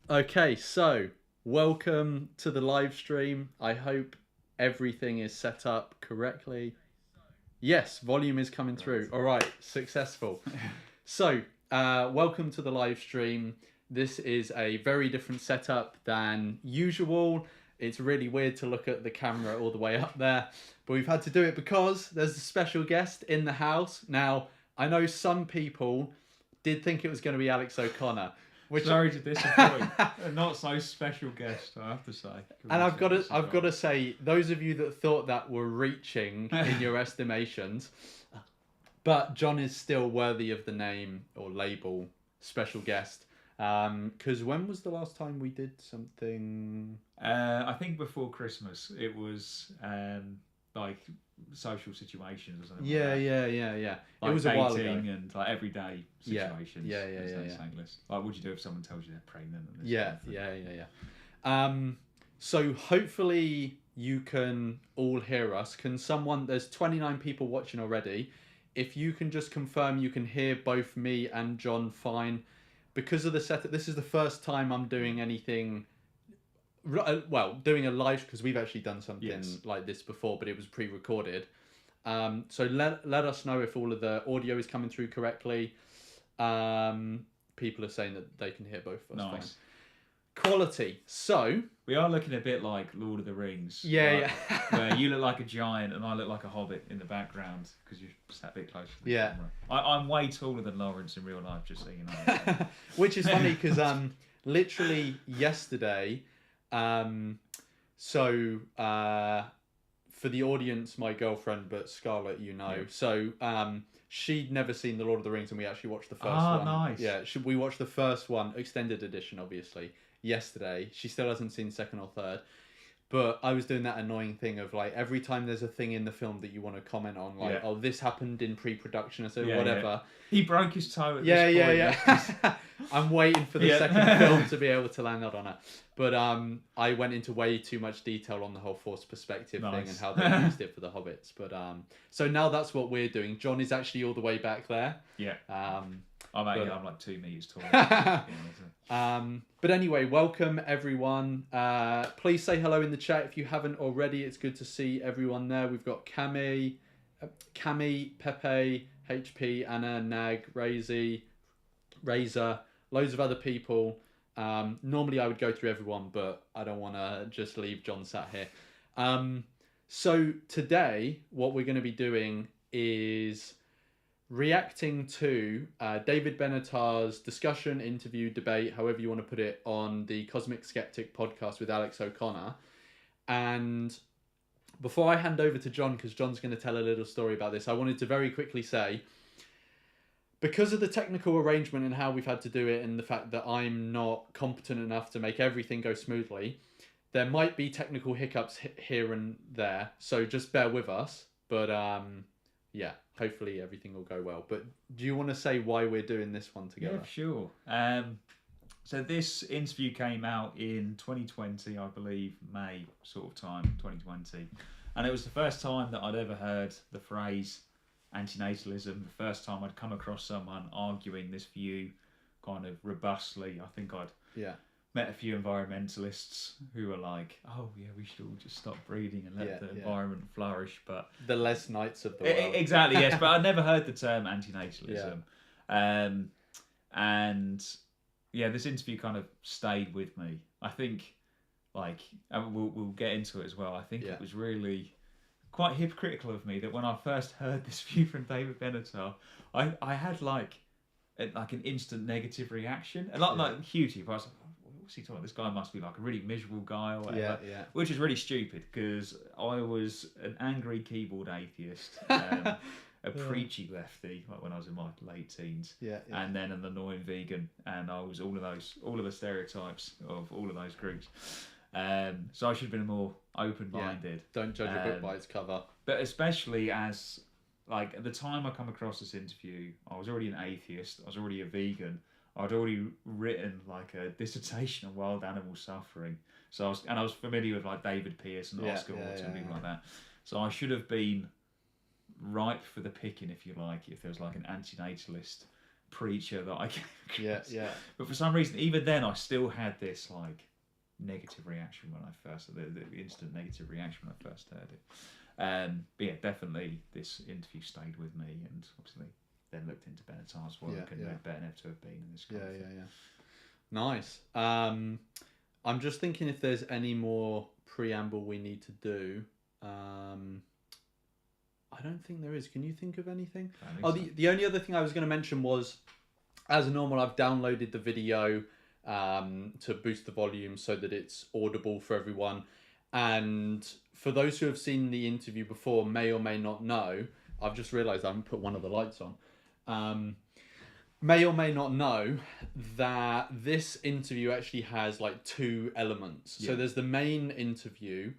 Okay, so welcome to the live stream. I hope everything is set up correctly. Yes, volume is coming through. All right, successful. So, welcome to the live stream. This is a very different setup than usual. It's really weird to look at the camera all the way up there, but we've had to do it because there's a special guest in the house. Now, I know some people did think it was going to be Alex O'Connor, which Sorry to disappoint. A not so special guest, I have to say. and I've got to say, those of you that thought that were reaching in your estimations, but John is still worthy of the name or label special guest. Because when was the last time we did something? I think before Christmas it was like social situations or something. Yeah. Like It like was a while ago. dating and like everyday Yeah. situations. Yeah. Same list. Like, what do you do if someone tells you they're pregnant? And this Yeah. kind of thing? So hopefully you can all hear us. Can someone? There's 29 people watching already. If you can just confirm you can hear both me and John fine, because of the setup. This is the first time I'm doing anything. Well, doing a live because we've actually done something like this before, but it was pre-recorded. So let us know if all of the audio is coming through correctly. People are saying that they can hear both of us fine. Quality. So we are looking a bit like Lord of the Rings. Yeah. Where you look like a giant and I look like a hobbit in the background because you're sat a bit closer to the camera. I'm way taller than Lawrence in real life, just so you know. Which is funny because literally yesterday, for the audience, my girlfriend, but Scarlett, she'd never seen The Lord of the Rings, and we actually watched the first one. Oh, nice. Yeah, we watched the first one, extended edition, obviously, yesterday. She still hasn't seen second or third. But I was doing that annoying thing of like every time there's a thing in the film that you want to comment on, like, oh, this happened in pre-production, so whatever. Yeah. He broke his toe at this point. Yeah. I'm waiting for the second film to be able to land on it. But I went into way too much detail on the whole forced perspective thing and how they used it for the hobbits. But so now that's what we're doing. John is actually all the way back there. Yeah. I'm like 2 meters tall. But anyway, welcome everyone. Please say hello in the chat if you haven't already. It's good to see everyone there. We've got Cami, Pepe, HP, Anna, Nag, Razor, loads of other people. Normally I would go through everyone, but I don't want to just leave John sat here. So today, what we're going to be doing is reacting to David Benatar's discussion, interview, debate, however you want to put it, on the Cosmic Skeptic podcast with Alex O'Connor. And before I hand over to John, because John's going to tell a little story about this, I wanted to very quickly say, because of the technical arrangement and how we've had to do it and the fact that I'm not competent enough to make everything go smoothly, there might be technical hiccups here and there. So just bear with us. But hopefully everything will go well. But do you want to say why we're doing this one together? Yeah, sure. So this interview came out in 2020, I believe, May sort of time, 2020. And it was the first time that I'd ever heard the phrase antinatalism, the first time I'd come across someone arguing this view kind of robustly. I think I'd met a few environmentalists who were like, oh yeah, we should all just stop breeding and let the environment flourish. But the Les Knights of the world. Exactly, yes. But I'd never heard the term antinatalism. And yeah, this interview kind of stayed with me. I think, like, and we'll get into it as well. I think it was really quite hypocritical of me that when I first heard this view from David Benatar, I had like an instant negative reaction, and like hugely. I was like, what's he talking about? This guy must be like a really miserable guy or whatever. Which is really stupid because I was an angry keyboard atheist, a preachy lefty, like when I was in my late teens, and then an annoying vegan, and I was all of the stereotypes of all of those groups. So I should have been more open-minded. Don't judge a book by its cover. But especially as, like, at the time I come across this interview, I was already an atheist, I was already a vegan, I'd already written like a dissertation on wild animal suffering. So I was familiar with like David Pearce and Oscar Wilde and people like that. So I should have been ripe for the picking, if you like, if there was like an antinatalist preacher that I came across. Yeah. But for some reason, even then, I still had this like negative reaction when I first the instant negative reaction when I first heard it. But yeah, definitely this interview stayed with me, and obviously then looked into Benatar's work and no better never to have been in this kind of thing. Nice. I'm just thinking if there's any more preamble we need to do. I don't think there is. Can you think of anything? The only other thing I was going to mention was, as normal, I've downloaded the video to boost the volume so that it's audible for everyone. And for those who have seen the interview before, may or may not know, I've just realised I haven't put one of the lights on. May or may not know that this interview actually has like two elements. So there's the main interview,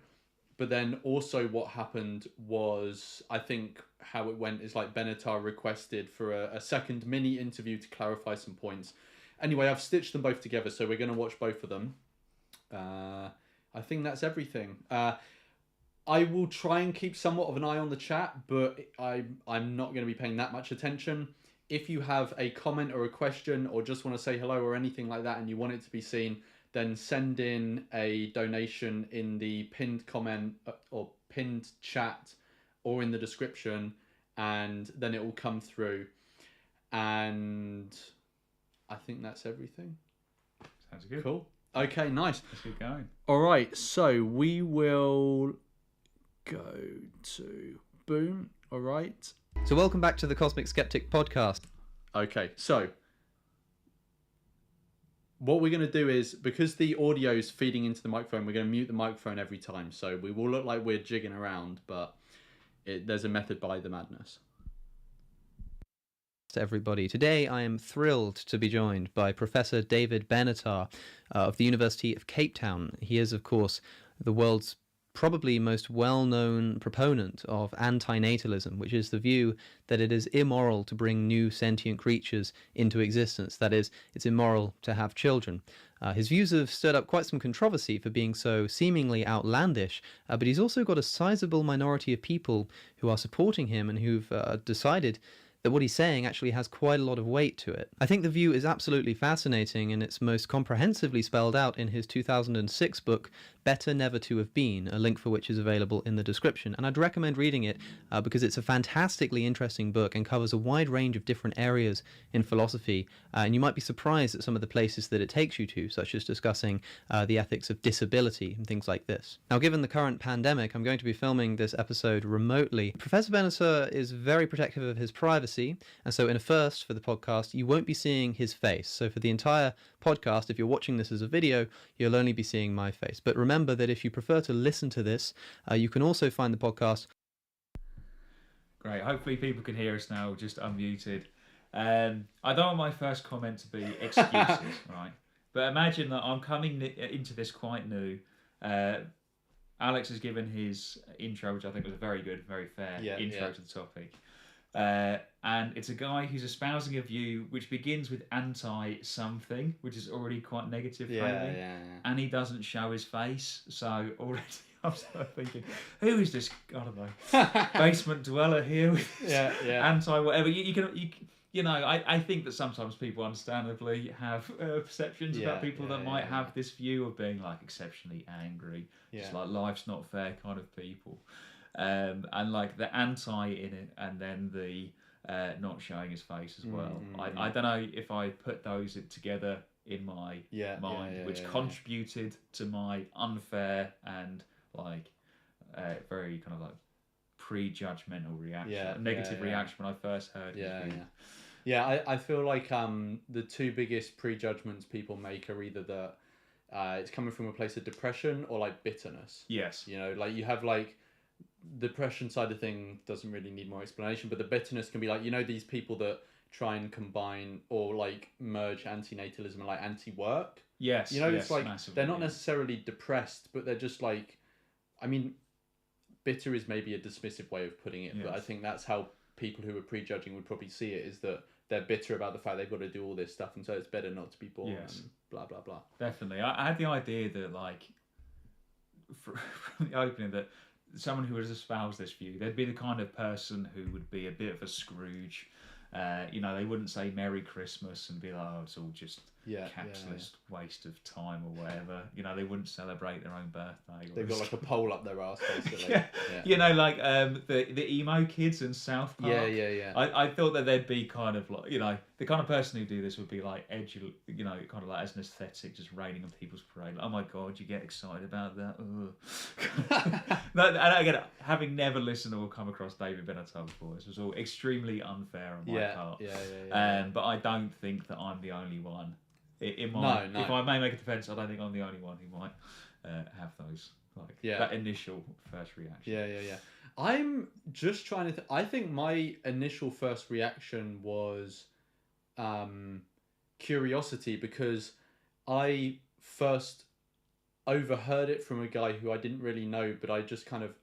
but then also what happened was, I think how it went is like Benatar requested for a second mini interview to clarify some points. Anyway, I've stitched them both together, so we're going to watch both of them. I think that's everything. I will try and keep somewhat of an eye on the chat, but I'm not going to be paying that much attention. If you have a comment or a question or just want to say hello or anything like that and you want it to be seen, then send in a donation in the pinned comment or pinned chat or in the description, and then it will come through. And I think that's everything. Sounds good. Cool. Okay, nice. Let's keep going. All right, so we will go to boom. All right. So welcome back to the Cosmic Skeptic podcast. Okay, so what we're going to do is, because the audio is feeding into the microphone, we're going to mute the microphone every time. So we will look like we're jigging around, but there's a method by the madness. To everybody. Today I am thrilled to be joined by Professor David Benatar of the University of Cape Town. He is, of course, the world's probably most well-known proponent of antinatalism, which is the view that it is immoral to bring new sentient creatures into existence. That is, it's immoral to have children. His views have stirred up quite some controversy for being so seemingly outlandish, but he's also got a sizable minority of people who are supporting him and who've decided that what he's saying actually has quite a lot of weight to it. I think the view is absolutely fascinating, and it's most comprehensively spelled out in his 2006 book, Better Never to Have Been, a link for which is available in the description. And I'd recommend reading it because it's a fantastically interesting book and covers a wide range of different areas in philosophy. And you might be surprised at some of the places that it takes you to, such as discussing the ethics of disability and things like this. Now, given the current pandemic, I'm going to be filming this episode remotely. Professor Benatar is very protective of his privacy, and so in a first for the podcast, you won't be seeing his face. So for the entire podcast, if you're watching this as a video, you'll only be seeing my face. But remember that if you prefer to listen to this, you can also find the podcast. Great. Hopefully people can hear us now, just unmuted. I don't want my first comment to be excuses, right? But imagine that I'm coming into this quite new. Alex has given his intro, which I think was a very good, very fair intro to the topic. And it's a guy who's espousing a view which begins with anti-something, which is already quite negative framing, and he doesn't show his face. So already I'm sort of thinking, who is this? I don't know, basement dweller here with anti whatever. You know, I think that sometimes people understandably have perceptions about people that might have this view of being like exceptionally angry, just like life's not fair kind of people. And like the anti in it, and then the not showing his face as well. I don't know if I put those together in my mind, which contributed to my unfair and like very kind of like prejudgmental reaction, negative reaction when I first heard his view. I feel like the two biggest prejudgments people make are either that it's coming from a place of depression or like bitterness. Yes. You know, like you have like depression side of thing doesn't really need more explanation, but the bitterness can be like, you know, these people that try and combine or like merge antinatalism and like anti-work. Yes. You know, it's like they're not necessarily depressed, but they're just like, I mean, bitter is maybe a dismissive way of putting it, but I think that's how people who are prejudging would probably see it, is that they're bitter about the fact they've got to do all this stuff, and so it's better not to be born and blah blah blah. Definitely. I had the idea that like from the opening that someone who would espouse this view, they'd be the kind of person who would be a bit of a Scrooge, They wouldn't say Merry Christmas and be like, oh, it's all just capitalist waste of time or whatever. They wouldn't celebrate their own birthday. They've got like a pole up their ass, basically. The emo kids in South Park. Yeah. I thought that they'd be kind of like, the kind of person who do this would be like edgy, kind of like as an aesthetic, just raining on people's parade. Like, oh my God, you get excited about that? And again, having never listened or come across David Benatar before, this was all extremely unfair on my part. But I don't think that I'm the only one. If I may make a defence, I don't think I'm the only one who might have those that initial first reaction. Yeah. I'm just trying to. I think my initial first reaction was curiosity, because I first overheard it from a guy who I didn't really know, but I just kind of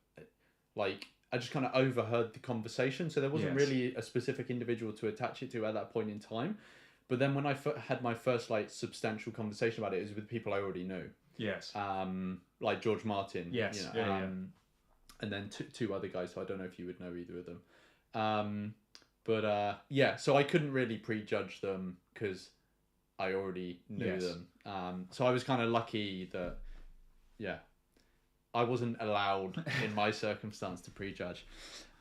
overheard the conversation. So there wasn't really a specific individual to attach it to at that point in time. But then when I had my first substantial conversation about it, it was with people I already knew. Yes. Like George Martin. Yes. And then two other guys, so I don't know if you would know either of them. So I couldn't really prejudge them because I already knew them. So I was kind of lucky that, I wasn't allowed in my circumstance to prejudge.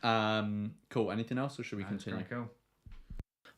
Cool. Anything else, or should we continue? Cool.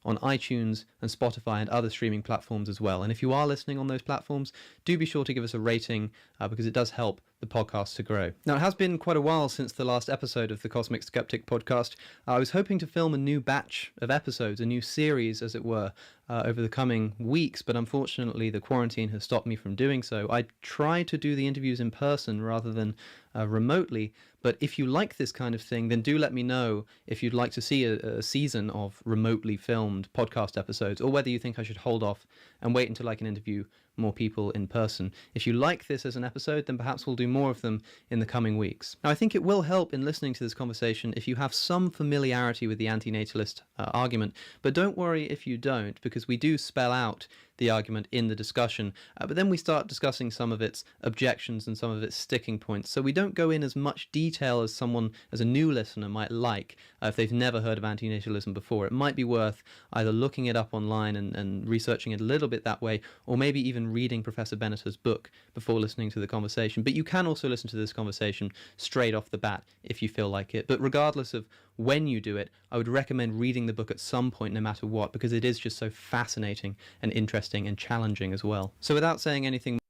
On iTunes and Spotify and other streaming platforms as well. And if you are listening on those platforms, do be sure to give us a rating because it does help the podcast to grow. Now, it has been quite a while since the last episode of the Cosmic Skeptic podcast. I was hoping to film a new batch of episodes, a new series, as it were, over the coming weeks, but unfortunately the quarantine has stopped me from doing so. I tried to do the interviews in person rather than remotely, but if you like this kind of thing, then do let me know if you'd like to see a season of remotely filmed podcast episodes, or whether you think I should hold off and wait until I can interview more people in person. If you like this as an episode, then perhaps we'll do more of them in the coming weeks. Now, I think it will help in listening to this conversation if you have some familiarity with the antinatalist argument, but don't worry if you don't, because we do spell out the argument in the discussion, but then we start discussing some of its objections and some of its sticking points, so we don't go in as much detail as a new listener might like if they've never heard of antinatalism before. It might be worth either looking it up online and researching it a little bit that way, or maybe even reading Professor Benatar's book before listening to the conversation. But you can also listen to this conversation straight off the bat if you feel like it. But regardless of when you do it, I would recommend reading the book at some point, no matter what, because it is just so fascinating and interesting and challenging as well. So without saying anything,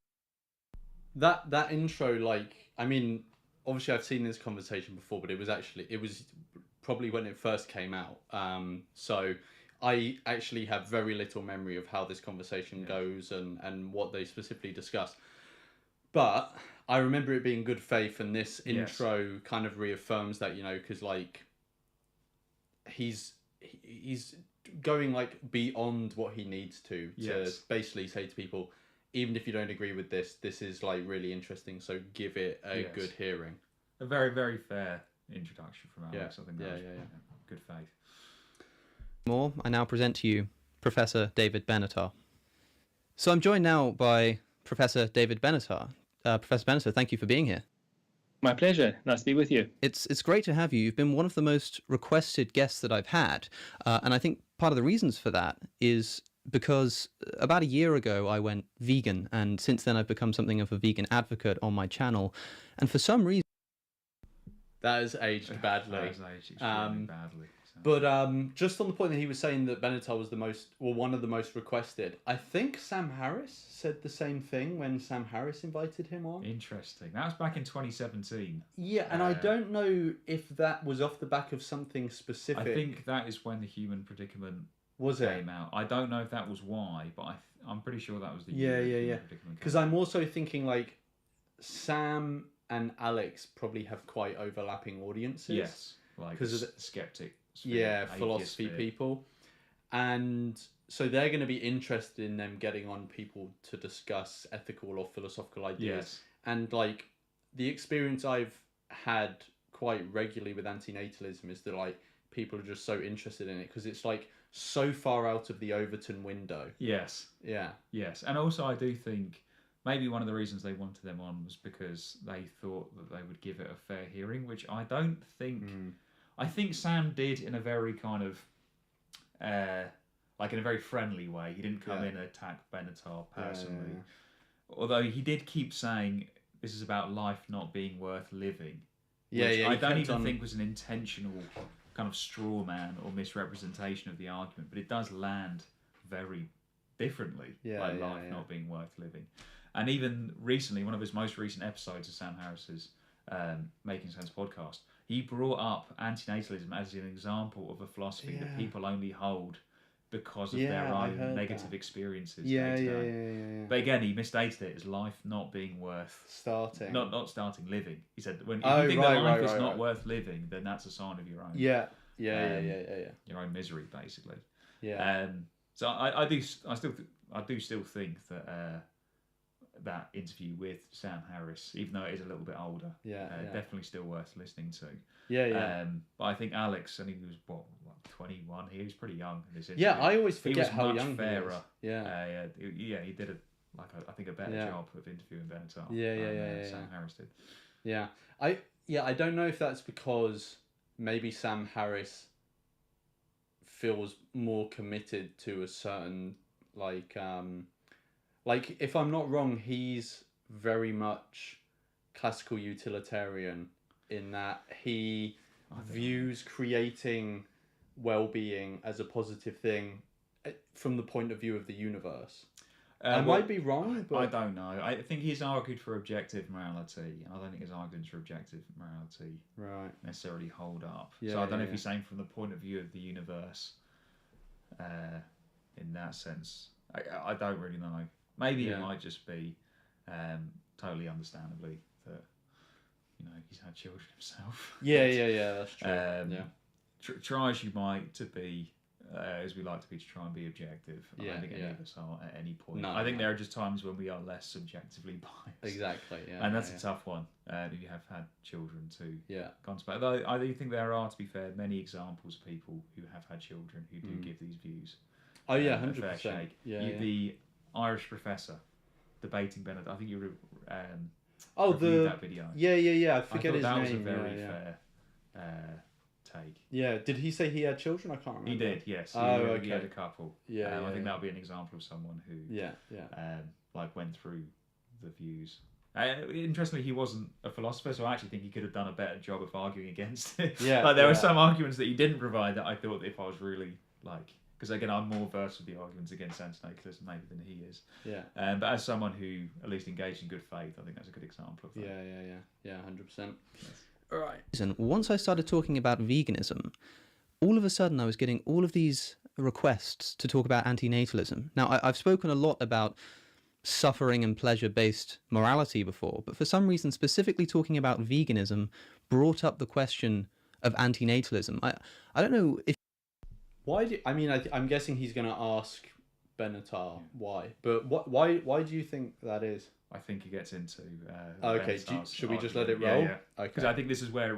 that intro, obviously I've seen this conversation before, but it was probably when it first came out. So I actually have very little memory of how this conversation goes and what they specifically discuss. But I remember it being good faith, and this intro kind of reaffirms that, because he's going beyond what he needs to basically say to people, even if you don't agree with this is really interesting, so give it a good hearing. A very, very fair introduction from Alex. I think that was good faith. More, I now present to you Professor David Benatar. So I'm joined now by Professor David Benatar. Professor Benatar, thank you for being here. My pleasure. Nice to be with you. It's great to have you. You've been one of the most requested guests that I've had. And I think part of the reasons for that is because about a year ago I went vegan, and since then I've become something of a vegan advocate on my channel. And for some reason... That has aged badly. That has aged extremely badly. But just on the point that he was saying that Benatar was one of the most requested, I think Sam Harris said the same thing when Sam Harris invited him on. Interesting. That was back in 2017. Yeah, and I don't know if that was off the back of something specific. I think that is when the Human Predicament came out. I don't know if that was why, but I'm pretty sure that was the Human Predicament. Because I'm also thinking Sam and Alex probably have quite overlapping audiences. Yes, because of the Skeptic. Philosophy people, and so they're going to be interested in them getting on people to discuss ethical or philosophical ideas. And the experience I've had quite regularly with antinatalism is that people are just so interested in it because it's so far out of the Overton window. Yes, and also I do think maybe one of the reasons they wanted them on was because they thought that they would give it a fair hearing, which I don't think. I think Sam did in a very kind of like in a very friendly way. He didn't come in and attack Benatar personally. Although he did keep saying this is about life not being worth living. Which I don't even think was an intentional kind of straw man or misrepresentation of the argument, but it does land very differently, life not being worth living. And even recently, one of his most recent episodes of Sam Harris's Making Sense podcast, he brought up antinatalism as an example of a philosophy that people only hold because of their own negative experiences. But again, he misstated it as life not being worth starting. Not starting, living. He said, if you think that life is not worth living, then that's a sign of your own. Your own misery, basically. So I do still think that that interview with Sam Harris, even though it is a little bit older, definitely still worth listening to. But I think Alex, and he was 21. He was pretty young in this interview. I always forget how young fairer. He is. He did I think a better job of interviewing Benatar. Sam Harris did. I don't know if that's because maybe Sam Harris feels more committed to a certain like if I'm not wrong, he's very much classical utilitarian in that he views creating well-being as a positive thing from the point of view of the universe. I might be wrong, but I don't know. I think he's argued for objective morality. I don't think his arguments for objective morality necessarily hold up. So I don't know if he's saying from the point of view of the universe in that sense. I don't really know. Maybe it might just be totally understandably that he's had children himself. That's true. Try as you might to be, as we like to be, to try and be objective. I don't think any of us are at any point. I think there are just times when we are less subjectively biased. Exactly. And that's a tough one. If you have had children to contemplate. Though I do think there are, to be fair, many examples of people who have had children who do give these views. 100%. The Irish professor debating Benatar. I think you reviewed that video. I forget his name. That was a very fair take. Yeah, did he say he had children? I can't remember. He did, yes. He had a couple. I think that would be an example of someone who went through the views. Interestingly, he wasn't a philosopher, so I actually think he could have done a better job of arguing against it. There were some arguments that he didn't provide that I thought that if I was really because again, I'm more versed with the arguments against antinatalism maybe than he is. But as someone who at least engaged in good faith, I think that's a good example of that. 100%. Yes. All right. And once I started talking about veganism, all of a sudden I was getting all of these requests to talk about antinatalism. Now, I've spoken a lot about suffering and pleasure-based morality before, but for some reason, specifically talking about veganism brought up the question of antinatalism. I don't know if... I'm guessing he's going to ask Benatar why, but why do you think that is? I think he gets into. Should we just let it roll? Yeah. Because I think this is where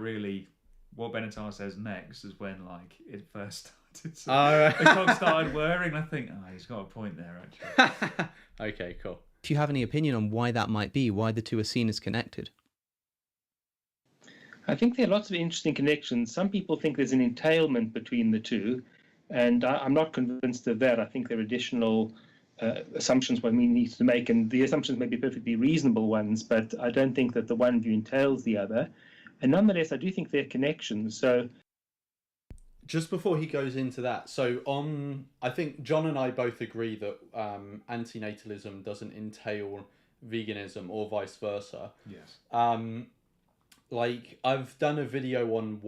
what Benatar says next is when it first started. The clock started whirring. I think he's got a point there actually. Okay, cool. If you have any opinion on why that might be, why the two are seen as connected. I think there are lots of interesting connections. Some people think there's an entailment between the two. And I'm not convinced of that. I think there are additional assumptions one needs to make, and the assumptions may be perfectly reasonable ones, but I don't think that the one view entails the other. And nonetheless, I do think there are connections. So, just before he goes into that, I think John and I both agree that antinatalism doesn't entail veganism or vice versa. Yes. I've done a video on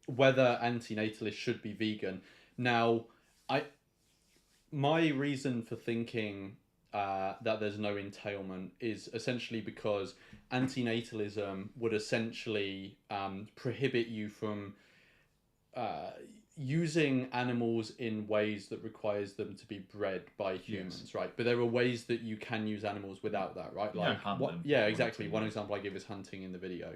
whether antinatalists should be vegan. Now, my reason for thinking that there's no entailment is essentially because antinatalism would essentially prohibit you from using animals in ways that requires them to be bred by humans, right? But there are ways that you can use animals without that, right? Exactly. One example I give is hunting in the video.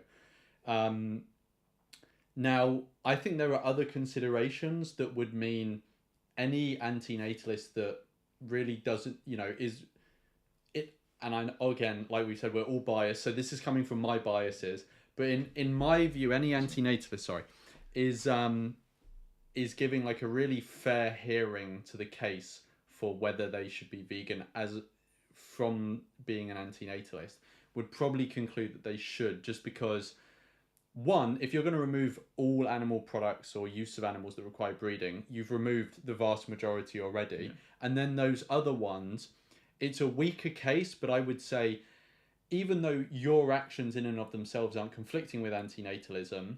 Now, I think there are other considerations that would mean any antinatalist that really doesn't, is it. And again, like we said, we're all biased, so this is coming from my biases. But in my view, any antinatalist, is giving like a really fair hearing to the case for whether they should be vegan, as from being an antinatalist, would probably conclude that they should, just because, one, if you're going to remove all animal products or use of animals that require breeding, you've removed the vast majority already. Yeah. And then those other ones, it's a weaker case, but I would say, even though your actions in and of themselves aren't conflicting with antinatalism,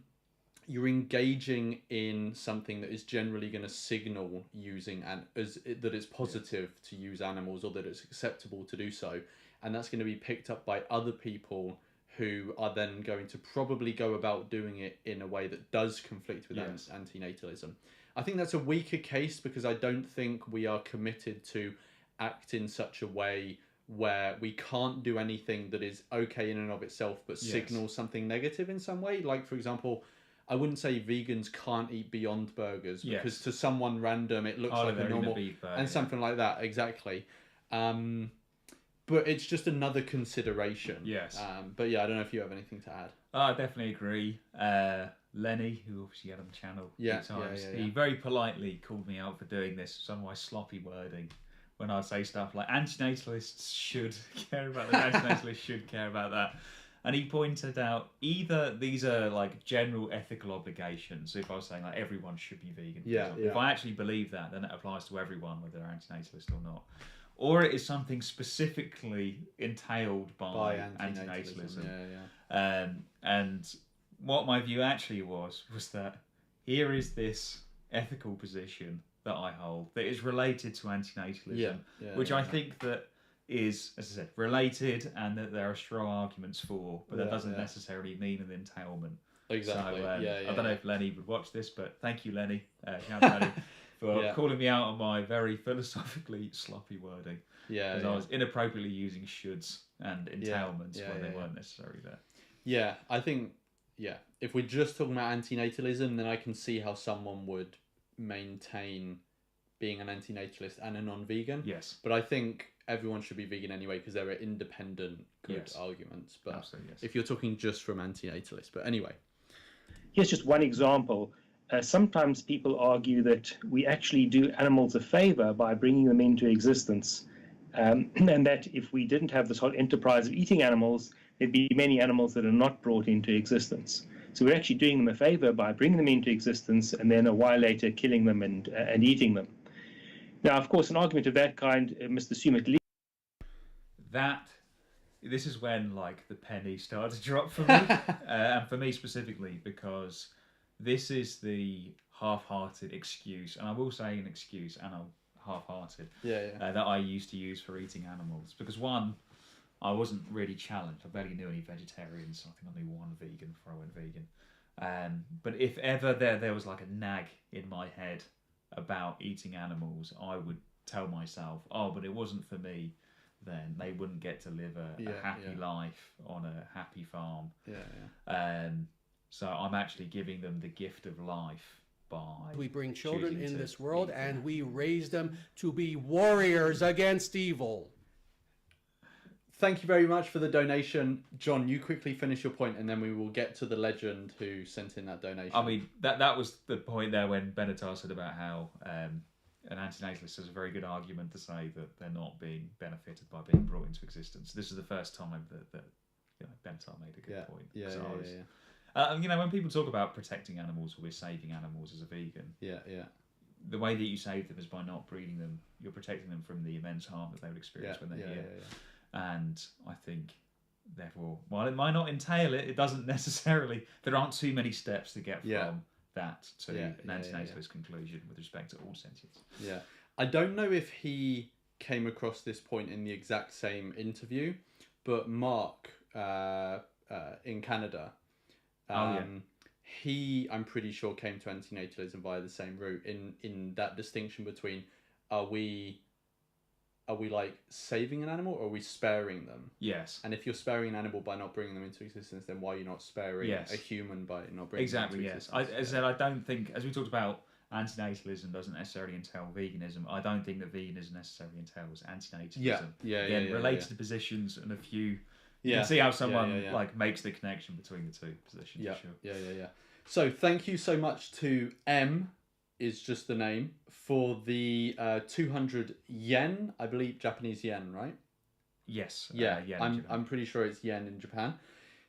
you're engaging in something that is generally going to signal using that it's positive to use animals, or that it's acceptable to do so, and that's going to be picked up by other people who are then going to probably go about doing it in a way that does conflict with antinatalism. I think that's a weaker case, because I don't think we are committed to act in such a way where we can't do anything that is okay in and of itself but signals something negative in some way. Like, for example, I wouldn't say vegans can't eat Beyond Burgers, because to someone random it looks like a normal and something like that. Exactly. But it's just another consideration. Yes. But yeah, I don't know if you have anything to add. I definitely agree. Lenny, who obviously had on the channel a few times, he very politely called me out for doing this, some of my sloppy wording, when I'd say stuff like antinatalists should care about this, antinatalists should care about that. And he pointed out, either these are like general ethical obligations. So if I was saying like everyone should be vegan, if I actually believe that, then it applies to everyone, whether they're antinatalist or not. Or it is something specifically entailed by antinatalism. And what my view actually was that here is this ethical position that I hold that is related to antinatalism, which I think that is, as I said, related, and that there are strong arguments for, but that doesn't necessarily mean an entailment. Exactly. So, I don't know if Lenny would watch this, but thank you, Lenny. Shout out Lenny for calling me out on my very philosophically sloppy wording. Because I was inappropriately using shoulds and entailments when they weren't necessarily there. Yeah, I think, if we're just talking about antinatalism, then I can see how someone would maintain being an antinatalist and a non-vegan. Yes. But I think everyone should be vegan anyway, because there are independent good arguments. But if you're talking just from antinatalist, but anyway. Here's just one example. Sometimes people argue that we actually do animals a favor by bringing them into existence. And that if we didn't have this whole enterprise of eating animals, there'd be many animals that are not brought into existence. So we're actually doing them a favor by bringing them into existence and then a while later killing them and eating them. Now, of course, an argument of that kind must assume at least this is when like the penny started to drop for me, and for me specifically, because this is the half-hearted excuse, and I will say an excuse and a half-hearted that I used to use for eating animals. Because one, I wasn't really challenged. I barely knew any vegetarians. I think I knew one vegan before I went vegan. But if ever there was like a nag in my head about eating animals, I would tell myself, oh, but it wasn't for me. Then they wouldn't get to live a happy life on a happy farm. So I'm actually giving them the gift of life by we bring children in this world and we raise them to be warriors against evil. Thank you very much for the donation. John, you quickly finish your point and then we will get to the legend who sent in that donation. I mean, that was the point there when Benatar said about how an antinatalist has a very good argument to say that they're not being benefited by being brought into existence. This is the first time that Benatar made a good point. When people talk about protecting animals or we're saving animals as a vegan, the way that you save them is by not breeding them. You're protecting them from the immense harm that they would experience when they're here. And I think, therefore, while it might not entail it, it doesn't necessarily. There aren't too many steps to get from that to an antinatalist conclusion with respect to all sentience. Yeah, I don't know if he came across this point in the exact same interview, but Mark in Canada, he, I'm pretty sure, came to antinatalism via the same route in that distinction between are we like saving an animal or are we sparing them? Yes. And if you're sparing an animal by not bringing them into existence, then why are you not sparing a human by not bringing them into existence? As I said, I don't think, as we talked about, antinatalism doesn't necessarily entail veganism. I don't think that veganism necessarily entails antinatalism. Related positions and a few. You can see how someone like makes the connection between the two positions. For sure. So thank you so much to M is just the name for the 200 yen, I believe, Japanese yen, right? Yes. Yeah, I'm pretty sure it's yen in Japan.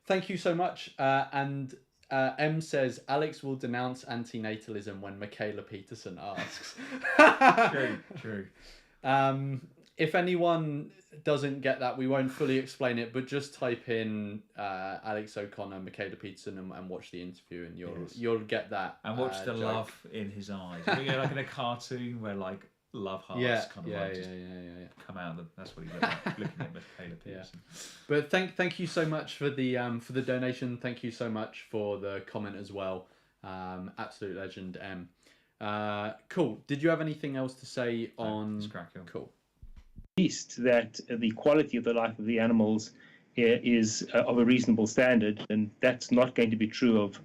Thank you so much. And M says Alex will denounce antinatalism when Michaela Peterson asks. True. If anyone doesn't get that, we won't fully explain it, but just type in Alex O'Connor, Michaela Peterson, and watch the interview, and you'll get that. And watch the joke. love in his eyes. You know, like in a cartoon where like love hearts come out. That's what he looked like looking at Michaela Peterson. But thank you so much for the donation. Thank you so much for the comment as well. Absolute legend, M. Cool. Did you have anything else to say on? Cool. Least that the quality of the life of the animals is of a reasonable standard, and that's not going to be true of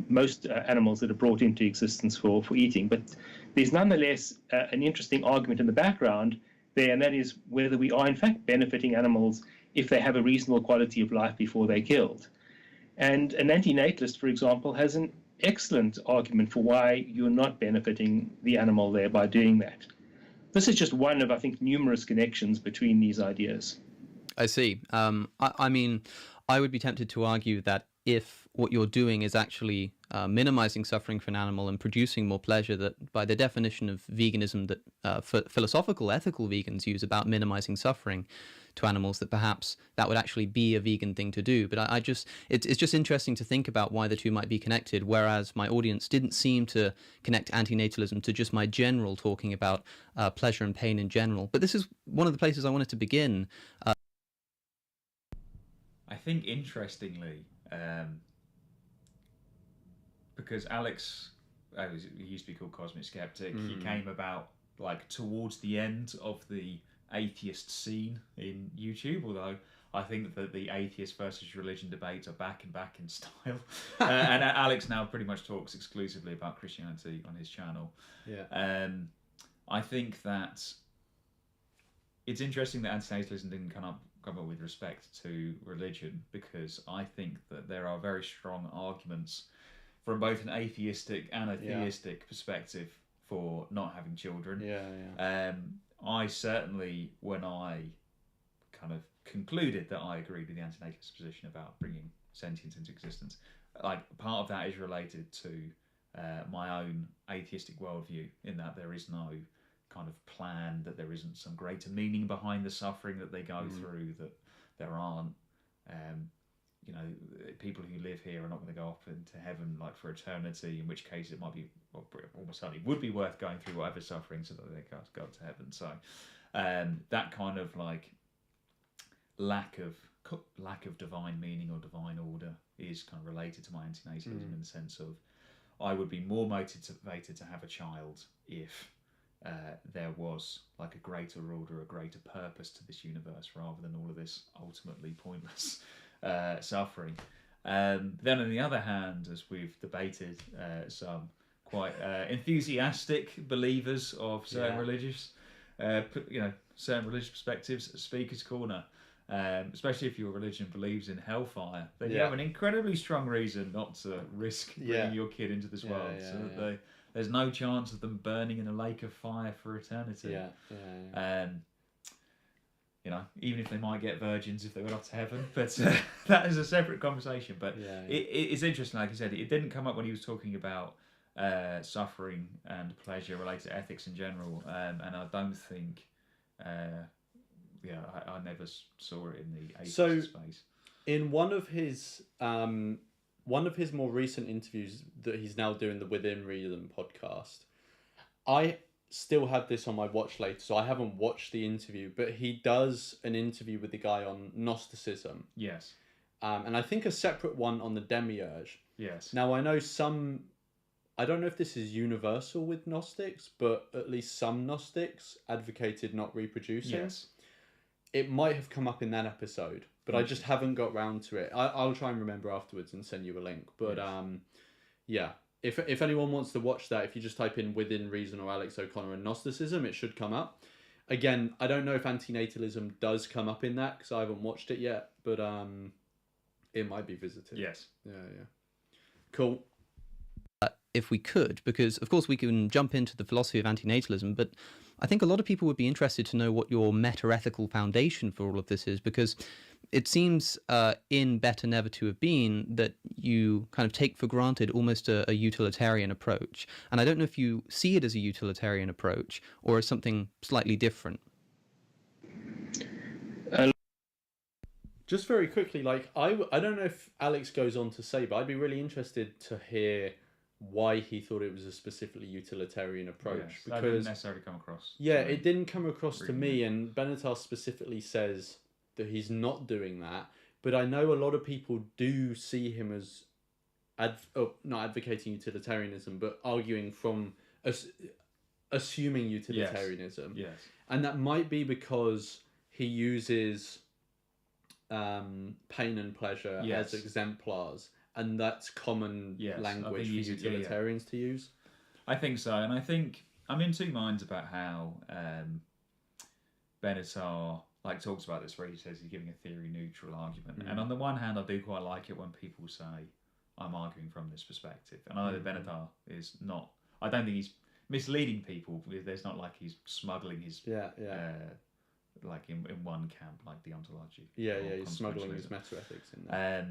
most animals that are brought into existence for eating. But there's nonetheless an interesting argument in the background there, and that is whether we are in fact benefiting animals if they have a reasonable quality of life before they're killed. And an antinatalist, for example, has an excellent argument for why you're not benefiting the animal there by doing that. This is just one of, I think, numerous connections between these ideas. I see. I mean, I would be tempted to argue that if what you're doing is actually minimizing suffering for an animal and producing more pleasure, that by the definition of veganism that philosophical, ethical vegans use about minimizing suffering to animals, that perhaps that would actually be a vegan thing to do. But it's just interesting to think about why the two might be connected, whereas my audience didn't seem to connect antinatalism to just my general talking about pleasure and pain in general. But this is one of the places I wanted to begin. I think interestingly, because Alex, he used to be called Cosmic Skeptic, he came about like towards the end of the atheist scene in YouTube, although I think that the atheist versus religion debates are back in style. And Alex now pretty much talks exclusively about Christianity on his channel. I think that it's interesting that antinatalism didn't come up with respect to religion, because I think that there are very strong arguments from both an atheistic and a theistic perspective for not having children. I certainly, when I kind of concluded that I agreed with the antinatalist position about bringing sentience into existence, like part of that is related to my own atheistic worldview, in that there is no kind of plan, that there isn't some greater meaning behind the suffering that they go through, that there aren't people who live here are not going to go up into heaven like for eternity, in which case it might be, almost certainly would be worth going through whatever suffering so that they can't go to heaven. So that kind of like lack of divine meaning or divine order is kind of related to my antinatalism, in the sense of I would be more motivated to have a child if there was like a greater order, a greater purpose to this universe, rather than all of this ultimately pointless suffering. Then on the other hand, as we've debated, some quite enthusiastic believers of certain religious perspectives, Speaker's Corner, especially if your religion believes in hellfire, then you have an incredibly strong reason not to risk bringing your kid into this world. There's no chance of them burning in a lake of fire for eternity. Even if they might get virgins if they went off to heaven, but that is a separate conversation. But it's interesting, like I said, it didn't come up when he was talking about suffering and pleasure related to ethics in general, and I don't think, I never saw it in the atheist space. In one of his more recent interviews that he's now doing, the Within Reason podcast, I still have this on my watch later, so I haven't watched the interview, but he does an interview with the guy on Gnosticism. Yes. And I think a separate one on the Demiurge. Yes. Now, I know I don't know if this is universal with Gnostics, but at least some Gnostics advocated not reproducing. Yes. It might have come up in that episode, but I just haven't got round to it. I'll try and remember afterwards and send you a link. But if anyone wants to watch that, if you just type in Within Reason or Alex O'Connor and Gnosticism, it should come up. Again, I don't know if antinatalism does come up in that, because I haven't watched it yet, but it might be visited. Yes. Yeah. Cool. if we could, because of course we can jump into the philosophy of antinatalism, but I think a lot of people would be interested to know what your meta-ethical foundation for all of this is, because it seems in Better Never to Have Been that you kind of take for granted almost a utilitarian approach. And I don't know if you see it as a utilitarian approach or as something slightly different. Just very quickly, like, I don't know if Alex goes on to say, but I'd be really interested to hear why he thought it was a specifically utilitarian approach. Yes, because that didn't necessarily come across. Yeah, it didn't come across to reading me, and Benatar specifically says that he's not doing that. But I know a lot of people do see him as not advocating utilitarianism, but arguing from assuming utilitarianism. Yes. And that might be because he uses pain and pleasure as exemplars, and that's common language for utilitarians to use. I think so, and I think I'm in two minds about how Benatar talks about this, where he says he's giving a theory neutral argument. And on the one hand, I do quite like it when people say I'm arguing from this perspective, and I know that Benatar is not. I don't think he's misleading people. There's not like he's smuggling his like in one camp, like the ontology. He's smuggling his meta-ethics in there.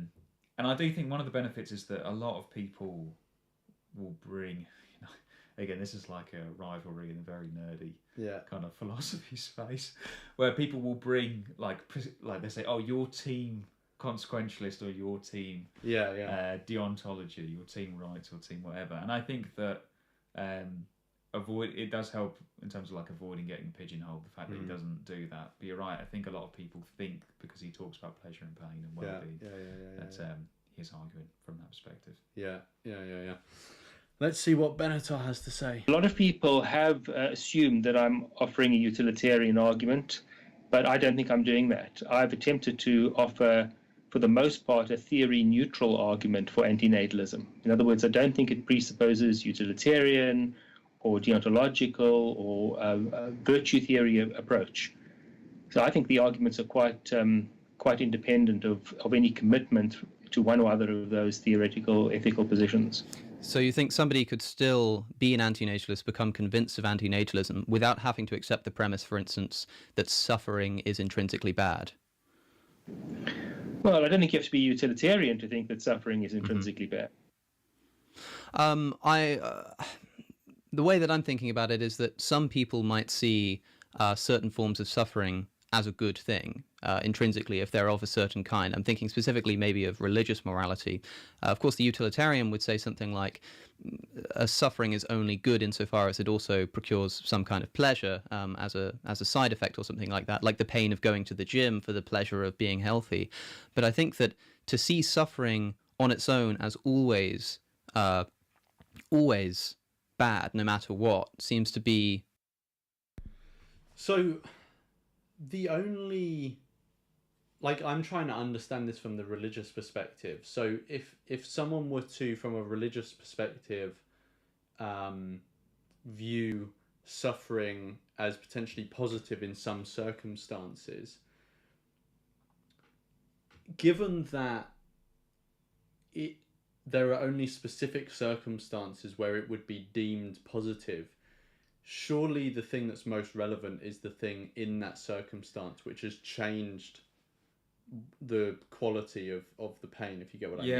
And I do think one of the benefits is that a lot of people will bring, again, this is like a rivalry in a very nerdy kind of philosophy space, where people will bring like they say, oh, your team consequentialist, or your team deontology, your team rights, or team whatever. And I think that it does help in terms of like avoiding getting pigeonholed, the fact that he doesn't do that. But you're right, I think a lot of people think because he talks about pleasure and pain and well-being that he's arguing from that perspective. Yeah. Let's see what Benatar has to say. A lot of people have assumed that I'm offering a utilitarian argument, but I don't think I'm doing that. I've attempted to offer, for the most part, a theory-neutral argument for antinatalism. In other words, I don't think it presupposes utilitarian or deontological or virtue theory approach. So I think the arguments are quite independent of any commitment to one or other of those theoretical ethical positions. So you think somebody could still be an antinatalist, become convinced of antinatalism, without having to accept the premise, for instance, that suffering is intrinsically bad? Well, I don't think you have to be utilitarian to think that suffering is intrinsically bad. The way that I'm thinking about it is that some people might see certain forms of suffering as a good thing, intrinsically, if they're of a certain kind. I'm thinking specifically maybe of religious morality. Of course, the utilitarian would say something like suffering is only good insofar as it also procures some kind of pleasure as a side effect or something like that, like the pain of going to the gym for the pleasure of being healthy. But I think that to see suffering on its own as always bad, no matter what, seems to be... So the only, I'm trying to understand this from the religious perspective. So if someone were to, from a religious perspective, view suffering as potentially positive in some circumstances, given that there are only specific circumstances where it would be deemed positive, surely the thing that's most relevant is the thing in that circumstance which has changed the quality of the pain, if you get what I mean.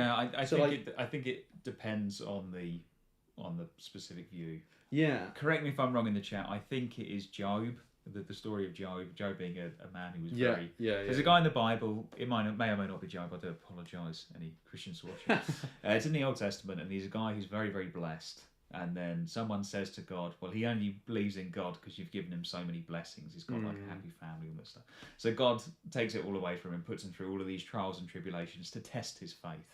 I think it depends on the specific view. Yeah. Correct me if I'm wrong in the chat. I think it is Job, the story of Job being a man who was very... There's a guy in the Bible, it may or may not be Job, I do apologise, any Christians watching. It's in the Old Testament, and he's a guy who's very, very blessed. And then someone says to God, well, he only believes in God because you've given him so many blessings. He's got like a happy family and all that stuff. So God takes it all away from him, puts him through all of these trials and tribulations to test his faith.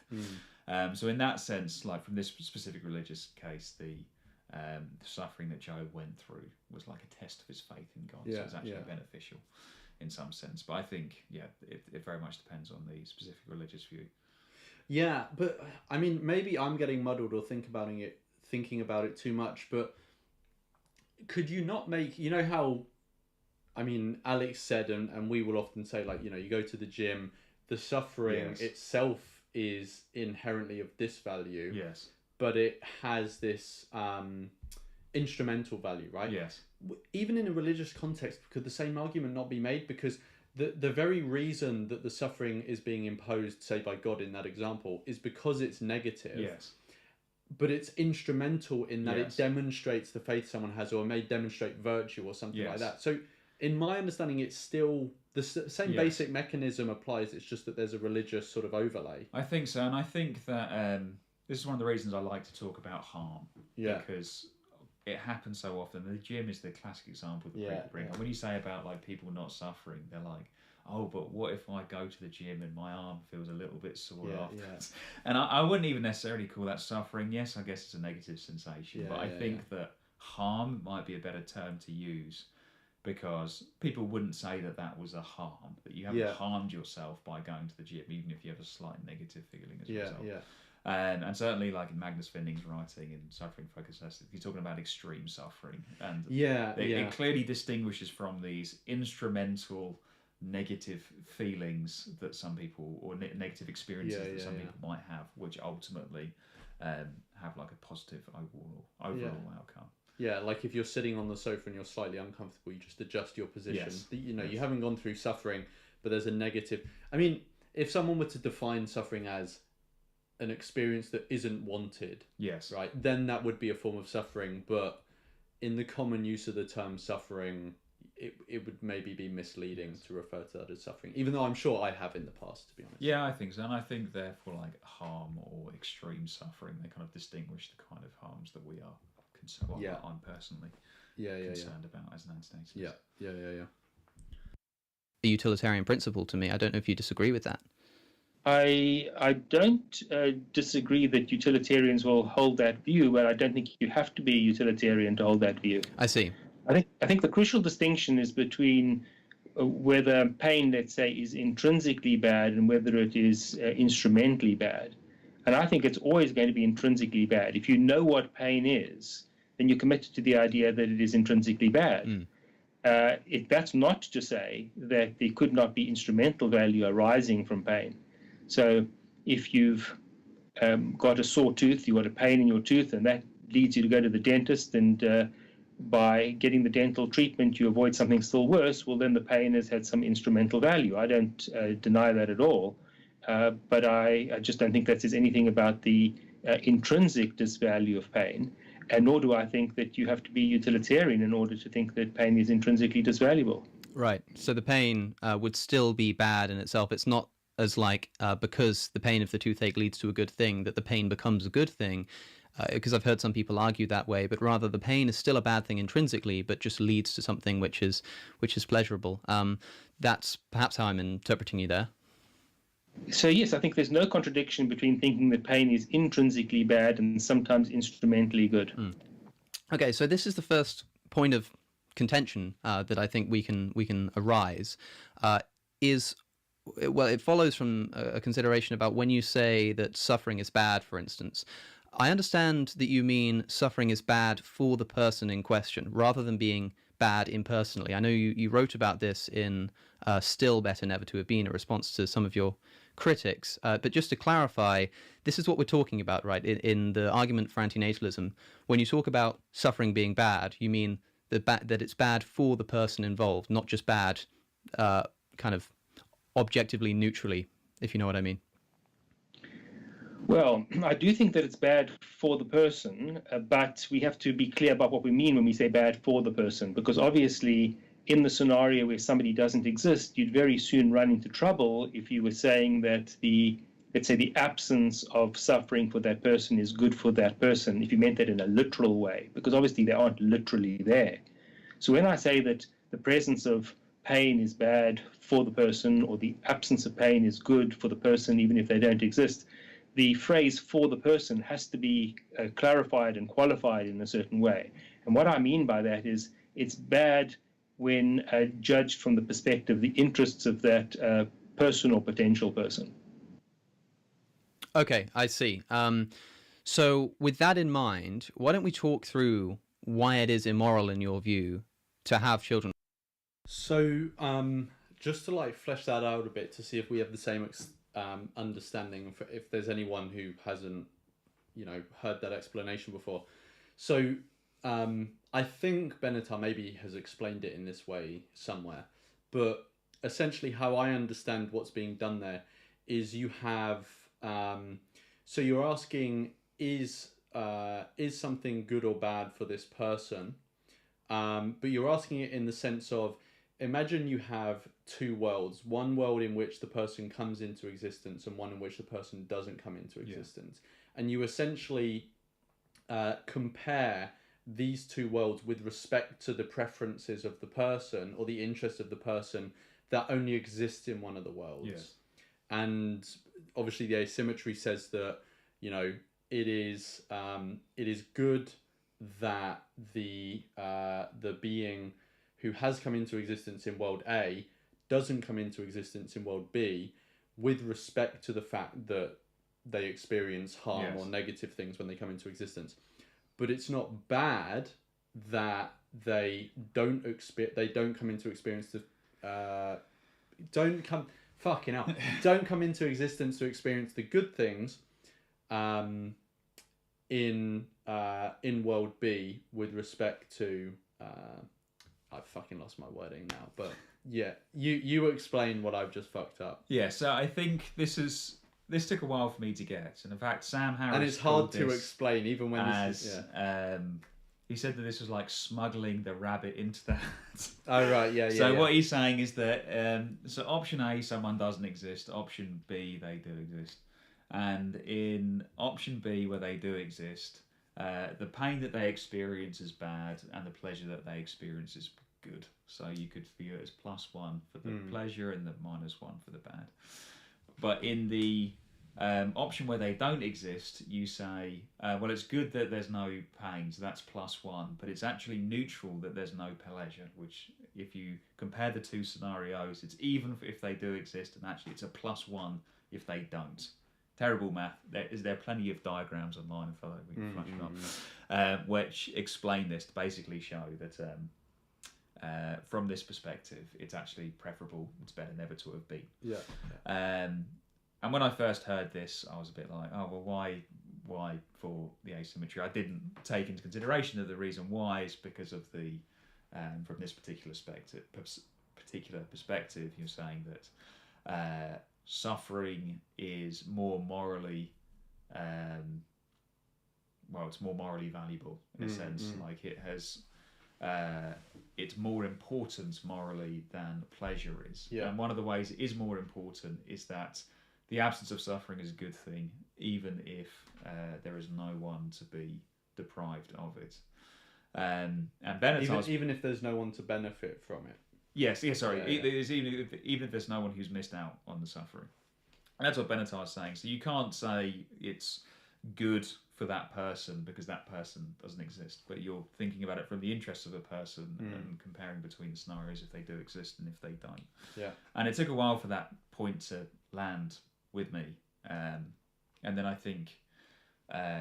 So in that sense, like from this specific religious case, the suffering that Job went through was like a test of his faith in God. So it's actually beneficial in some sense. But I think, it very much depends on the specific religious view. Yeah, but I mean, maybe I'm getting muddled or thinking about it too much, but could you not make, how, I mean, Alex said, and we will often say, you go to the gym, the suffering itself is inherently of this value. Yes. but it has this instrumental value, right? Yes. Even in a religious context, could the same argument not be made? Because the very reason that the suffering is being imposed, say, by God in that example, is because it's negative. Yes. But it's instrumental in that Yes. it demonstrates the faith someone has, or may demonstrate virtue or something like that. So in my understanding, it's still the same basic mechanism applies. It's just that there's a religious sort of overlay. I think so. And I think that this is one of the reasons I like to talk about harm. Yeah. Because it happens so often. The gym is the classic example that people bring. When you say about like people not suffering, they're like, oh, but what if I go to the gym and my arm feels a little bit sore afterwards? And I wouldn't even necessarily call that suffering. Yes, I guess it's a negative sensation, but I think that harm might be a better term to use, because people wouldn't say that that was a harm, that you haven't harmed yourself by going to the gym, even if you have a slight negative feeling as a result. And certainly, like in Magnus Finning's writing in Suffering Focused Ethics, he's talking about extreme suffering, and it clearly distinguishes from these instrumental negative feelings that some people, or negative experiences that some people might have, which ultimately have like a positive overall outcome. Yeah, like if you're sitting on the sofa and you're slightly uncomfortable, you just adjust your position. Yes. You know, you haven't gone through suffering, but there's a negative. I mean, if someone were to define suffering as an experience that isn't wanted, right, then that would be a form of suffering. But in the common use of the term suffering, it would maybe be misleading to refer to that as suffering, even though I'm sure I have in the past, to be honest. Yeah, I think so. And I think therefore, like harm or extreme suffering, they kind of distinguish the kind of harms that we are concerned. Well, I'm personally concerned about as an antinatalist. Yeah. A utilitarian principle to me. I don't know if you disagree with that. I don't disagree that utilitarians will hold that view, but I don't think you have to be a utilitarian to hold that view. I see. I think the crucial distinction is between whether pain, let's say, is intrinsically bad and whether it is instrumentally bad. And I think it's always going to be intrinsically bad. If you know what pain is, then you're committed to the idea that it is intrinsically bad. That's not to say that there could not be instrumental value arising from pain. So if you've got a sore tooth, you've got a pain in your tooth, and that leads you to go to the dentist, and by getting the dental treatment you avoid something still worse, well, then the pain has had some instrumental value. I don't deny that at all, but I just don't think that says anything about the intrinsic disvalue of pain, and nor do I think that you have to be utilitarian in order to think that pain is intrinsically disvaluable. Right. So the pain would still be bad in itself. It's not as like because the pain of the toothache leads to a good thing that the pain becomes a good thing, because I've heard some people argue that way, but rather the pain is still a bad thing intrinsically, but just leads to something which is pleasurable. That's perhaps how I'm interpreting you there. So yes, I think there's no contradiction between thinking that pain is intrinsically bad and sometimes instrumentally good. Okay, so this is the first point of contention that I think we can arise. It follows from a consideration about when you say that suffering is bad, for instance. I understand that you mean suffering is bad for the person in question, rather than being bad impersonally. I know you wrote about this in Still Better Never to Have Been, a response to some of your critics. But just to clarify, this is what we're talking about, right? In the argument for antinatalism, when you talk about suffering being bad, you mean that it's bad for the person involved, not just bad kind of objectively, neutrally, if you know what I mean. Well, I do think that it's bad for the person, but we have to be clear about what we mean when we say bad for the person, because obviously in the scenario where somebody doesn't exist, you'd very soon run into trouble if you were saying that let's say the absence of suffering for that person is good for that person, if you meant that in a literal way, because obviously they aren't literally there. So when I say that the presence of pain is bad for the person, or the absence of pain is good for the person, even if they don't exist, the phrase for the person has to be clarified and qualified in a certain way. And what I mean by that is it's bad when judged from the perspective of the interests of that person or potential person. Okay, I see. So with that in mind, why don't we talk through why it is immoral in your view to have children? So just to like flesh that out a bit to see if we have the same understanding, if there's anyone who hasn't heard that explanation before. So I think Benatar maybe has explained it in this way somewhere, but essentially how I understand what's being done there is you have so you're asking is something good or bad for this person, but you're asking it in the sense of, imagine you have two worlds, one world in which the person comes into existence and one in which the person doesn't come into existence, and you essentially compare these two worlds with respect to the preferences of the person or the interests of the person that only exist in one of the worlds. Yes. And obviously the asymmetry says that, it is good that the being who has come into existence in world A doesn't come into existence in world B, with respect to the fact that they experience harm or negative things when they come into existence. But it's not bad that they don't come into experience don't come into existence to experience the good things in world B with respect to I've fucking lost my wording now, but yeah, you explain what I've just fucked up. Yeah, so I think this took a while for me to get, and in fact, Sam Harris, and it's hard to explain even when he said that this was like smuggling the rabbit into the hat. Oh right, yeah. So what he's saying is that so option A, someone doesn't exist. Option B, they do exist, and in option B, where they do exist, the pain that they experience is bad, and the pleasure that they experience is good. So you could view it as +1 for the pleasure and the -1 for the bad. But in the option where they don't exist, you say, well, it's good that there's no pain, so that's +1, but it's actually neutral that there's no pleasure, which if you compare the two scenarios, it's even if they do exist, and actually it's a +1 if they don't. Terrible math. There are plenty of diagrams online, if we can flash it up, which explain this to basically show that from this perspective, it's actually preferable. It's better never to have been. Yeah. And when I first heard this, I was a bit like, oh, well, why for the asymmetry? I didn't take into consideration that the reason why is because of the, from this particular perspective, you're saying that suffering is more morally, it's more morally valuable in a sense. Like it has, it's more important morally than pleasure is. Yeah. And one of the ways it is more important is that the absence of suffering is a good thing, even if there is no one to be deprived of it. And Benatar's... even if there's no one to benefit from it. Yes, sorry. Even if there's no one who's missed out on the suffering. And that's what Benatar's saying. So you can't say it's good for that person because that person doesn't exist, but you're thinking about it from the interests of a person and comparing between the scenarios if they do exist and if they don't. Yeah. And it took a while for that point to land with me. And then I think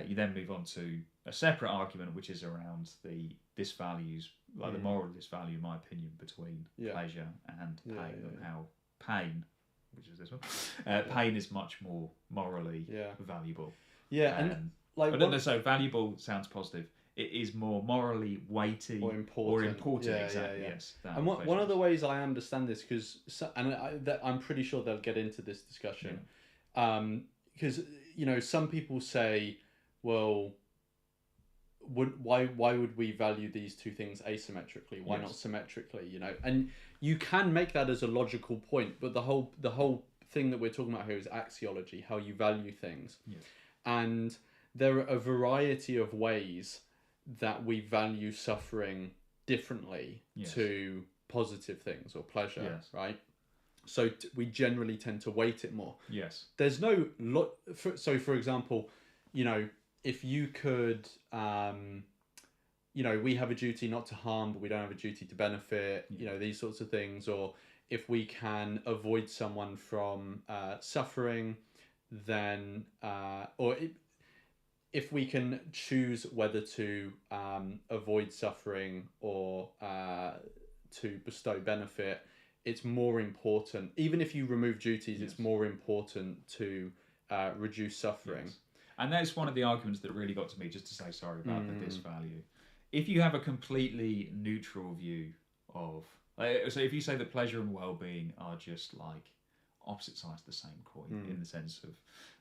you then move on to a separate argument, which is around the disvalues, like the moral disvalue, in my opinion, between pleasure and pain, and how pain, which is this one, pain is much more morally valuable. Yeah, and like so valuable sounds positive. It is more morally weighty or important. Exactly. Yes. And one of the ways I understand this, because I'm pretty sure they'll get into this discussion, because some people say, well, why would we value these two things asymmetrically? Why not symmetrically? And you can make that as a logical point, but the whole thing that we're talking about here is axiology, how you value things. Yes. And there are a variety of ways that we value suffering differently to positive things or pleasure, right? So we generally tend to weight it more. Yes. There's no so for example, if you could, we have a duty not to harm, but we don't have a duty to benefit, these sorts of things. Or if we can avoid someone from suffering, then, if we can choose whether to avoid suffering or to bestow benefit, it's more important. Even if you remove duties, it's more important to reduce suffering. Yes. And that's one of the arguments that really got to me, just to say sorry about the disvalue. If you have a completely neutral view of, so if you say that pleasure and well-being are just like opposite sides of the same coin, in the sense of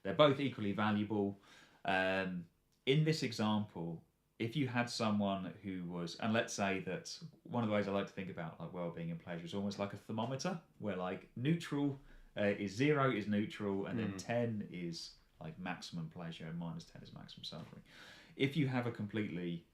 they're both equally valuable. In this example, if you had someone who was, and let's say that one of the ways I like to think about like well-being and pleasure is almost like a thermometer, where like neutral is 0 is neutral, and then 10 is like maximum pleasure, and minus 10 is maximum suffering. If you have a completely,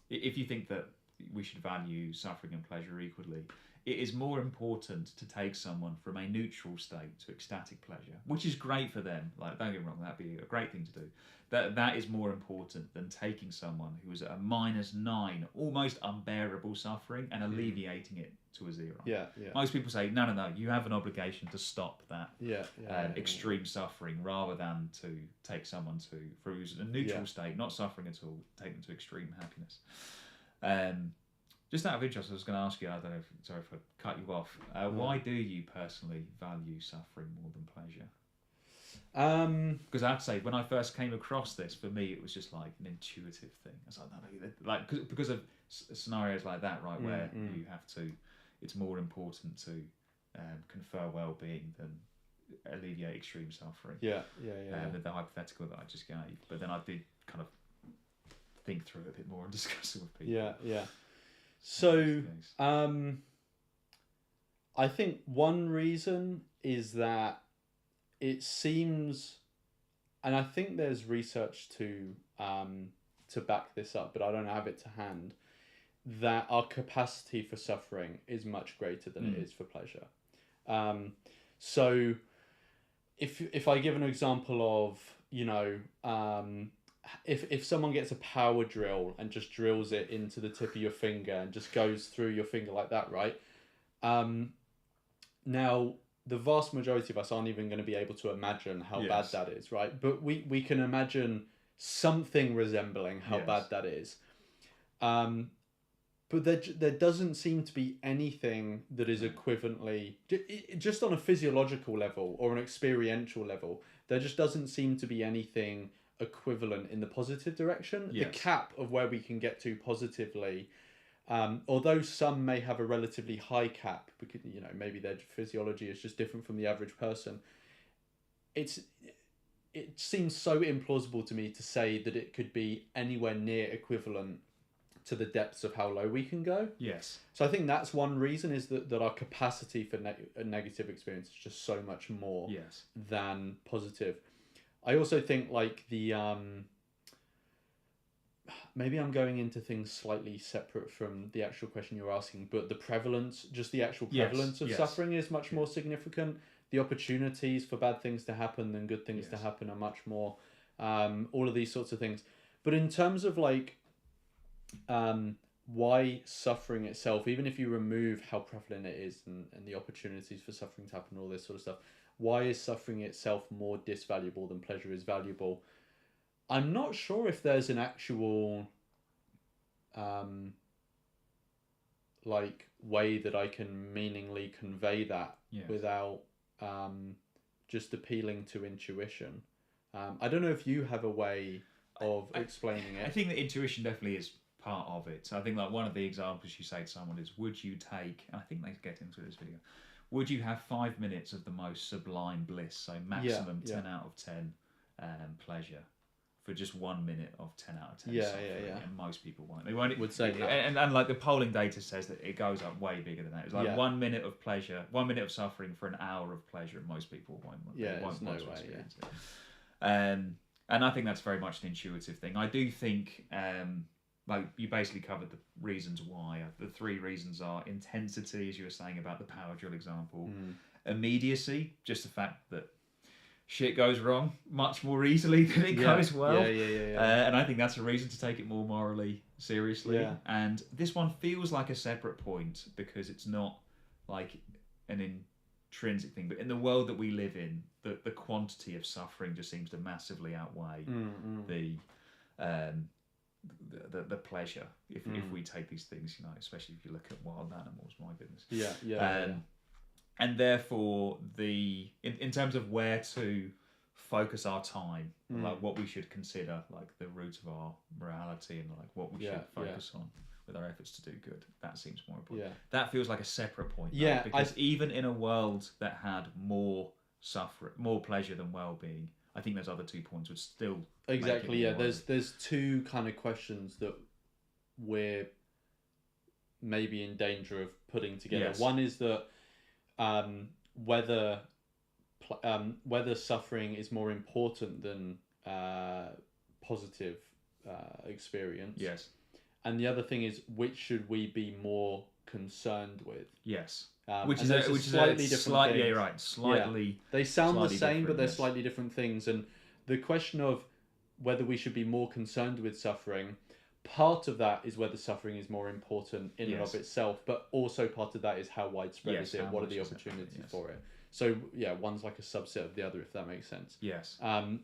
if you think that we should value suffering and pleasure equally, it is more important to take someone from a neutral state to ecstatic pleasure, which is great for them. Like, don't get me wrong, that'd be a great thing to do. That is more important than taking someone who is at a -9, almost unbearable suffering, and alleviating it to a 0. Yeah. Most people say, no, you have an obligation to stop that extreme suffering, rather than to take someone through a neutral state, not suffering at all, take them to extreme happiness. Just out of interest, I was going to ask you, I don't know, sorry if I cut you off, why do you personally value suffering more than pleasure? Because I have to say, when I first came across this, for me, it was just like an intuitive thing. I was like, no, because of scenarios like that, right, where you have to, it's more important to confer well-being than alleviate extreme suffering. The hypothetical that I just gave. But then I did kind of think through it a bit more and discuss it with people. So, I think one reason is that it seems, and I think there's research to back this up, but I don't have it to hand, that our capacity for suffering is much greater than it is for pleasure. So, if I give an example of, if someone gets a power drill and just drills it into the tip of your finger and just goes through your finger like that, right? Now, the vast majority of us aren't even going to be able to imagine how bad that is, right? But we can imagine something resembling how bad that is. But there doesn't seem to be anything that is equivalently, just on a physiological level or an experiential level, there just doesn't seem to be anything equivalent in the positive direction. The cap of where we can get to positively, although some may have a relatively high cap because maybe their physiology is just different from the average person, it seems so implausible to me to say that it could be anywhere near equivalent to the depths of how low we can go. So I think that's one reason, is that our capacity for a negative experience is just so much more than positive. I also think like the maybe I'm going into things slightly separate from the actual question you're asking, but the prevalence, just the actual prevalence of suffering is much more significant. The opportunities for bad things to happen than good things to happen are much more. All of these sorts of things. But in terms of like why suffering itself, even if you remove how prevalent it is and the opportunities for suffering to happen, all this sort of stuff, why is suffering itself more disvaluable than pleasure is valuable? I'm not sure if there's an actual like way that I can meaningly convey that without just appealing to intuition. I don't know if you have a way of explaining it. I think that intuition definitely is part of it. So I think like one of the examples you say to someone is, would you take, and I think they get into this video, would you have 5 minutes of the most sublime bliss, so maximum 10 out of 10 pleasure, for just 1 minute of 10 out of 10 suffering? And most people won't. They won't. Would say no. And like the polling data says that it goes up way bigger than that. It's like 1 minute of pleasure, 1 minute of suffering for an hour of pleasure, and most people won't. There's no way. It. And I think that's very much an intuitive thing. I do think, like you basically covered the reasons why. The 3 reasons are intensity, as you were saying about the power drill example, immediacy, just the fact that shit goes wrong much more easily than it goes well. And I think that's a reason to take it more morally seriously. And this one feels like a separate point because it's not like an intrinsic thing, but in the world that we live in, the quantity of suffering just seems to massively outweigh the pleasure if we take these things, especially if you look at wild animals, my goodness. And therefore in terms of where to focus our time, like what we should consider like the root of our morality and like what we should focus on with our efforts to do good. That seems more important. That feels like a separate point. Yeah, because even in a world that had more suffering, more pleasure than well-being, I think those other 2 points would still exactly. make it more there's two kind of questions that we're maybe in danger of putting together. One is that whether suffering is more important than positive experience. Yes. And the other thing is, which should we be more concerned with? Yes. Which is slightly different things. Yeah, you're right. Slightly. They sound the same, but they're yes. slightly different things. And the question of whether we should be more concerned with suffering, part of that is whether suffering is more important in and of itself, but also part of that is how widespread is it? What are the opportunities for it? So yeah, one's like a subset of the other, if that makes sense. Yes. And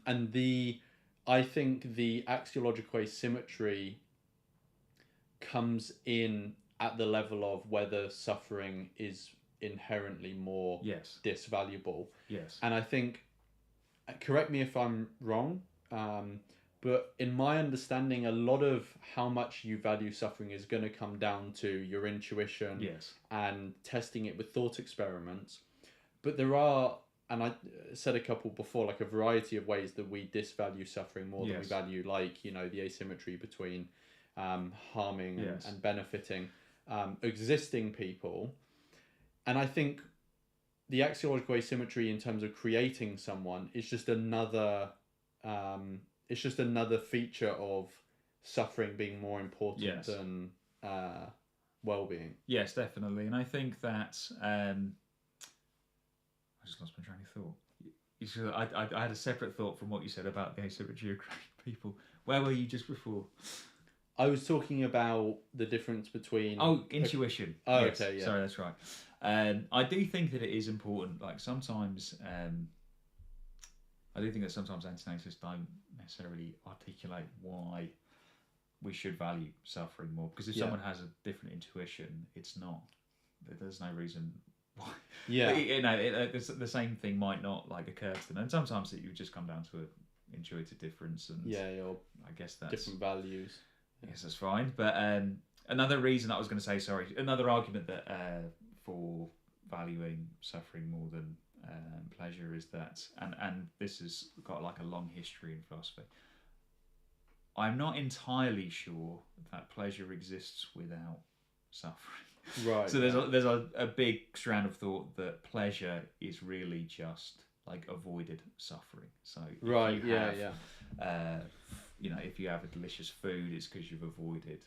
I think the axiological asymmetry comes in at the level of whether suffering is inherently more disvaluable. Yes. And I think, correct me if I'm wrong, but in my understanding, a lot of how much you value suffering is going to come down to your intuition and testing it with thought experiments. But there are, and I said a couple before, like a variety of ways that we disvalue suffering more than we value, like, you know, the asymmetry between harming and benefiting existing people. And I think the axiological asymmetry in terms of creating someone is just another feature of suffering being more important than well-being. Yes, definitely. And I think that I just lost my train of thought. I had a separate thought from what you said about the asymmetry of people. Where were you just before? I was talking about the difference between... Oh, intuition. Okay, yeah. Sorry, that's right. I do think that it is important. Like sometimes... I do think that sometimes antinatalists don't necessarily articulate why we should value suffering more. Because if someone has a different intuition, it's not... There's no reason why. Yeah. You know, the same thing might not like occur to them. And sometimes it would just come down to an intuitive difference. And or I guess that's... different values. Yes, that's fine. But another reason I was going to say, another argument that for valuing suffering more than pleasure is that, and this has got like a long history in philosophy, I'm not entirely sure that pleasure exists without suffering. Right. So there's a big strand of thought that pleasure is really just like avoided suffering. So if you have, you know, if you have a delicious food, it's because you've avoided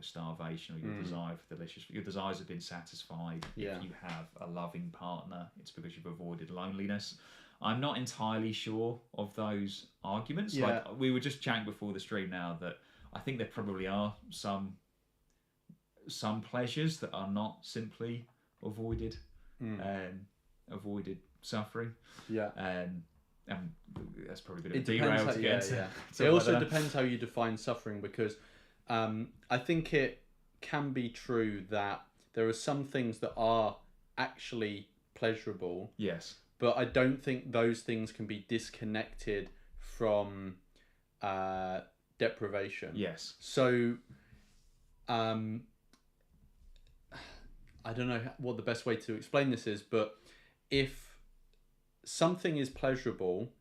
starvation, or your desire for your desires have been satisfied. If you have a loving partner, it's because you've avoided loneliness. I'm not entirely sure of those arguments. Like we were just chatting before the stream now that I think there probably are some pleasures that are not simply avoided suffering. And that's probably a bit of a derail to get into. It also depends how you define suffering, because I think it can be true that there are some things that are actually pleasurable. Yes. But I don't think those things can be disconnected from deprivation. Yes. So, I don't know what the best way to explain this is, but if something is pleasurable,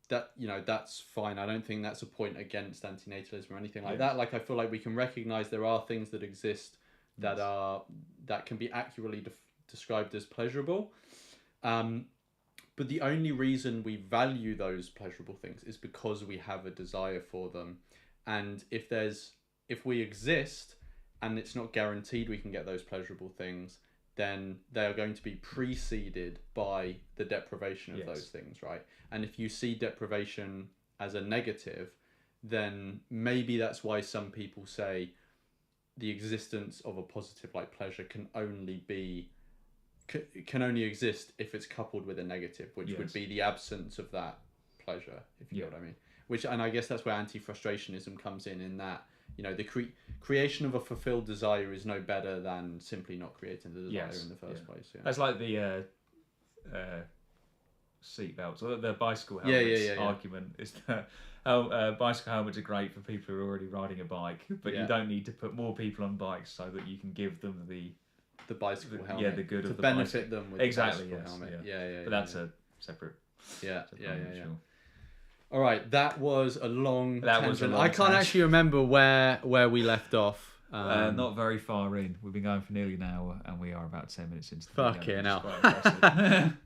that, you know, that's fine. I don't think that's a point against antinatalism or anything like that. Like, I feel like we can recognize there are things that exist that can be accurately described as pleasurable. But the only reason we value those pleasurable things is because we have a desire for them. And if we exist and it's not guaranteed we can get those pleasurable things, then they are going to be preceded by the deprivation of those things, right? And if you see deprivation as a negative, then maybe that's why some people say the existence of a positive like pleasure can only exist if it's coupled with a negative, which would be the absence of that pleasure, if you know what I mean. And I guess that's where anti-frustrationism comes in that, you know, the creation of a fulfilled desire is no better than simply not creating the desire in the first place. Yeah. That's like the seatbelts, or the bicycle helmets yeah. argument is that bicycle helmets are great for people who are already riding a bike, but you don't need to put more people on bikes so that you can give them the bicycle helmet. Yeah, the good to of the benefit bicycle. them with Exactly, the bicycle helmet. Yeah. But that's a separate. Yeah. Sure. All right, that was a long tangent. I can't tangent. actually remember where we left off. Not very far in. We've been going for nearly an hour, and we are about 10 minutes into the Fucking video, hell. which is quite impressive.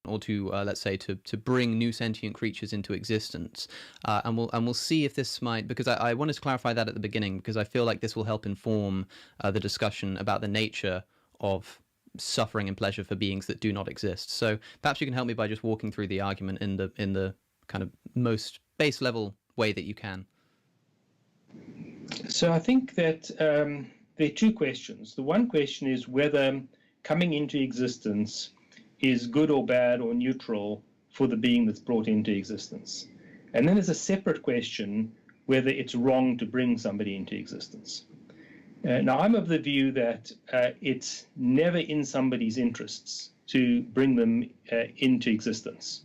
Or to let's say to bring new sentient creatures into existence, and we'll see if this might, because I wanted to clarify that at the beginning, because I feel like this will help inform the discussion about the nature of suffering and pleasure for beings that do not exist. So perhaps you can help me by just walking through the argument in the kind of most base level way that you can. So I think that there are two questions. The one question is whether coming into existence is good or bad or neutral for the being that's brought into existence. And then there's a separate question whether it's wrong to bring somebody into existence. Now, I'm of the view that it's never in somebody's interests to bring them into existence.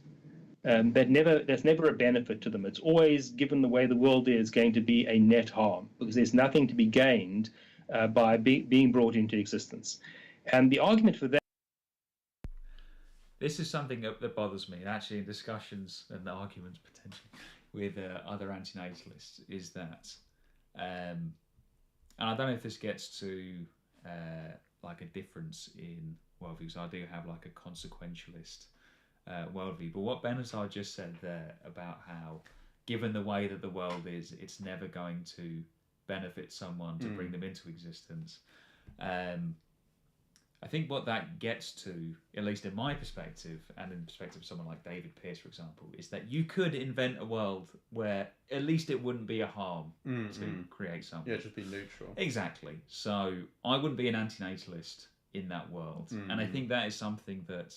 That's never a benefit to them. It's always, given the way the world is, going to be a net harm, because there's nothing to be gained by being brought into existence. And the argument for that. This is something that bothers me, actually, in discussions and arguments potentially with other antinatalists, is that, and I don't know if this gets to like a difference in worldviews. I do have like a consequentialist worldview, but what Benatar just said there about how, given the way that the world is, it's never going to benefit someone to bring them into existence. I think what that gets to, at least in my perspective, and in the perspective of someone like David Pearce, for example, is that you could invent a world where at least it wouldn't be a harm to create something. Yeah, just be neutral. Exactly. So I wouldn't be an antinatalist in that world. And I think that is something that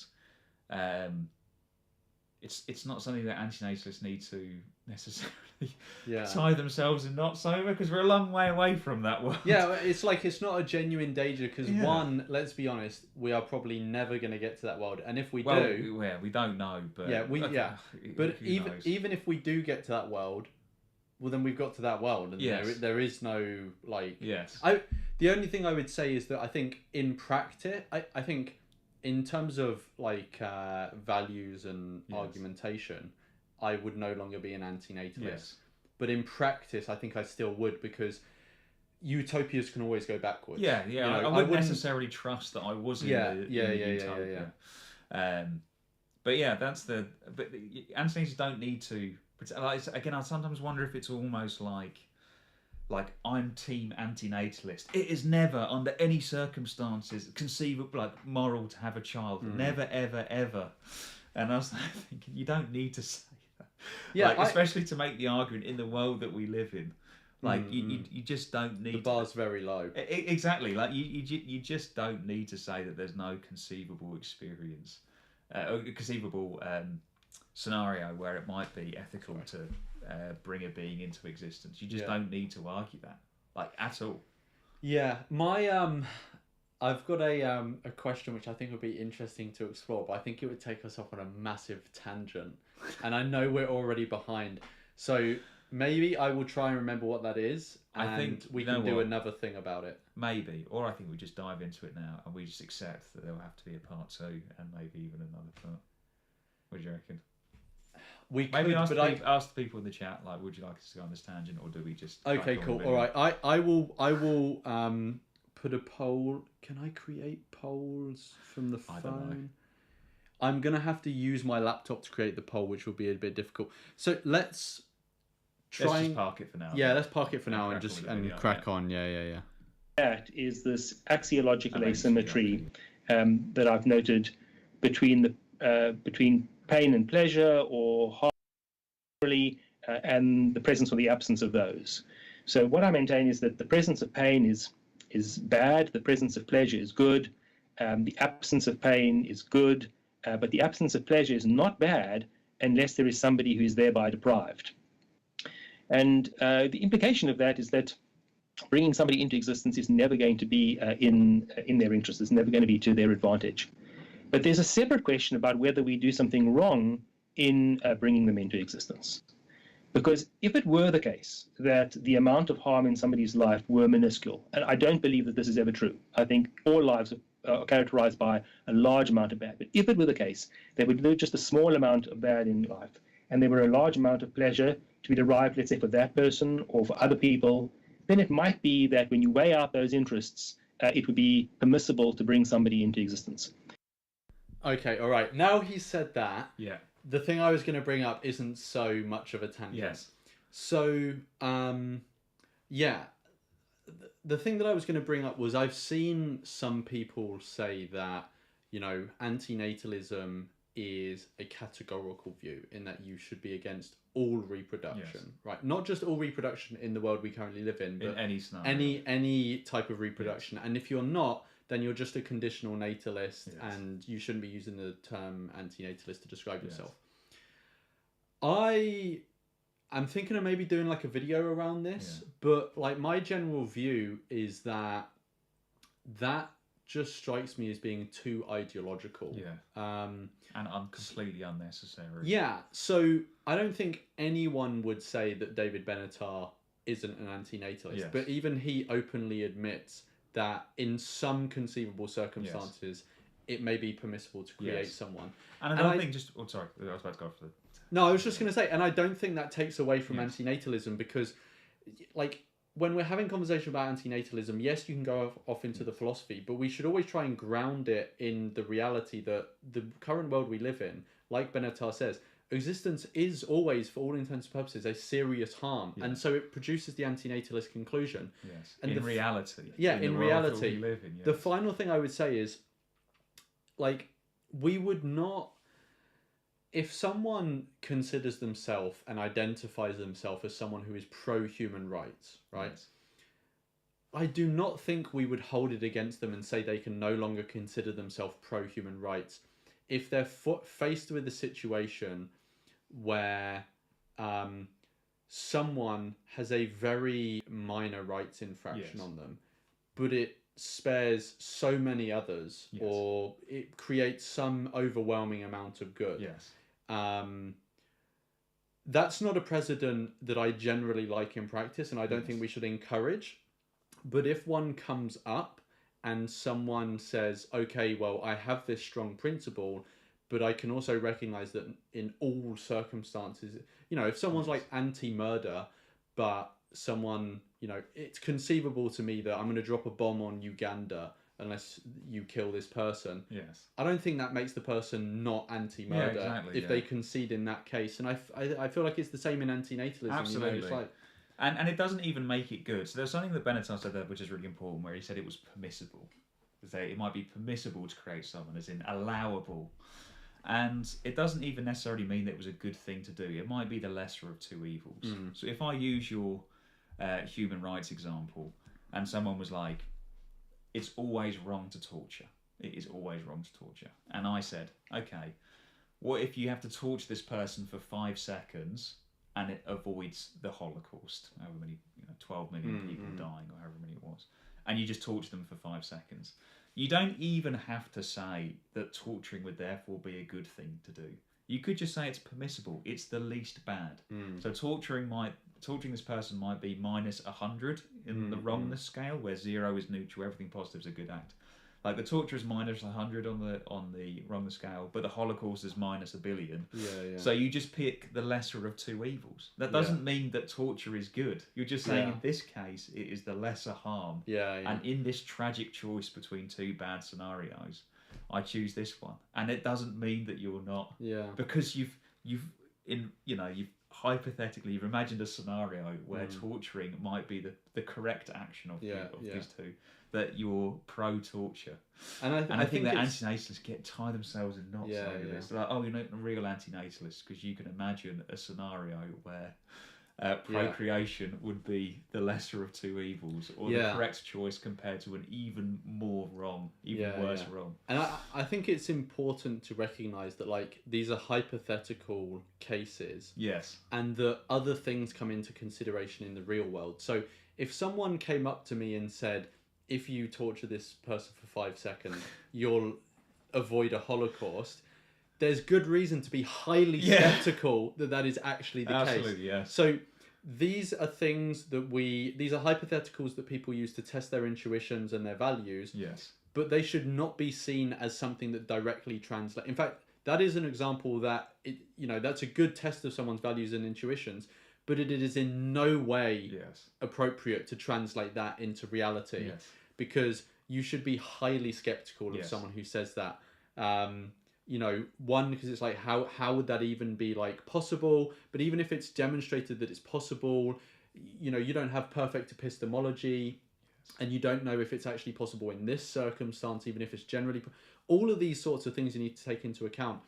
it's not something that antinatalists need to necessarily tie themselves in knots over, because we're a long way away from that world. Yeah, it's like it's not a genuine danger, because one, let's be honest, we are probably never going to get to that world, and if we do, we don't know. But but even if we do get to that world, well, then we've got to that world, and there is no like. Yes. The only thing I would say is that I think in practice, I think in terms of like values and argumentation, I would no longer be an antinatalist. Yes. But in practice, I think I still would, because utopias can always go backwards. Yeah. You know, I wouldn't necessarily trust that I was in the utopia. But yeah, that's the. But antinatalists don't need to. Again, I sometimes wonder if it's almost like I'm team antinatalist. It is never, under any circumstances, conceivable, like moral to have a child. Never, ever, ever. And I was thinking, you don't need to say that. Yeah, especially to make the argument in the world that we live in. Like you just don't need. The bar's very low. Exactly. Like you just don't need to say that there's no conceivable experience, conceivable scenario where it might be ethical to bring a being into existence. You just don't need to argue that, like, at all. Yeah, my I've got a question which I think would be interesting to explore, but I think it would take us off on a massive tangent, and I know we're already behind. So maybe I will try and remember what that is, and I think we can do another thing about it. Maybe, or I think we just dive into it now and we just accept that there'll have to be a part 2 and maybe even another part. What do you reckon? We maybe could, ask the people in the chat, like, would you like us to go on this tangent, or do we just? Okay, cool. All right, I will put a poll. Can I create polls from the phone? I don't know. I'm gonna have to use my laptop to create the poll, which will be a bit difficult. So let's just park it for now. Yeah, let's park it for now and just crack on. Yeah. That is this axiological asymmetry that I've noted between pain and pleasure, or harmony, and the presence or the absence of those. So what I maintain is that the presence of pain is bad, the presence of pleasure is good, the absence of pain is good, but the absence of pleasure is not bad unless there is somebody who is thereby deprived. And the implication of that is that bringing somebody into existence is never going to be in their interest. It's never going to be to their advantage. But there's a separate question about whether we do something wrong in bringing them into existence. Because if it were the case that the amount of harm in somebody's life were minuscule, and I don't believe that this is ever true. I think all lives are characterized by a large amount of bad. But if it were the case, they would live just a small amount of bad in life, and there were a large amount of pleasure to be derived, let's say, for that person or for other people, then it might be that when you weigh out those interests, it would be permissible to bring somebody into existence. Okay, all right. Now he said that. Yeah. The thing I was going to bring up isn't so much of a tangent. Yes. So, yeah. The thing that I was going to bring up was I've seen some people say that, you know, antinatalism is a categorical view in that you should be against all reproduction, right? Not just all reproduction in the world we currently live in, but in any scenario. any type of reproduction. And if you're not, then you're just a conditional natalist, and you shouldn't be using the term antinatalist to describe yourself. I'm thinking of maybe doing like a video around this, but like my general view is that just strikes me as being too ideological. And completely unnecessary. Yeah, so I don't think anyone would say that David Benatar isn't an antinatalist, but even he openly admits that in some conceivable circumstances, it may be permissible to create someone. And I think just... Oh, sorry. I was about to go for the... No, I was just going to say, and I don't think that takes away from antinatalism, because, like, when we're having conversation about antinatalism, yes, you can go off into the philosophy, but we should always try and ground it in the reality that the current world we live in, like Benatar says, existence is always, for all intents and purposes, a serious harm. And so it produces the antinatalist conclusion. And in reality. In reality. We live in, The final thing I would say is, like, we would not... If someone considers themselves and identifies themselves as someone who is pro-human rights, right? I do not think we would hold it against them and say they can no longer consider themselves pro-human rights if they're faced with a situation where someone has a very minor rights infraction on them, but it spares so many others, or it creates some overwhelming amount of good. That's not a precedent that I generally like in practice, and I don't think we should encourage. But if one comes up and someone says, okay, well, I have this strong principle, but I can also recognize that in all circumstances, you know, if someone's like anti-murder, but someone, you know, it's conceivable to me that I'm going to drop a bomb on Uganda unless you kill this person. I don't think that makes the person not anti-murder if they concede in that case. And I feel like it's the same in antinatalism. Absolutely. You know, it's like... and it doesn't even make it good. So there's something that Benatar said there which is really important, where he said it was permissible. It might be permissible to create someone, as in allowable. And it doesn't even necessarily mean that it was a good thing to do. It might be the lesser of two evils. So if I use your human rights example, and someone was like, it's always wrong to torture. It is always wrong to torture. And I said, okay, what if you have to torture this person for 5 seconds and it avoids the Holocaust, however many, 12 million people dying, or however many it was, and you just torture them for 5 seconds? You don't even have to say that torturing would therefore be a good thing to do. You could just say it's permissible. It's the least bad. So torturing this person might be minus 100 in the wrongness scale, where 0 is neutral, everything positive is a good act. Like the torture is minus 100 on the wrongness scale, but the Holocaust is minus 1 billion. So you just pick the lesser of two evils. That doesn't mean that torture is good. You're just saying in this case it is the lesser harm. And in this tragic choice between two bad scenarios, I choose this one. And it doesn't mean that you're not. Because you've hypothetically you've imagined a scenario where torturing might be the correct action of these two, that you're pro-torture. And I think that antinatalists tie themselves in knots over this. They're like, oh, you're not a real antinatalist because you can imagine a scenario where procreation would be the lesser of two evils, or the correct choice compared to an even more wrong, worse wrong. And I think it's important to recognise that, like, these are hypothetical cases. And that other things come into consideration in the real world. So if someone came up to me and said, if you torture this person for 5 seconds, you'll avoid a Holocaust, there's good reason to be highly skeptical that that is actually the case. Absolutely, yes. So these are things that these are hypotheticals that people use to test their intuitions and their values. Yes. But they should not be seen as something that directly translates. In fact, that is an example that that's a good test of someone's values and intuitions, but it is in no way appropriate to translate that into reality, because you should be highly skeptical of someone who says that. One, because it's like, how would that even be like possible? But even if it's demonstrated that it's possible, you don't have perfect epistemology, and you don't know if it's actually possible in this circumstance, even if it's generally. All of these sorts of things you need to take into account.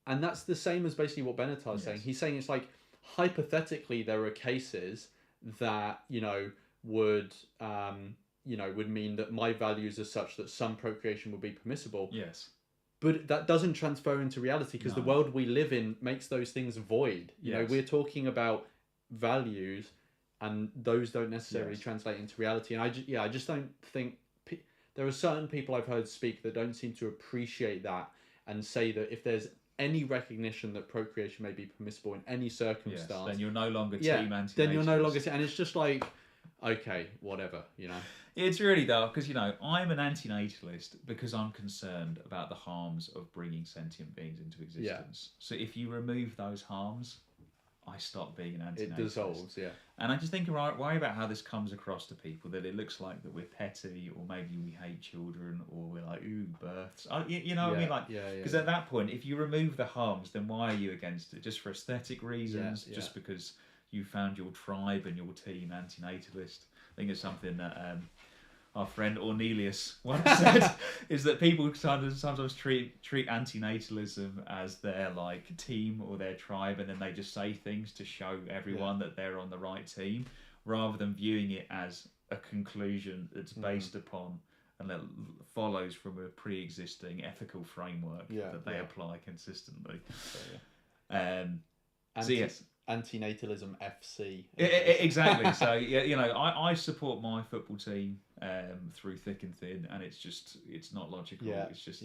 And that's the same as basically what Benatar is saying. He's saying it's like, hypothetically, there are cases that, would mean that my values are such that some procreation would be permissible. Yes. But that doesn't transfer into reality, because the world we live in makes those things void. We're talking about values, and those don't necessarily translate into reality. And I just don't think there are certain people I've heard speak that don't seem to appreciate that, and say that if there's any recognition that procreation may be permissible in any circumstance, then you're no longer team antinatalist. Then you're no longer, and it's just like, okay, whatever, It's really dark, because I'm an antinatalist because I'm concerned about the harms of bringing sentient beings into existence. So if you remove those harms, I stop being an antinatalist. It dissolves, And I just think worry about how this comes across to people, that it looks like that we're petty, or maybe we hate children, or we're like, ooh, births. You know what I mean? Like, because at that point, if you remove the harms, then why are you against it? Just for aesthetic reasons? Just because you found your tribe and your team antinatalist? I think it's something that our friend Ornelius once said, is that people sometimes treat antinatalism as their like team or their tribe, and then they just say things to show everyone that they're on the right team, rather than viewing it as a conclusion that's based upon and that follows from a pre-existing ethical framework that they apply consistently. Antinatalism FC. Exactly. So I support my football team through thick and thin, and it's not logical. It's just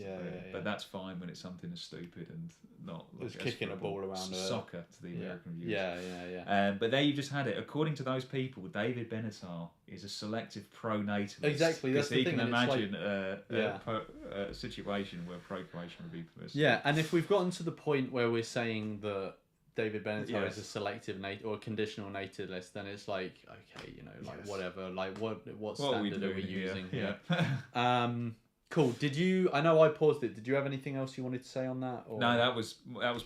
but that's fine when it's something as stupid and not like just kicking a ball around soccer to the American viewers. But there you just had it. According to those people, David Benatar is a selective pro-natalist. Exactly, that's the thing. He can imagine a situation where procreation would be permissible. Yeah, and if we've gotten to the point where we're saying that David Benatar is a selective or a conditional natalist, then it's like, okay, whatever, like what standard are we using here? Cool. I know I paused it. Did you have anything else you wanted to say on that? Or? No, that was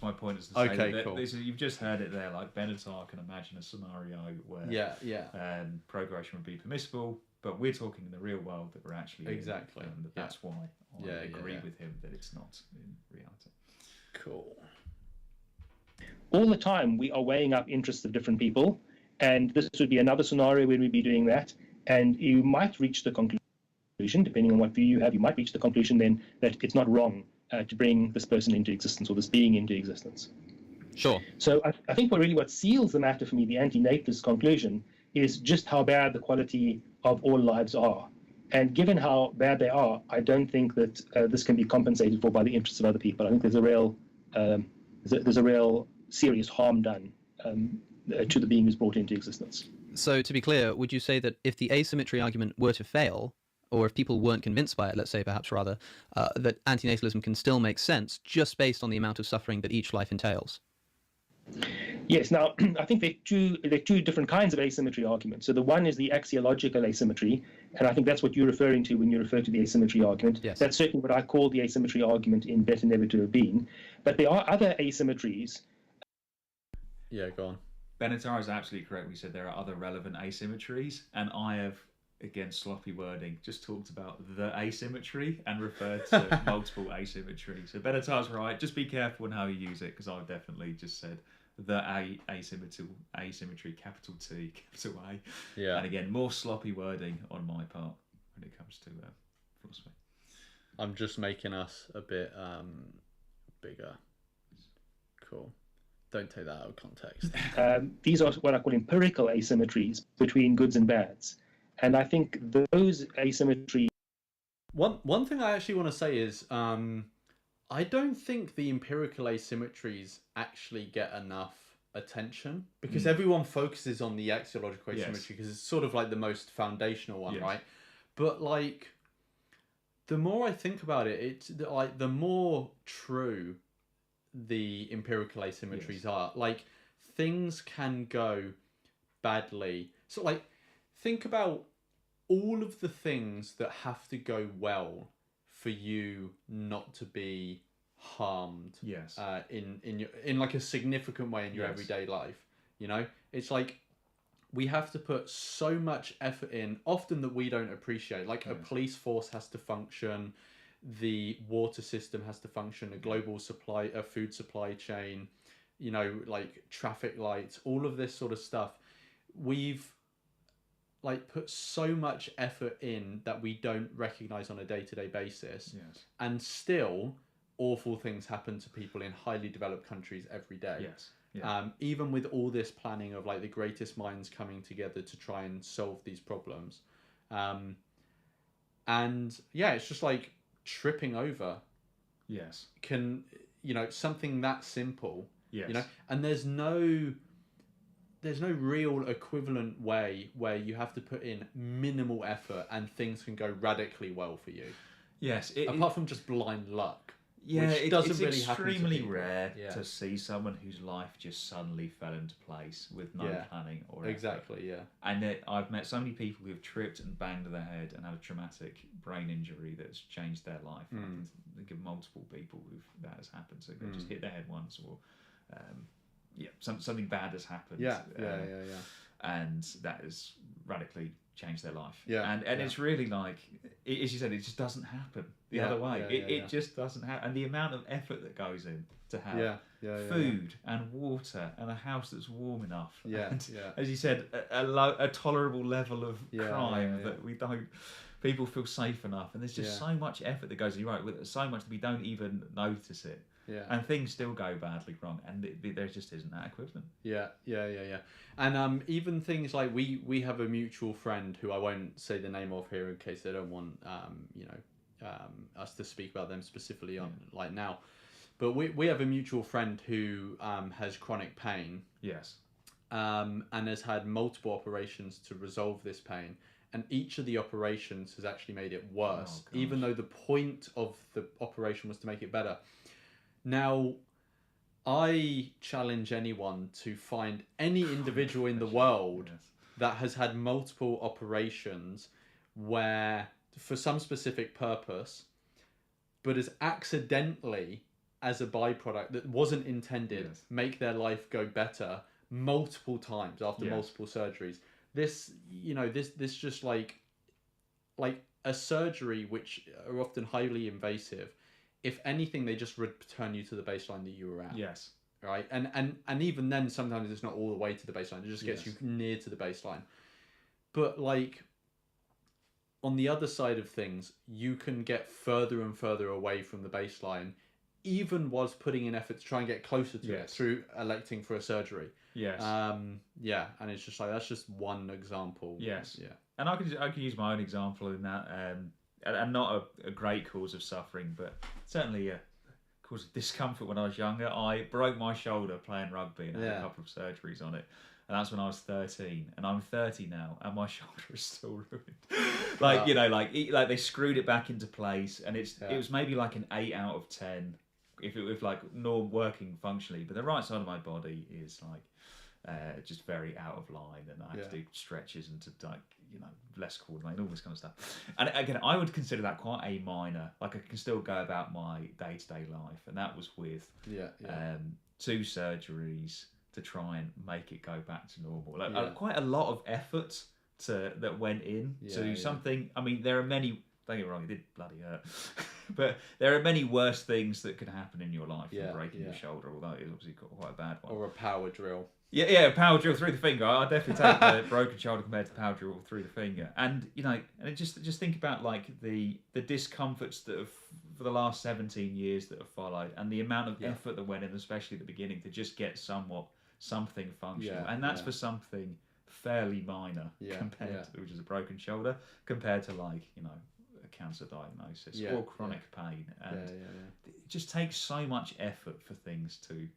my point. Is to say that cool. You've just heard it there. Like, Benatar can imagine a scenario where procreation would be permissible, but we're talking in the real world that we're actually in, and that's why I agree with him that it's not in reality. Cool. All the time we are weighing up interests of different people, and this would be another scenario where we'd be doing that, and you might reach the conclusion, depending on what view you have, you might reach the conclusion then that it's not wrong to bring this person into existence or this being into existence. Sure. So I think what seals the matter for me, the antinatalist conclusion, is just how bad the quality of all lives are. And given how bad they are, I don't think that this can be compensated for by the interests of other people. I think there's a real serious harm done to the being who's brought into existence. So to be clear, would you say that if the asymmetry argument were to fail, or if people weren't convinced by it, let's say perhaps rather, that antinatalism can still make sense just based on the amount of suffering that each life entails? Yes. Now, I think there are two different kinds of asymmetry arguments. So the one is the axiological asymmetry, and I think that's what you're referring to when you refer to the asymmetry argument. Yes. That's certainly what I call the asymmetry argument in Better Never to Have Been. But there are other asymmetries. Yeah, go on. Benatar is absolutely correct. We said there are other relevant asymmetries, and I have, again, sloppy wording, just talked about the asymmetry and referred to multiple asymmetries. So Benatar's right. Just be careful in how you use it, because I've definitely just said the asymmetry, capital T, capital A. Yeah. And again, more sloppy wording on my part when it comes to philosophy. I'm just making us a bit bigger. Cool. Don't take that out of context. These are what I call empirical asymmetries between goods and bads. And I think those asymmetries One thing I actually want to say is I don't think the empirical asymmetries actually get enough attention, because everyone focuses on the axiological asymmetry because it's sort of like the most foundational one, right? But like, the more I think about it, it's like the more true the empirical asymmetries are. Like, things can go badly. So like, think about all of the things that have to go well for you not to be harmed in like a significant way in your everyday life. You know, it's like we have to put so much effort in, often that we don't appreciate. Like, a police force has to function, the water system has to function, a global supply, a food supply chain, you know, like traffic lights, all of this sort of stuff. We've like put so much effort in that we don't recognize on a day-to-day basis, and still awful things happen to people in highly developed countries every day. Even with all this planning of like the greatest minds coming together to try and solve these problems, and it's just like tripping over can, you know, something that simple, you know, and there's no real equivalent way where you have to put in minimal effort and things can go radically well for you. Apart from just blind luck. Which doesn't really happen to extremely people. rare to see someone whose life just suddenly fell into place with no planning or effort. And I've met so many people who have tripped and banged their head and had a traumatic brain injury that's changed their life. I can think of multiple people who that has happened. So they just hit their head once, or something bad has happened. And that has radically changed their life. And it's really like, as you said, it just doesn't happen the other way. It just doesn't happen. And the amount of effort that goes in to have food and water and a house that's warm enough. And, as you said, a tolerable level of crime that we don't... People feel safe enough. And there's just so much effort that goes in. You're right, so much that we don't even notice it. And things still go badly wrong, and there just isn't that equivalent. And even things like we have a mutual friend who I won't say the name of here in case they don't want us to speak about them specifically on like now. But we have a mutual friend who has chronic pain. And has had multiple operations to resolve this pain. And each of the operations has actually made it worse, even though the point of the operation was to make it better. Now, I challenge anyone to find any individual in the world that has had multiple operations where, for some specific purpose, but has accidentally, as a byproduct that wasn't intended, make their life go better multiple times after multiple surgeries. This, you know, this just like a surgery, which are often highly invasive. If anything, they just return you to the baseline that you were at. Right? And even then, sometimes it's not all the way to the baseline. It just gets you near to the baseline. But like, on the other side of things, you can get further and further away from the baseline, even whilst putting in effort to try and get closer to it through electing for a surgery. And it's just like, that's just one example. And I could use my own example in that, and not a great cause of suffering, but certainly a cause of discomfort. When I was younger, I broke my shoulder playing rugby and had a couple of surgeries on it. And that's when I was 13, and I'm 30 now, and my shoulder is still ruined. You know, like they screwed it back into place, and it was maybe like an 8 out of 10 if it was like normal working functionally. But the right side of my body is like just very out of line, and I have to do stretches and to like, you know, less coordinated, all this kind of stuff. And again, I would consider that quite a minor. Like, I can still go about my day-to-day life, and that was with 2 surgeries to try and make it go back to normal. Like quite a lot of effort that went in to something. I mean, there are many. Don't get me wrong, it did bloody hurt, but there are many worse things that can happen in your life than breaking your shoulder. Although it's obviously got quite a bad one. Or a power drill. A power drill through the finger. I definitely take the broken shoulder compared to the power drill through the finger. And you know, and just think about like the discomforts that have for the last 17 years that have followed, and the amount of effort that went in, especially at the beginning, to just get something functional. And that's for something fairly minor compared to, which is a broken shoulder, compared to like, you know, cancer diagnosis Yeah, or chronic pain, and yeah. it just takes so much effort for things to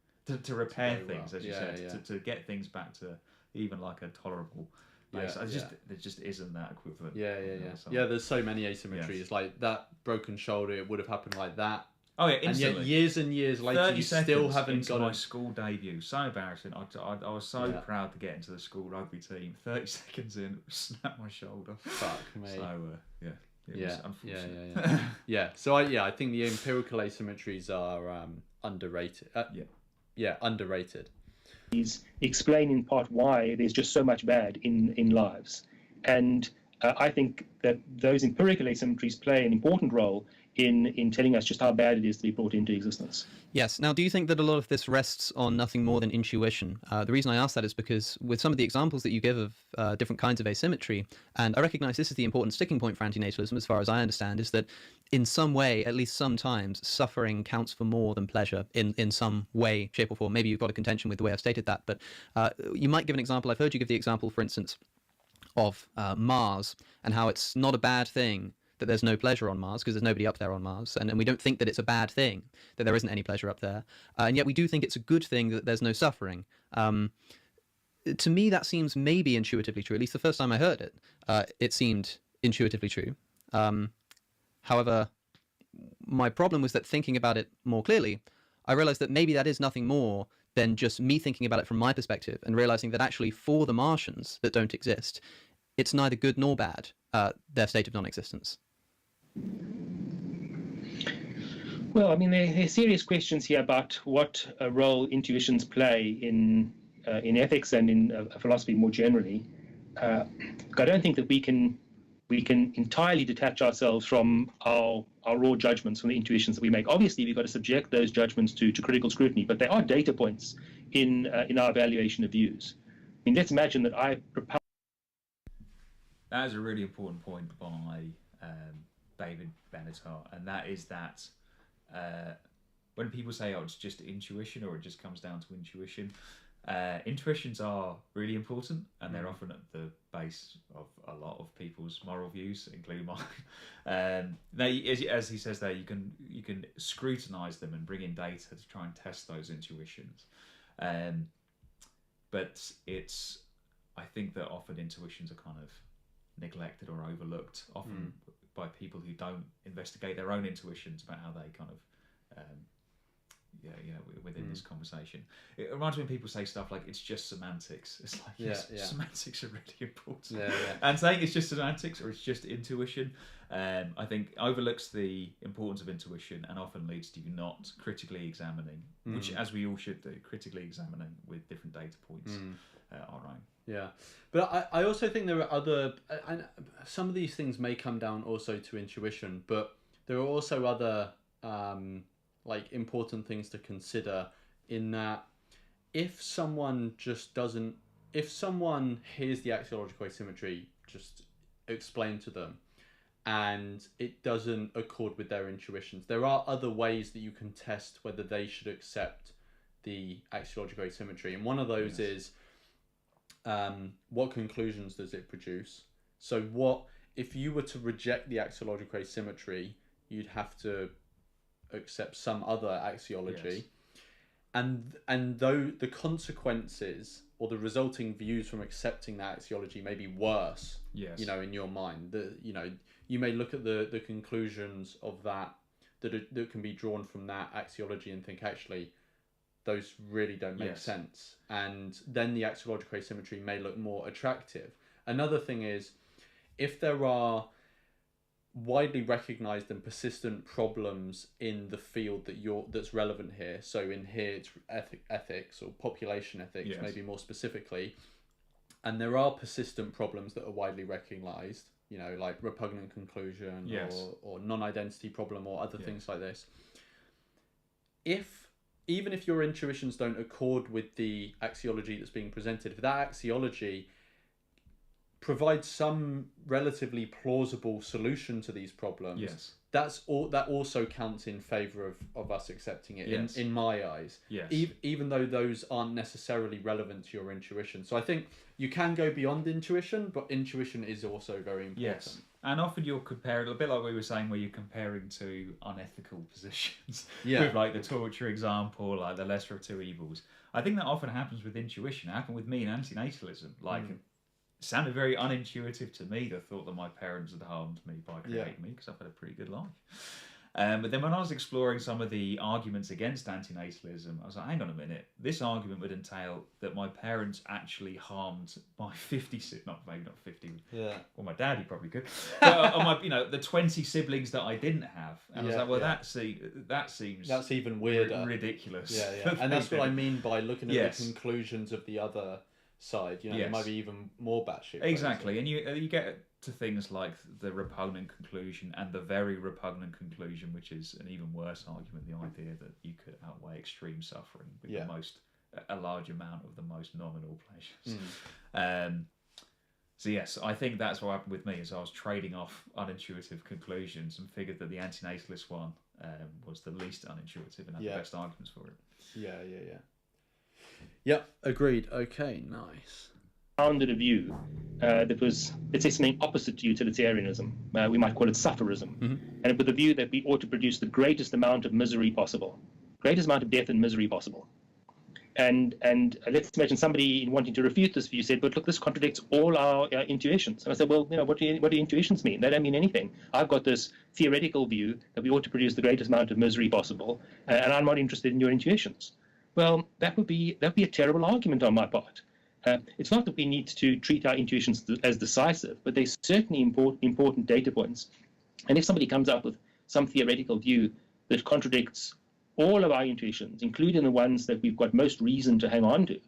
repair things, as you said, to get things back to even like a tolerable place. There just isn't that equivalent. There's so many asymmetries. Like that broken shoulder, it would have happened like that. Oh yeah, instantly. And yet years and years later, you still haven't got my school debut. So embarrassing. I was so proud to get into the school rugby team. 30 seconds in, snapped my shoulder. Fuck me. So it was unfortunate. So I think the empirical asymmetries are underrated. Underrated. He's explaining in part why there's just so much bad in lives, and I think that those empirical asymmetries play an important role in telling us just how bad it is to be brought into existence. Yes. Now, do you think that a lot of this rests on nothing more than intuition? The reason I ask that is because with some of the examples that you give of different kinds of asymmetry, and I recognize this is the important sticking point for antinatalism, as far as I understand, is that in some way, at least sometimes, suffering counts for more than pleasure in some way, shape or form. Maybe you've got a contention with the way I've stated that, but you might give an example. I've heard you give the example, for instance, of Mars and how it's not a bad thing that there's no pleasure on Mars because there's nobody up there on Mars, and we don't think that it's a bad thing that there isn't any pleasure up there, and yet we do think it's a good thing that there's no suffering. To me, that seems maybe intuitively true. At least the first time I heard it, it seemed intuitively true. However, my problem was that thinking about it more clearly, I realized that maybe that is nothing more than just me thinking about it from my perspective and realizing that actually for the Martians that don't exist, it's neither good nor bad, their state of non-existence. Well, I mean, there are serious questions here about what role intuitions play in ethics and in philosophy more generally. I don't think that we can entirely detach ourselves from our raw judgments, from the intuitions that we make. Obviously, we've got to subject those judgments to critical scrutiny, but they are data points in our evaluation of views. I mean, let's imagine that I propose. That is a really important point by David Benatar, and that is that when people say, oh, it's just intuition or it just comes down to intuition, intuitions are really important, and they're often at the base of a lot of people's moral views, including mine. As he says there, you can scrutinize them and bring in data to try and test those intuitions. But I think that often intuitions are kind of neglected or overlooked, often by people who don't investigate their own intuitions about how they kind of within this conversation. It reminds me when people say stuff like it's just semantics. It's like semantics are really important. And saying it's just semantics or it's just intuition, I think overlooks the importance of intuition and often leads to you not critically examining, which, as we all should do, critically examining with different data points our own. Yeah, but I also think there are other, and some of these things may come down also to intuition, but there are also other like important things to consider, in that if someone hears the axiological asymmetry just explained to them and it doesn't accord with their intuitions, there are other ways that you can test whether they should accept the axiological asymmetry, and one of those is what conclusions does it produce? So what if you were to reject the axiological asymmetry, you'd have to accept some other axiology, and though the consequences or the resulting views from accepting that axiology may be worse, in your mind, you may look at the conclusions of that can be drawn from that axiology and think, actually, those really don't make sense, and then the axiological asymmetry may look more attractive. Another thing is, if there are widely recognized and persistent problems in the field that's relevant here, so in here it's ethics or population ethics, maybe more specifically, and there are persistent problems that are widely recognized, like repugnant conclusion or non-identity problem or other things like this, even if your intuitions don't accord with the axiology that's being presented, if that axiology provides some relatively plausible solution to these problems, that also counts in favour of us accepting it, in my eyes, even though those aren't necessarily relevant to your intuition. So I think you can go beyond intuition, but intuition is also very important. And often you're comparing, a bit like we were saying, where you're comparing to unethical positions Yeah. with like the torture example, like the lesser of two evils. I think that often happens with intuition. It happened with me in antinatalism. Like, it sounded very unintuitive to me, the thought that my parents had harmed me by creating me, because I've had a pretty good life. But then when I was exploring some of the arguments against antinatalism, I was like, hang on a minute, this argument would entail that my parents actually harmed my 50, maybe not 50, well, my daddy probably could, but on my, the 20 siblings that I didn't have. And I was like, well, that seems... That's even weirder. Ridiculous. Yeah. And that's what I mean by looking at the conclusions of the other side. It might be even more batshit. Exactly. And you get to things like the repugnant conclusion and the very repugnant conclusion, which is an even worse argument, the idea that you could outweigh extreme suffering with a large amount of the most nominal pleasures. So yes, I think that's what happened with me, is I was trading off unintuitive conclusions and figured that the antinatalist one was the least unintuitive and had the best arguments for it. Yeah, agreed. Okay, nice. Founded a view that was, let's say, something opposite to utilitarianism. We might call it sufferism. And with the view that we ought to produce the greatest amount of misery possible, greatest amount of death and misery possible. And let's imagine somebody wanting to refute this view said, but look, this contradicts all our intuitions. And I said, well, what do intuitions mean? They don't mean anything. I've got this theoretical view that we ought to produce the greatest amount of misery possible, and I'm not interested in your intuitions. Well, that would be a terrible argument on my part. It's not that we need to treat our intuitions as decisive, but they're certainly important data points. And if somebody comes up with some theoretical view that contradicts all of our intuitions, including the ones that we've got most reason to hang on to,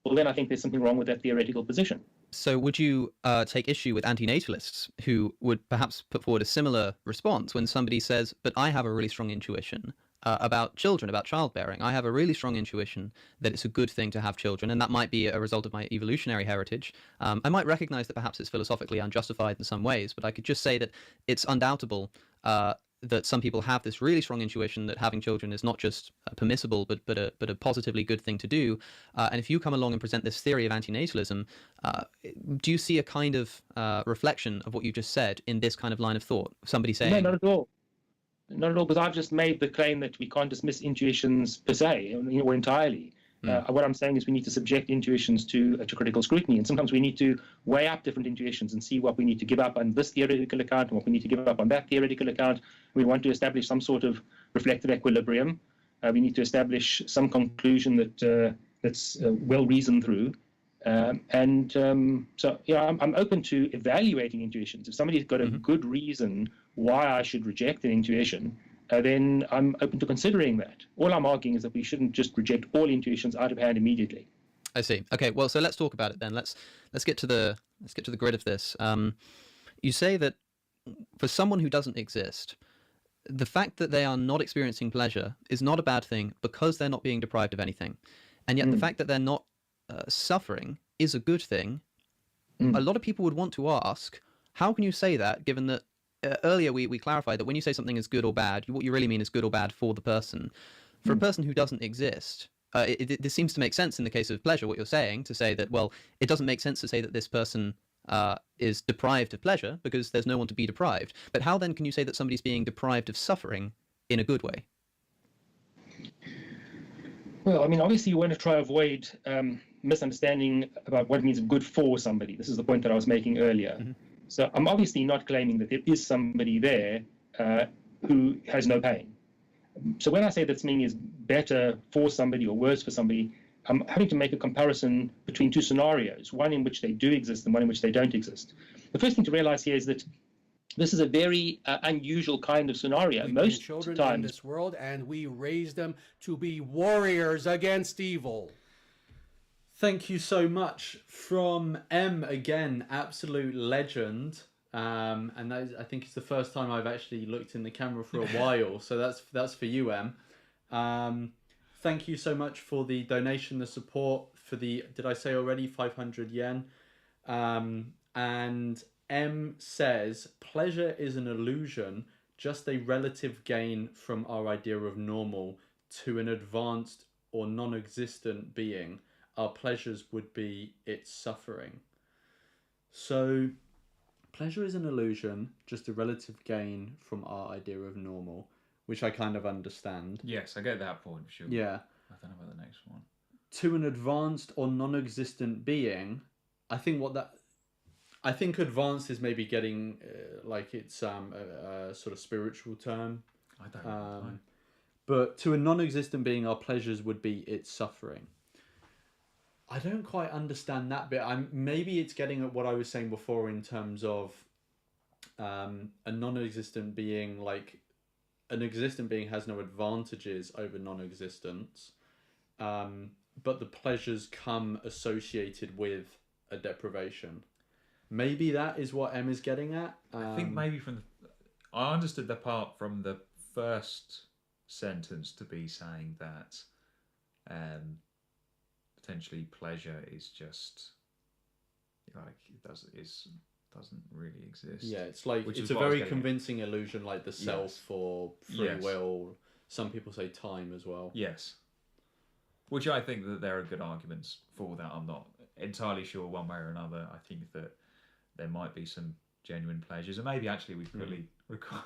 well, then I think there's something wrong with that theoretical position. So would you take issue with antinatalists who would perhaps put forward a similar response when somebody says, but I have a really strong intuition about children, about childbearing. I have a really strong intuition that it's a good thing to have children, and that might be a result of my evolutionary heritage. I might recognize that perhaps it's philosophically unjustified in some ways, but I could just say that it's undoubtable that some people have this really strong intuition that having children is not just permissible, but a positively good thing to do. And if you come along and present this theory of antinatalism, do you see a kind of reflection of what you just said in this kind of line of thought? Somebody saying... No, not at all. Not at all, because I've just made the claim that we can't dismiss intuitions per se, or entirely. What I'm saying is we need to subject intuitions to critical scrutiny, and sometimes we need to weigh up different intuitions and see what we need to give up on this theoretical account and what we need to give up on that theoretical account. We want to establish some sort of reflective equilibrium. We need to establish some conclusion that's well reasoned through. So I'm open to evaluating intuitions. If somebody's got a good reason why I should reject an intuition, then I'm open to considering that. All I'm arguing is that we shouldn't just reject all intuitions out of hand immediately. I see. Okay, well, so let's talk about it then. Let's get to the grid of this. You say that for someone who doesn't exist, the fact that they are not experiencing pleasure is not a bad thing because they're not being deprived of anything, and yet the fact that they're not suffering is a good thing. A lot of people would want to ask, how can you say that, given that earlier we clarified that when you say something is good or bad, what you really mean is good or bad for the person. For a person who doesn't exist, this seems to make sense in the case of pleasure, what you're saying, to say that, well, it doesn't make sense to say that this person is deprived of pleasure because there's no one to be deprived. But how then can you say that somebody's being deprived of suffering in a good way? Well, I mean, obviously you want to try to avoid misunderstanding about what it means good for somebody. This is the point that I was making earlier. So I'm obviously not claiming that there is somebody there who has no pain. So when I say that something is better for somebody or worse for somebody, I'm having to make a comparison between two scenarios, one in which they do exist and one in which they don't exist. The first thing to realize here is that this is a very unusual kind of scenario. Most children times in this world, and we raise them to be warriors against evil. Thank you so much from M again, absolute legend. And that is, I think it's the first time I've actually looked in the camera for a while. So that's for you, M. Thank you so much for the donation, the support for the, did I say already, 500 yen. And M says, pleasure is an illusion, just a relative gain from our idea of normal to an advanced or non-existent being. Our pleasures would be its suffering. So Pleasure is an illusion, just a relative gain from our idea of normal, which I kind of understand. Yes, I get that point for sure. Yeah. I don't know about the next one. To an advanced or non-existent being, I think advanced is maybe getting like it's a sort of spiritual term. I don't know. But to a non-existent being, our pleasures would be its suffering. I don't quite understand that bit. Maybe it's getting at what I was saying before in terms of a non-existent being, like an existent being has no advantages over non-existence, but the pleasures come associated with a deprivation. Maybe that is what M is getting at. I think maybe I understood the part from the first sentence to be saying that potentially pleasure is just like doesn't really exist. Yeah, it's like Which it's is a what I was very getting at. convincing illusion, like the self or free Yes. will. Some people say time as well. Yes. Which I think that there are good arguments for that. I'm not entirely sure one way or another. I think that there might be some genuine pleasures, and maybe actually we could really recall.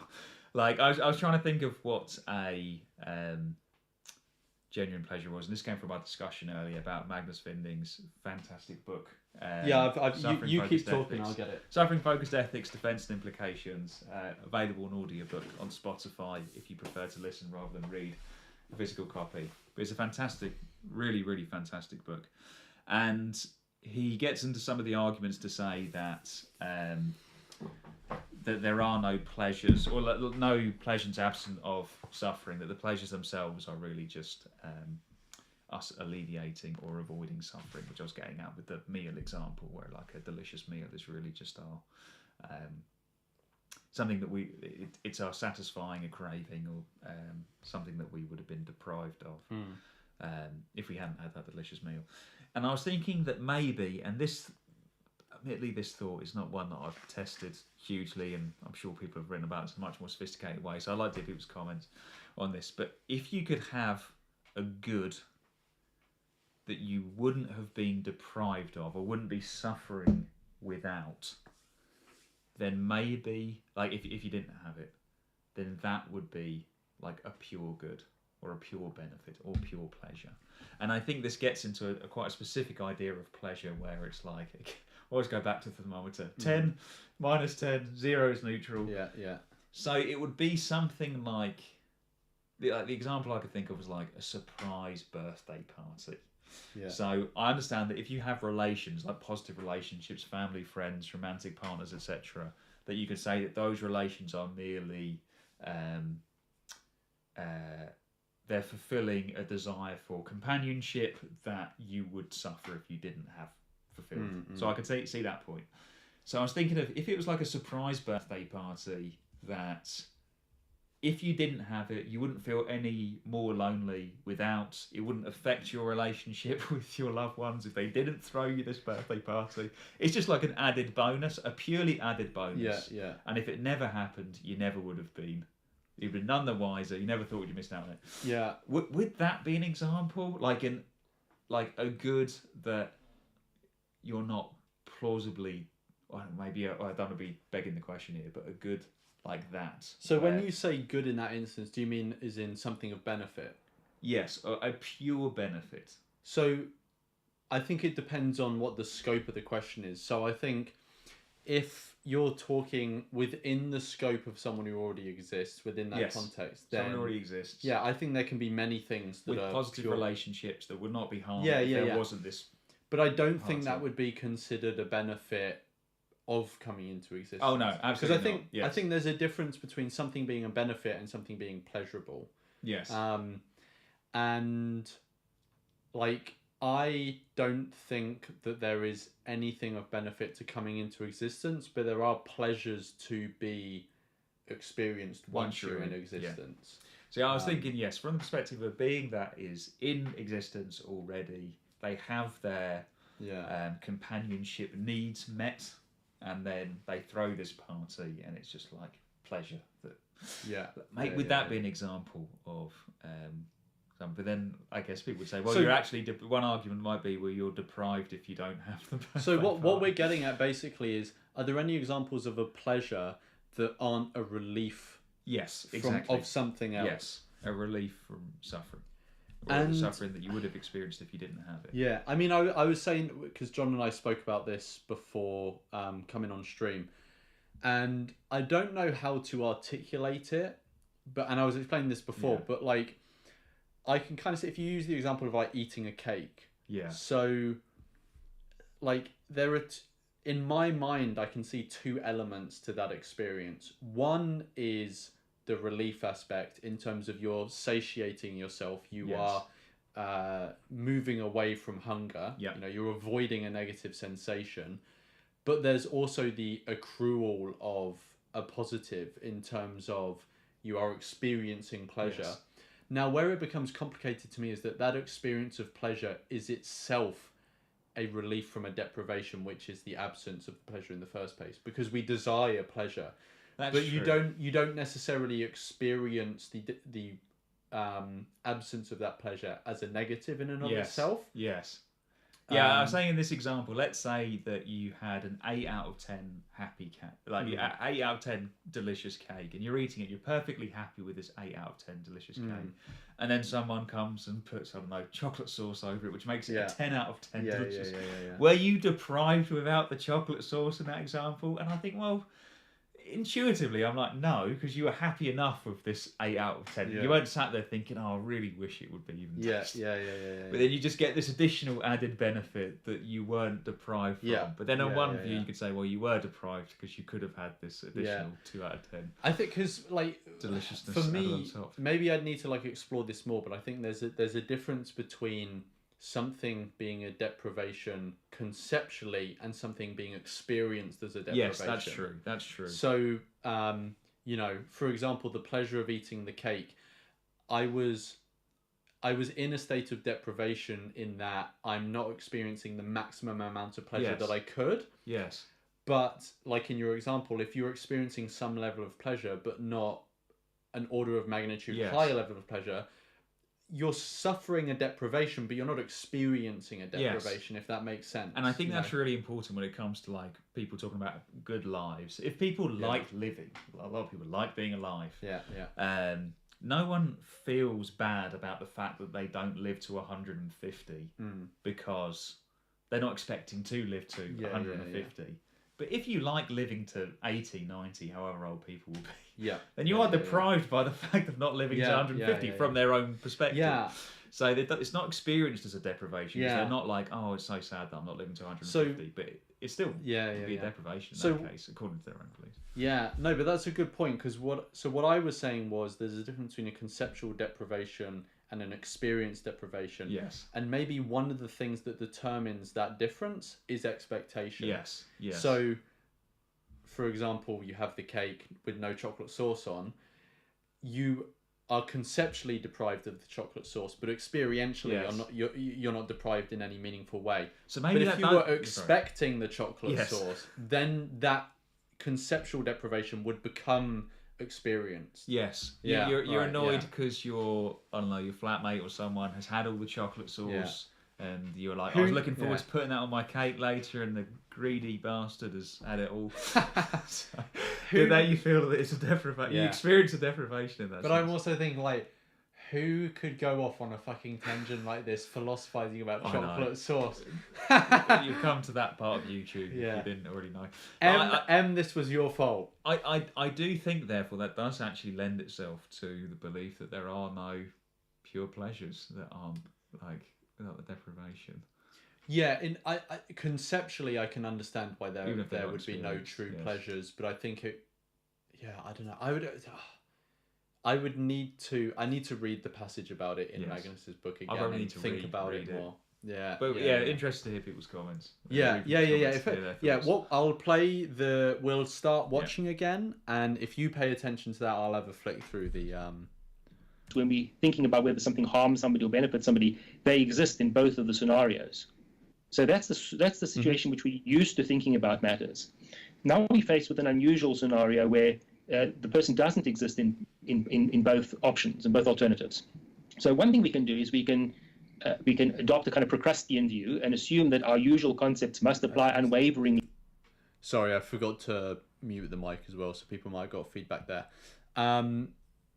Like I was trying to think of what a genuine pleasure was, and this came from our discussion earlier about Magnus Finding's fantastic book. You Suffering-Focused keep talking, Ethics. I'll get it. Suffering Focused Ethics, Defense and Implications, available on audiobook on Spotify if you prefer to listen rather than read a physical copy. But it's a fantastic, really, really fantastic book. And he gets into some of the arguments to say that that there are no pleasures, or no pleasures absent of suffering, that the pleasures themselves are really just us alleviating or avoiding suffering, which I was getting at with the meal example, where like a delicious meal is really just our something that it's our satisfying a craving, or something that we would have been deprived of if we hadn't had that delicious meal. And I was thinking that maybe, and this, admittedly, this thought is not one that I've tested hugely, and I'm sure people have written about it in a much more sophisticated way, so I'd like to hear people's comments on this. But if you could have a good that you wouldn't have been deprived of, or wouldn't be suffering without, then maybe, like if you didn't have it, then that would be like a pure good, or a pure benefit, or pure pleasure. And I think this gets into a quite a specific idea of pleasure, where it's like, always go back to the thermometer. 10, minus 10, 0 is neutral. Yeah. So it would be something like the example I could think of was like a surprise birthday party. Yeah. So I understand that if you have relations, like positive relationships, family, friends, romantic partners, etc., that you could say that those relations are merely they're fulfilling a desire for companionship that you would suffer if you didn't have fulfilled. So I could see that point. So I was thinking of if it was like a surprise birthday party, that if you didn't have it, you wouldn't feel any more lonely without. It wouldn't affect your relationship with your loved ones if they didn't throw you this birthday party. It's just like an added bonus, a purely added bonus. Yeah. And if it never happened, you never would have been. You'd been none the wiser. You never thought you missed out on it. Yeah. Would that be an example, like a good that you're not plausibly, well, maybe I don't want to be begging the question here, but a good like that. So when you say good in that instance, do you mean is in something of benefit? Yes, a pure benefit. So I think it depends on what the scope of the question is. So I think if you're talking within the scope of someone who already exists within that context, then someone already exists. Yeah, I think there can be many things that with are positive pure relationships that would not be harmed if there wasn't this. But I don't think that would be considered a benefit of coming into existence. Oh no, absolutely. Because I think there's a difference between something being a benefit and something being pleasurable. Yes. And like I don't think that there is anything of benefit to coming into existence, but there are pleasures to be experienced once you're in existence. Yeah. See, I was thinking, yes, from the perspective of a being that is in existence already, they have their companionship needs met, and then they throw this party, and it's just like pleasure. Would that be an example of But then I guess people would say, well, So- you're actually one argument might be, well, you're deprived if you don't have them. So what we're getting at basically is, are there any examples of a pleasure that aren't a relief yes, from, exactly. of something else? Yes, a relief from suffering. Or And- the suffering that you would have experienced if you didn't have it. Yeah, I mean, I was saying, because John and I spoke about this before coming on stream, and I don't know how to articulate it, and I was explaining this before, Yeah. but like, I can kind of say, if you use the example of like eating a cake, Yeah. so like there are, in my mind, I can see two elements to that experience. One is the relief aspect in terms of you're satiating yourself. You Yes. are moving away from hunger. Yeah. You know, you're avoiding a negative sensation. But there's also the accrual of a positive in terms of you are experiencing pleasure. Yes. Now, where it becomes complicated to me is that experience of pleasure is itself a relief from a deprivation, which is the absence of pleasure in the first place, because we desire pleasure. That's But true. you don't necessarily experience the absence of that pleasure as a negative in and of Yes. itself. Yes. Yeah, I was Um, saying in this example, let's say that you had an 8 out of 10 happy cake, like 8 out of 10 delicious cake, and you're eating it, you're perfectly happy with this 8 out of 10 delicious cake. And then someone comes and puts, I don't know, chocolate sauce over it, which makes it Yeah. a 10 out of 10 Yeah, delicious. yeah. Were you deprived without the chocolate sauce in that example? And I think, well, intuitively, I'm like, no, because you were happy enough with this 8 out of 10. Yeah. You weren't sat there thinking, oh, I really wish it would be even Yeah, tastier. yeah. But then you just get this additional added benefit that you weren't deprived from. Yeah. But then on Yeah, one yeah, view, yeah. you could say, well, you were deprived because you could have had this additional 2 out of 10 I think because like deliciousness for added me, on top. maybe I'd need to like explore this more. But I think there's a difference between something being a deprivation conceptually and something being experienced as a deprivation. Yes, that's true. That's true. So, you know, for example, the pleasure of eating the cake, I was in a state of deprivation in that I'm not experiencing the maximum amount of pleasure Yes. that I could. Yes. But like in your example, if you're experiencing some level of pleasure, but not an order of magnitude Yes. higher level of pleasure, you're suffering a deprivation, but you're not experiencing a deprivation, if that makes sense. And I think you that's know? really important when it comes to like people talking about good lives. If people like living, a lot of people like being alive. Yeah. No one feels bad about the fact that they don't live to 150 because they're not expecting to live to 150. But if you like living to 80, 90, however old people will be, then you are deprived by the fact of not living to 150 from their own perspective. Yeah. So it's not experienced as a deprivation. Yeah. They're not like, oh, it's so sad that I'm not living to 150. But it's still would be a deprivation in that case, according to their own beliefs. Yeah, no, but that's a good point, because what I was saying was there's a difference between a conceptual deprivation and an experience deprivation. Yes. And maybe one of the things that determines that difference is expectation. Yes. Yes. So, for example, you have the cake with no chocolate sauce on. You are conceptually deprived of the chocolate sauce, but experientially you're not deprived in any meaningful way. So maybe but if you were expecting the chocolate sauce, then that conceptual deprivation would become experienced. Yes. Yeah, You're right, annoyed because your flatmate or someone has had all the chocolate sauce. And you're like, I was looking forward to putting that on my cake later, and the greedy bastard has had it all. So, then you feel that it's a deprivation. You experience a deprivation in that. But I'm also thinking, like, who could go off on a fucking tangent like this, philosophizing about chocolate sauce? You've come to that part of YouTube if you didn't already know. This was your fault. I do think, therefore, that does actually lend itself to the belief that there are no pure pleasures that aren't like without the deprivation. Yeah, I conceptually I can understand why there would be no true pleasures, but I think I don't know. I need to read the passage about it in Magnus's book again and think about it more. Yeah. But interested to hear people's comments. Yeah. We'll start watching again, and if you pay attention to that, I'll have a flick through the When we're thinking about whether something harms somebody or benefits somebody, they exist in both of the scenarios. So that's the situation which we're used to thinking about matters. Now we're faced with an unusual scenario where the person doesn't exist in both options, in both alternatives. So one thing we can do is we can adopt a kind of Procrustean view and assume that our usual concepts must apply unwaveringly. Sorry, I forgot to mute the mic as well, so people might have got feedback there.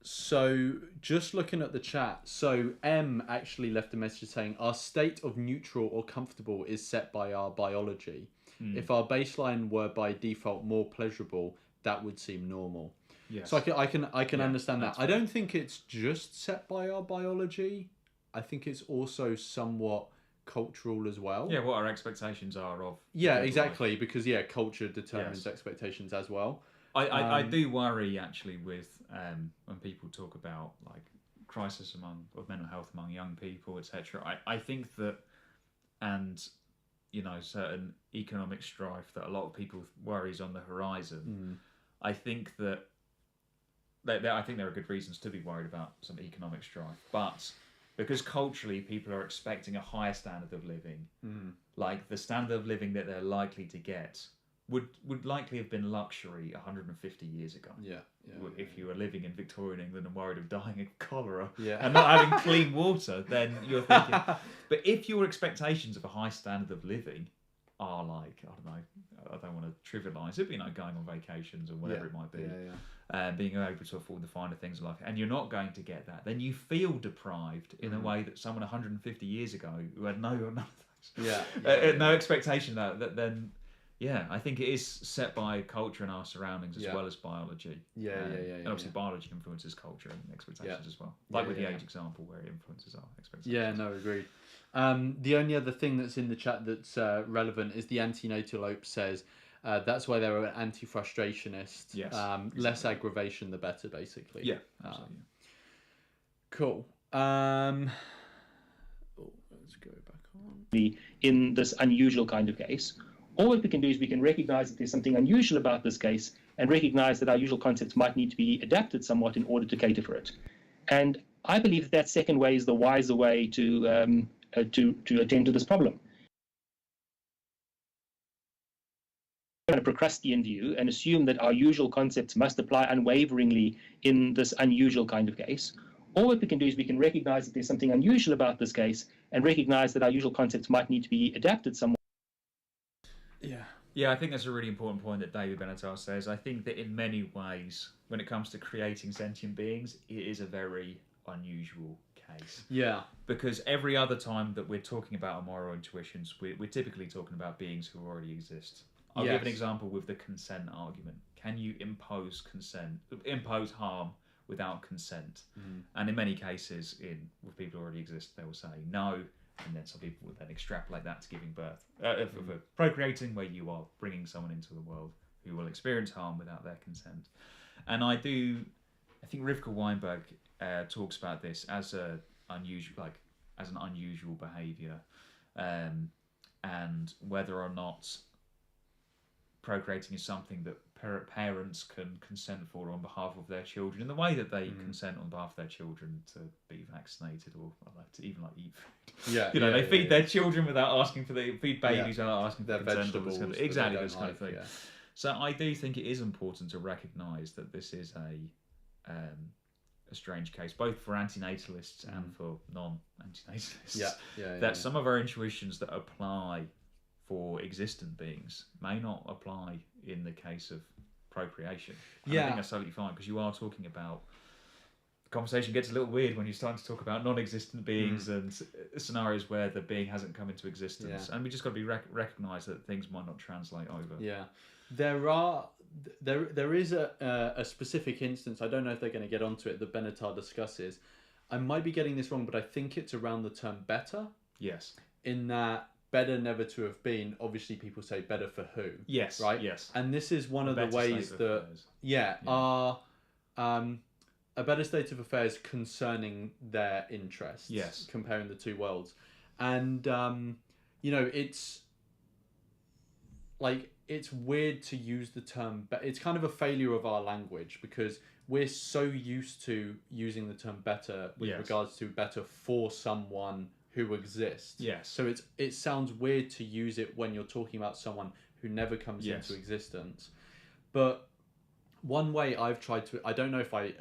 So just looking at the chat, so M actually left a message saying our state of neutral or comfortable is set by our biology. If our baseline were by default more pleasurable, that would seem normal. Yes. So I can understand that. I don't think it's just set by our biology. I think it's also somewhat cultural as well. Yeah, what our expectations are of. Yeah, exactly, because culture determines expectations as well. I do worry actually with when people talk about like crisis of mental health among young people, etc. I think that, and certain economic strife that a lot of people worries on the horizon. I think that I think there are good reasons to be worried about some economic strife, but because culturally people are expecting a higher standard of living, like the standard of living that they're likely to get would likely have been luxury 150 years ago. If you were living in Victorian England and worried of dying of cholera and not having clean water, then you're thinking. But if your expectations of a high standard of living are like, I don't know, I don't want to trivialise it, but going on vacations or whatever it might be, being able to afford the finer things in life, and you're not going to get that, then you feel deprived in a way that someone 150 years ago who had no expectation then. Yeah, I think it is set by culture and our surroundings as well as biology. And obviously biology influences culture and expectations as well. Like with the age example where it influences our expectations. Yeah, no, agreed. The only other thing that's in the chat that's relevant is the Antinatalism says that's why they're an anti-frustrationist. Yes, less aggravation, the better, basically. Yeah, absolutely. Cool. Let's go back on. In this unusual kind of case, all that we can do is we can recognize that there's something unusual about this case and recognize that our usual concepts might need to be adapted somewhat in order to cater for it. And I believe that second way is the wiser way to attend to this problem. A Procrustean view and assume that our usual concepts must apply unwaveringly in this unusual kind of case. All that we can do is we can recognize that there's something unusual about this case and recognize that our usual concepts might need to be adapted somewhat. Yeah, I think that's a really important point that David Benatar says. I think that in many ways, when it comes to creating sentient beings, it is a very unusual case. Yeah. Because every other time that we're talking about our moral intuitions, we're typically talking about beings who already exist. I'll give an example with the consent argument. Can you impose harm without consent? And in many cases, with people who already exist, they will say no. And then some people would then extrapolate that to giving birth, for procreating, where you are bringing someone into the world who will experience harm without their consent. And I think Rivka Weinberg talks about this as an unusual behaviour, and whether or not procreating is something that parents can consent for on behalf of their children in the way that they consent on behalf of their children to be vaccinated or to even eat food. They feed their children without asking for feed babies without asking for their consent. Vegetables, exactly this kind of thing. Yeah. So I do think it is important to recognise that this is a strange case, both for antinatalists and for non-antinatalists. That some of our intuitions that apply for existent beings may not apply in the case of procreation. And I think that's totally fine, because you are talking about, the conversation gets a little weird when you're starting to talk about non-existent beings and scenarios where the being hasn't come into existence, and we just got to be recognise that things might not translate over. There is a specific instance, I don't know if they're going to get onto it, that Benatar discusses. I might be getting this wrong, but I think it's around the term better. Yes. In that, better never to have been, obviously people say better for who. Yes. Right? Yes. And this is one of the ways that, are a better state of affairs concerning their interests. Yes. Comparing the two worlds. And, it's like, it's weird to use the term, but it's kind of a failure of our language, because we're so used to using the term better with regards to better for someone who exists. Yes. So it sounds weird to use it when you're talking about someone who never comes into existence. But one way I've tried to, I don't know if I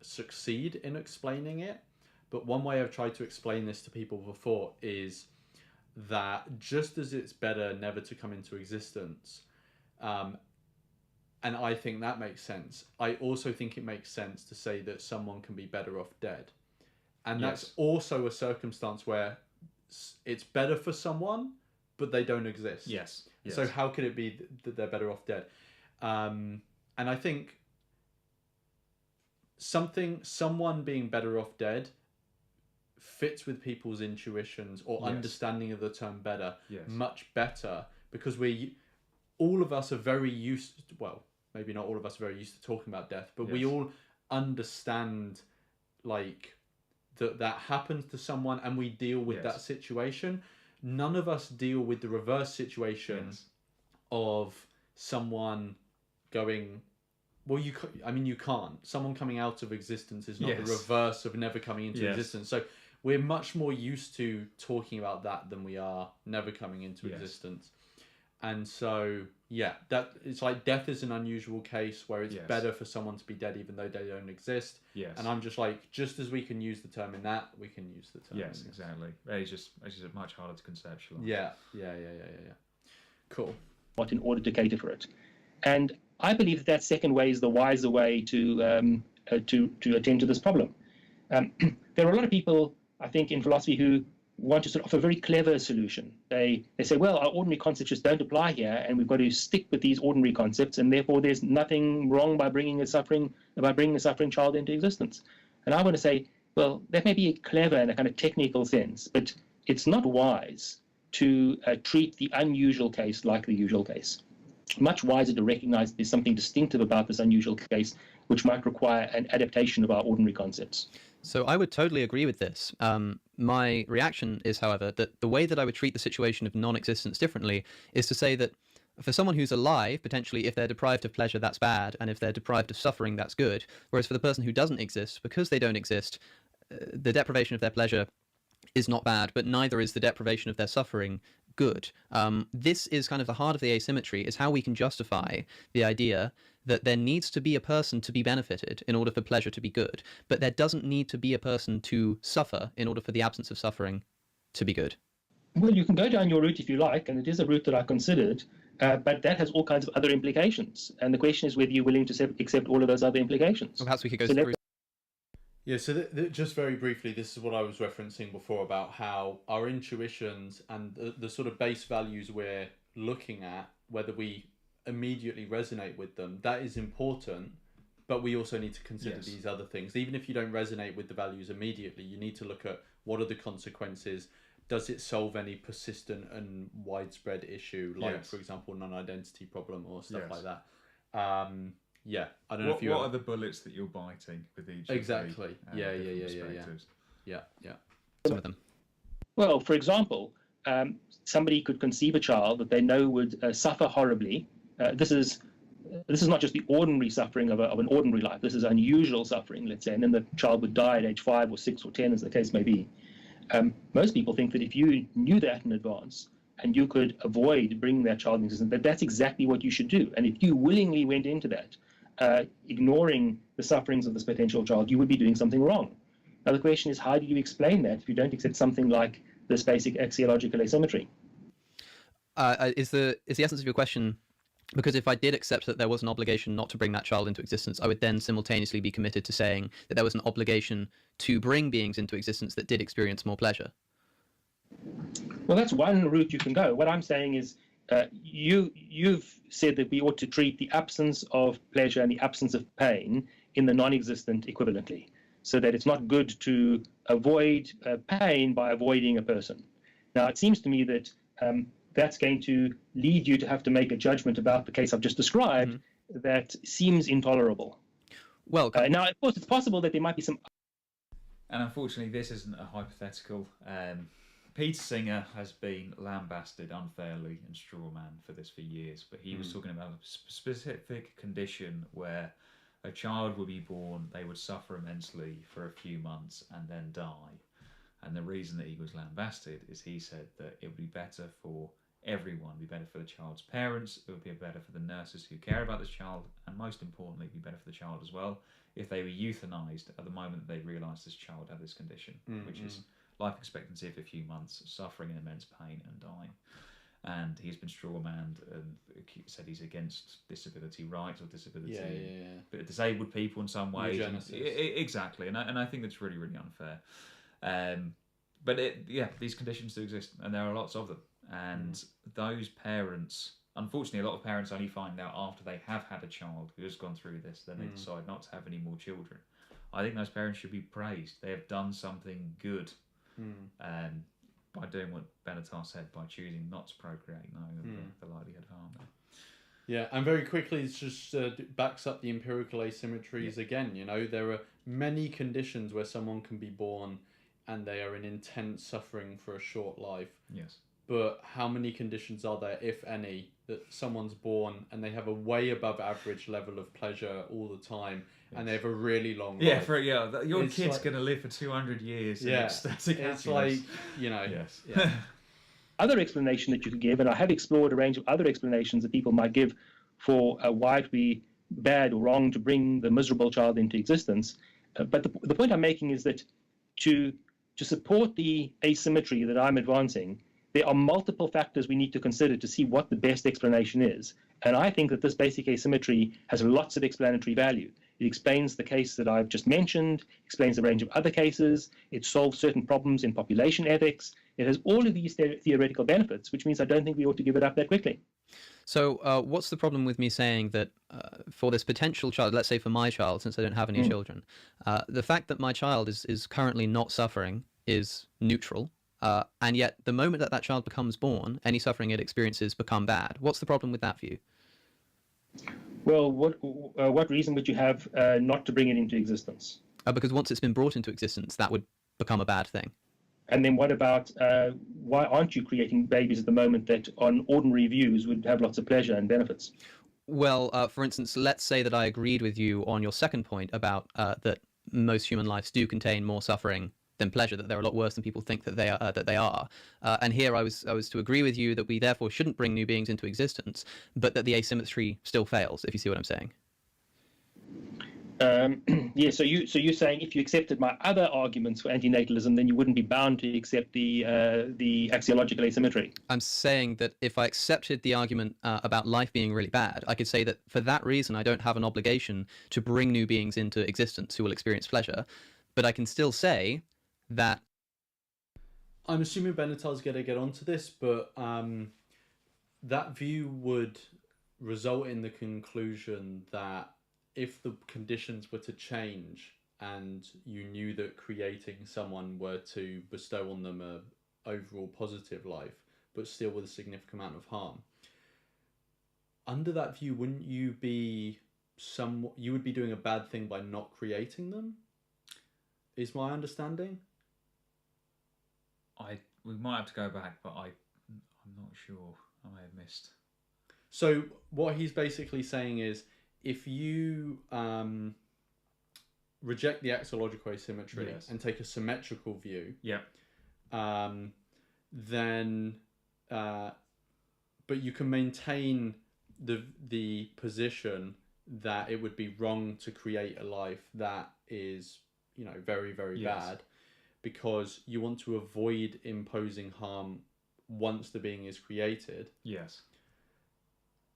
succeed in explaining it, But one way I've tried to explain this to people before is that just as it's better never to come into existence, and I think that makes sense, I also think it makes sense to say that someone can be better off dead. And that's also a circumstance where it's better for someone, but they don't exist. Yes. So how could it be that they're better off dead? And I think someone being better off dead fits with people's intuitions or understanding of the term better much better, because all of us are very used to, well, maybe not all of us are very used to talking about death, but we all understand like that happens to someone and we deal with that situation. None of us deal with the reverse situation of someone going, well, you can't. Someone coming out of existence is not the reverse of never coming into existence. So we're much more used to talking about that than we are never coming into existence. And so, that it's like death is an unusual case where it's better for someone to be dead even though they don't exist. Yes. And I'm just like, just as we can use the term in that, we can use the term. Yes, exactly. It's just much harder to conceptualize. Yeah. Cool. What in order to cater for it, and I believe that second way is the wiser way to attend to this problem. There are a lot of people, I think, in philosophy who want to sort of offer a very clever solution. They say, well, our ordinary concepts just don't apply here, and we've got to stick with these ordinary concepts, and therefore there's nothing wrong by bringing a suffering child into existence. And I want to say, well, that may be clever in a kind of technical sense, but it's not wise to treat the unusual case like the usual case. Much wiser to recognize there's something distinctive about this unusual case, which might require an adaptation of our ordinary concepts. So I would totally agree with this. My reaction is, however, that the way that I would treat the situation of non-existence differently is to say that for someone who's alive, potentially, if they're deprived of pleasure, that's bad, and if they're deprived of suffering, that's good. Whereas for the person who doesn't exist, because they don't exist, the deprivation of their pleasure is not bad, but neither is the deprivation of their suffering good. This is kind of the heart of the asymmetry, is how we can justify the idea that there needs to be a person to be benefited in order for pleasure to be good, but there doesn't need to be a person to suffer in order for the absence of suffering to be good. Well, you can go down your route if you like, and it is a route that I considered, but that has all kinds of other implications. And the question is whether you're willing to accept all of those other implications. Well, perhaps we could go through. Yeah, so just very briefly, this is what I was referencing before about how our intuitions and the sort of base values we're looking at, whether we immediately resonate with them, that is important, but we also need to consider these other things. Even if you don't resonate with the values immediately, you need to look at what are the consequences. Does it solve any persistent and widespread issue, like, for example, non-identity problem or stuff like that? I don't know if you... What are the bullets that you're biting with each exactly. of the Yeah. Some of them. Well, for example, somebody could conceive a child that they know would suffer horribly. This is not just the ordinary suffering of an ordinary life. This is unusual suffering, let's say, and then the child would die at age 5 or 6 or 10, as the case may be. Most people think that if you knew that in advance and you could avoid bringing that child into existence, that's exactly what you should do. And if you willingly went into that, ignoring the sufferings of this potential child, you would be doing something wrong. Now, the question is, how do you explain that if you don't accept something like this basic axiological asymmetry? Is the essence of your question, because if I did accept that there was an obligation not to bring that child into existence, I would then simultaneously be committed to saying that there was an obligation to bring beings into existence that did experience more pleasure? Well, that's one route you can go. What I'm saying is, you've said that we ought to treat the absence of pleasure and the absence of pain in the non-existent equivalently, so that it's not good to avoid pain by avoiding a person. Now, it seems to me that that's going to lead you to have to make a judgment about the case I've just described that seems intolerable. Well, now, of course, it's possible that there might be some... And unfortunately, this isn't a hypothetical. Peter Singer has been lambasted unfairly and strawman for this for years, but he was talking about a specific condition where a child would be born, they would suffer immensely for a few months and then die. And the reason that he was lambasted is he said that it would be better for everyone. It'd be better for the child's parents, it would be better for the nurses who care about this child, and most importantly, it'd be better for the child as well if they were euthanized at the moment that they realised this child had this condition, which is life expectancy of a few months, suffering in immense pain and dying. And he's been strawmanned and said he's against disability rights or disability, but disabled people in some ways. Exactly, and I think that's really, really unfair. But these conditions do exist, and there are lots of them. And those parents, unfortunately, a lot of parents only find out after they have had a child who has gone through this, then they decide not to have any more children. I think those parents should be praised. They have done something good by doing what Benatar said, by choosing not to procreate, knowing the likelihood of harm there. Yeah, and very quickly, it just backs up the empirical asymmetries again. You know, there are many conditions where someone can be born and they are in intense suffering for a short life. Yes. But how many conditions are there, if any, that someone's born and they have a way above average level of pleasure all the time, and they have a really long life? Your kid's going to live for 200 years in ecstatic happiness. It's like, you know... Yes. Yeah. Other explanation that you could give, and I have explored a range of other explanations that people might give for why it would be bad or wrong to bring the miserable child into existence. But the point I'm making is that to support the asymmetry that I'm advancing, there are multiple factors we need to consider to see what the best explanation is. And I think that this basic asymmetry has lots of explanatory value. It explains the case that I've just mentioned, explains a range of other cases, it solves certain problems in population ethics. It has all of these theoretical benefits, which means I don't think we ought to give it up that quickly. So what's the problem with me saying that for this potential child, let's say for my child, since I don't have any children, the fact that my child is currently not suffering is neutral, and yet the moment that that child becomes born, any suffering it experiences become bad. What's the problem with that view? Well, what reason would you have not to bring it into existence? Because once it's been brought into existence, that would become a bad thing. And then what about, why aren't you creating babies at the moment that on ordinary views would have lots of pleasure and benefits? Well, for instance, let's say that I agreed with you on your second point about that most human lives do contain more suffering than pleasure, that they're a lot worse than people think that they are. And here I was to agree with you that we therefore shouldn't bring new beings into existence, but that the asymmetry still fails, if you see what I'm saying. So you're saying if you accepted my other arguments for antinatalism, then you wouldn't be bound to accept the axiological asymmetry. I'm saying that if I accepted the argument about life being really bad, I could say that for that reason I don't have an obligation to bring new beings into existence who will experience pleasure, but I can still say that... I'm assuming Benatar's going to get onto this, but that view would result in the conclusion that if the conditions were to change and you knew that creating someone were to bestow on them a overall positive life, but still with a significant amount of harm, under that view, wouldn't you be you would be doing a bad thing by not creating them? Is my understanding? We might have to go back, but I'm not sure. I may have missed. So what he's basically saying is, if you reject the axiological asymmetry and take a symmetrical view, then but you can maintain the position that it would be wrong to create a life that is, you know, very, very bad, because you want to avoid imposing harm once the being is created. Yes.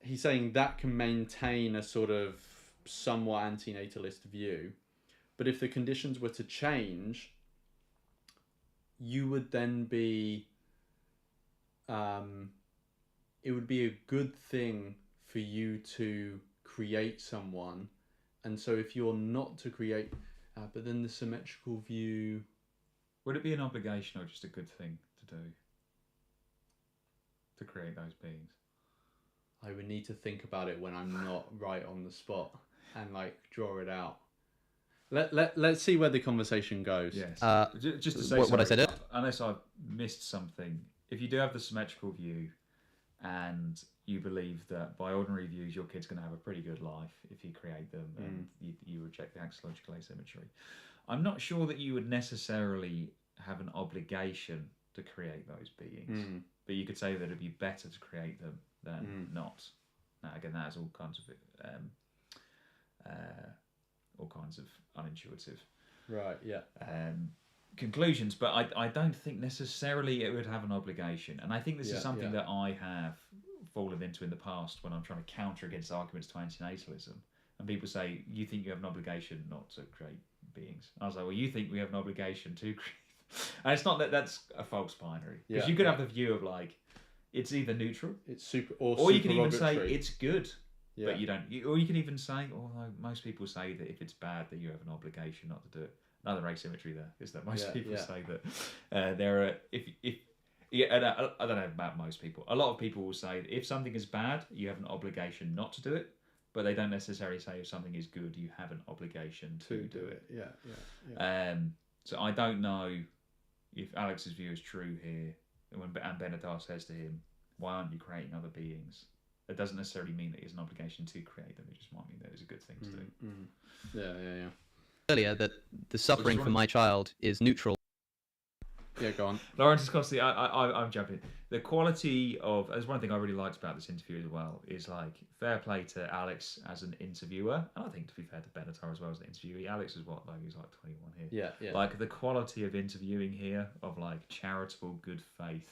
He's saying that can maintain a sort of somewhat antinatalist view, but if the conditions were to change, you would then be it would be a good thing for you to create someone, and so if you're not to create but then the symmetrical view, would it be an obligation or just a good thing to do to create those beings? I would need to think about it when I'm not right on the spot and like draw it out. Let's see where the conversation goes. Yes. Just to say, what I said, unless I've missed something, if you do have the symmetrical view and you believe that by ordinary views your kid's going to have a pretty good life if you create them and you reject the axiological asymmetry, I'm not sure that you would necessarily have an obligation to create those beings, but you could say that it'd be better to create them than not. Now, again, that has all kinds of unintuitive conclusions, but I don't think necessarily it would have an obligation. And I think this is something that I have fallen into in the past when I'm trying to counter against arguments to antinatalism. And people say, you think you have an obligation not to create beings. I was like, well, you think we have an obligation to create. And it's not that that's a false binary. Because you could have the view of like, it's either neutral, it's super, or you can even say it's good, but you don't. Or you can even say, although most people say that if it's bad, that you have an obligation not to do it. Another asymmetry there is that most people say that there are, and I don't know about most people. A lot of people will say that if something is bad, you have an obligation not to do it. But they don't necessarily say if something is good, you have an obligation to do it. So I don't know if Alex's view is true here. And Benatar says to him, why aren't you creating other beings? It doesn't necessarily mean that he has an obligation to create them. It just might mean that it's a good thing to do. Yeah. Earlier, that the suffering for my child is neutral. Yeah, go on. Lawrence is constantly, I'm jumping. The quality of, there's one thing I really liked about this interview as well, is like fair play to Alex as an interviewer, and I think to be fair to Benatar as well as an interviewee. Alex is what, like he's like 21 here. Yeah. Like the quality of interviewing here, of like charitable good faith.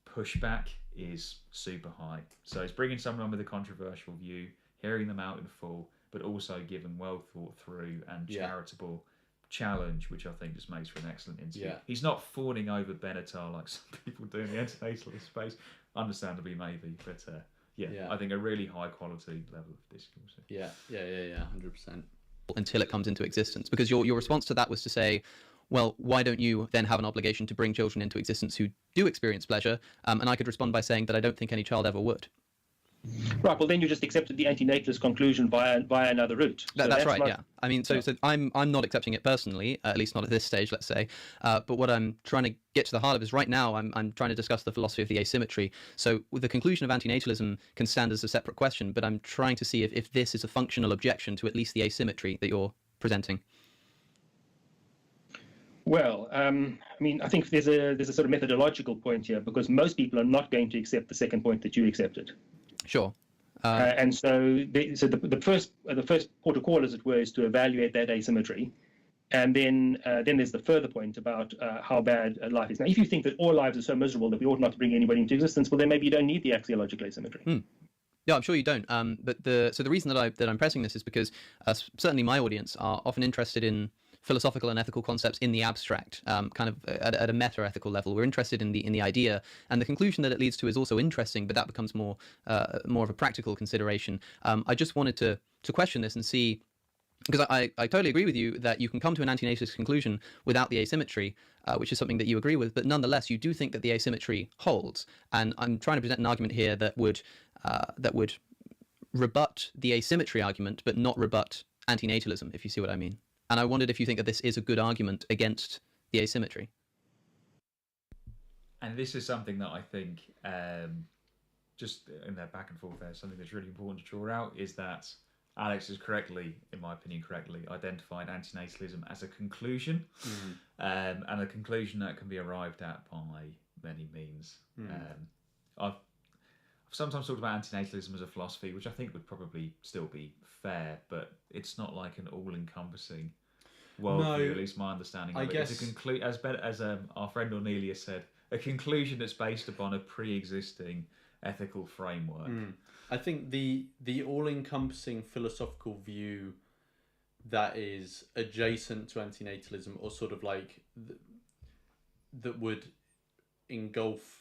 Pushback is super high. So it's bringing someone on with a controversial view, hearing them out in full, but also giving well thought through and charitable challenge, which I think just makes for an excellent interview. He's not fawning over Benatar like some people do in the antinatalist space, understandably maybe, but I think a really high quality level of discourse. 100%. Until it comes into existence, because your response to that was to say, well, why don't you then have an obligation to bring children into existence who do experience pleasure? And I could respond by saying that I don't think any child ever would. Right. Well, then you just accepted the antinatalist conclusion via another route. That's right. Yeah. I mean, so I'm not accepting it personally, at least not at this stage, let's say. But what I'm trying to get to the heart of is right now I'm trying to discuss the philosophy of the asymmetry. So the conclusion of antinatalism can stand as a separate question, but I'm trying to see if this is a functional objection to at least the asymmetry that you're presenting. Well, I mean, I think there's a sort of methodological point here, because most people are not going to accept the second point that you accepted. Sure. And so the first port of call, as it were, is to evaluate that asymmetry. And then there's the further point about how bad life is. Now, if you think that all lives are so miserable that we ought not to bring anybody into existence, well, then maybe you don't need the axiological asymmetry. Yeah, I'm sure you don't. But the reason that I'm pressing this is because certainly my audience are often interested in philosophical and ethical concepts in the abstract, kind of at a meta-ethical level. We're interested in the idea, and the conclusion that it leads to is also interesting, but that becomes more of a practical consideration. I just wanted to question this and see, because I totally agree with you that you can come to an antinatalist conclusion without the asymmetry, which is something that you agree with, but nonetheless you do think that the asymmetry holds. And I'm trying to present an argument here that would rebut the asymmetry argument, but not rebut antinatalism, if you see what I mean. And I wondered if you think that this is a good argument against the asymmetry. And this is something that I think, just in that back and forth there, something that's really important to draw out is that Alex has correctly, in my opinion, identified antinatalism as a conclusion, and a conclusion that can be arrived at by many means. I've sometimes talked about antinatalism as a philosophy, which I think would probably still be fair, but it's not like an all-encompassing worldview, at least my understanding of it. It's as our friend Ornelia said, a conclusion that's based upon a pre-existing ethical framework. I think the all-encompassing philosophical view that is adjacent to antinatalism, or sort of like that would engulf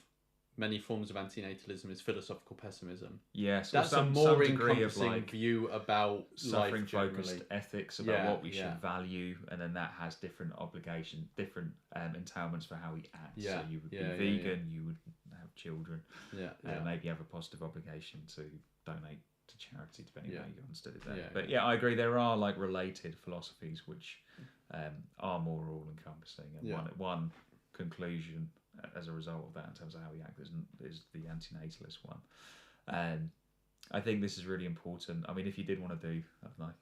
many forms of antinatalism, is philosophical pessimism. Yes, that's a more encompassing view about suffering-focused ethics, about what we should value, and then that has different obligations, different entailments for how we act. So you would be vegan, you would have children, maybe have a positive obligation to donate to charity, depending on how you understood it there. But I agree, there are like related philosophies which are more all-encompassing, and one conclusion as a result of that in terms of how we act is the antinatalist one. And I think this is really important. I mean, if you did want to do, I don't know,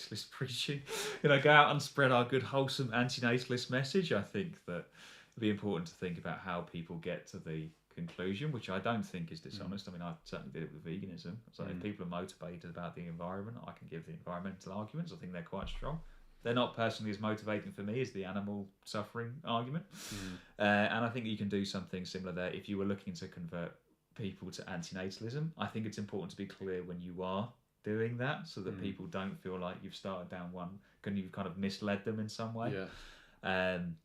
antinatalist preaching, go out and spread our good, wholesome antinatalist message. I think that it'd be important to think about how people get to the conclusion, which I don't think is dishonest. I mean, I certainly did it with veganism. So if people are motivated about the environment, I can give the environmental arguments. I think they're quite strong. They're not personally as motivating for me as the animal suffering argument. And I think you can do something similar there if you were looking to convert people to antinatalism. I think it's important to be clear when you are doing that, so that people don't feel like you've started down one, and you've kind of misled them in some way. And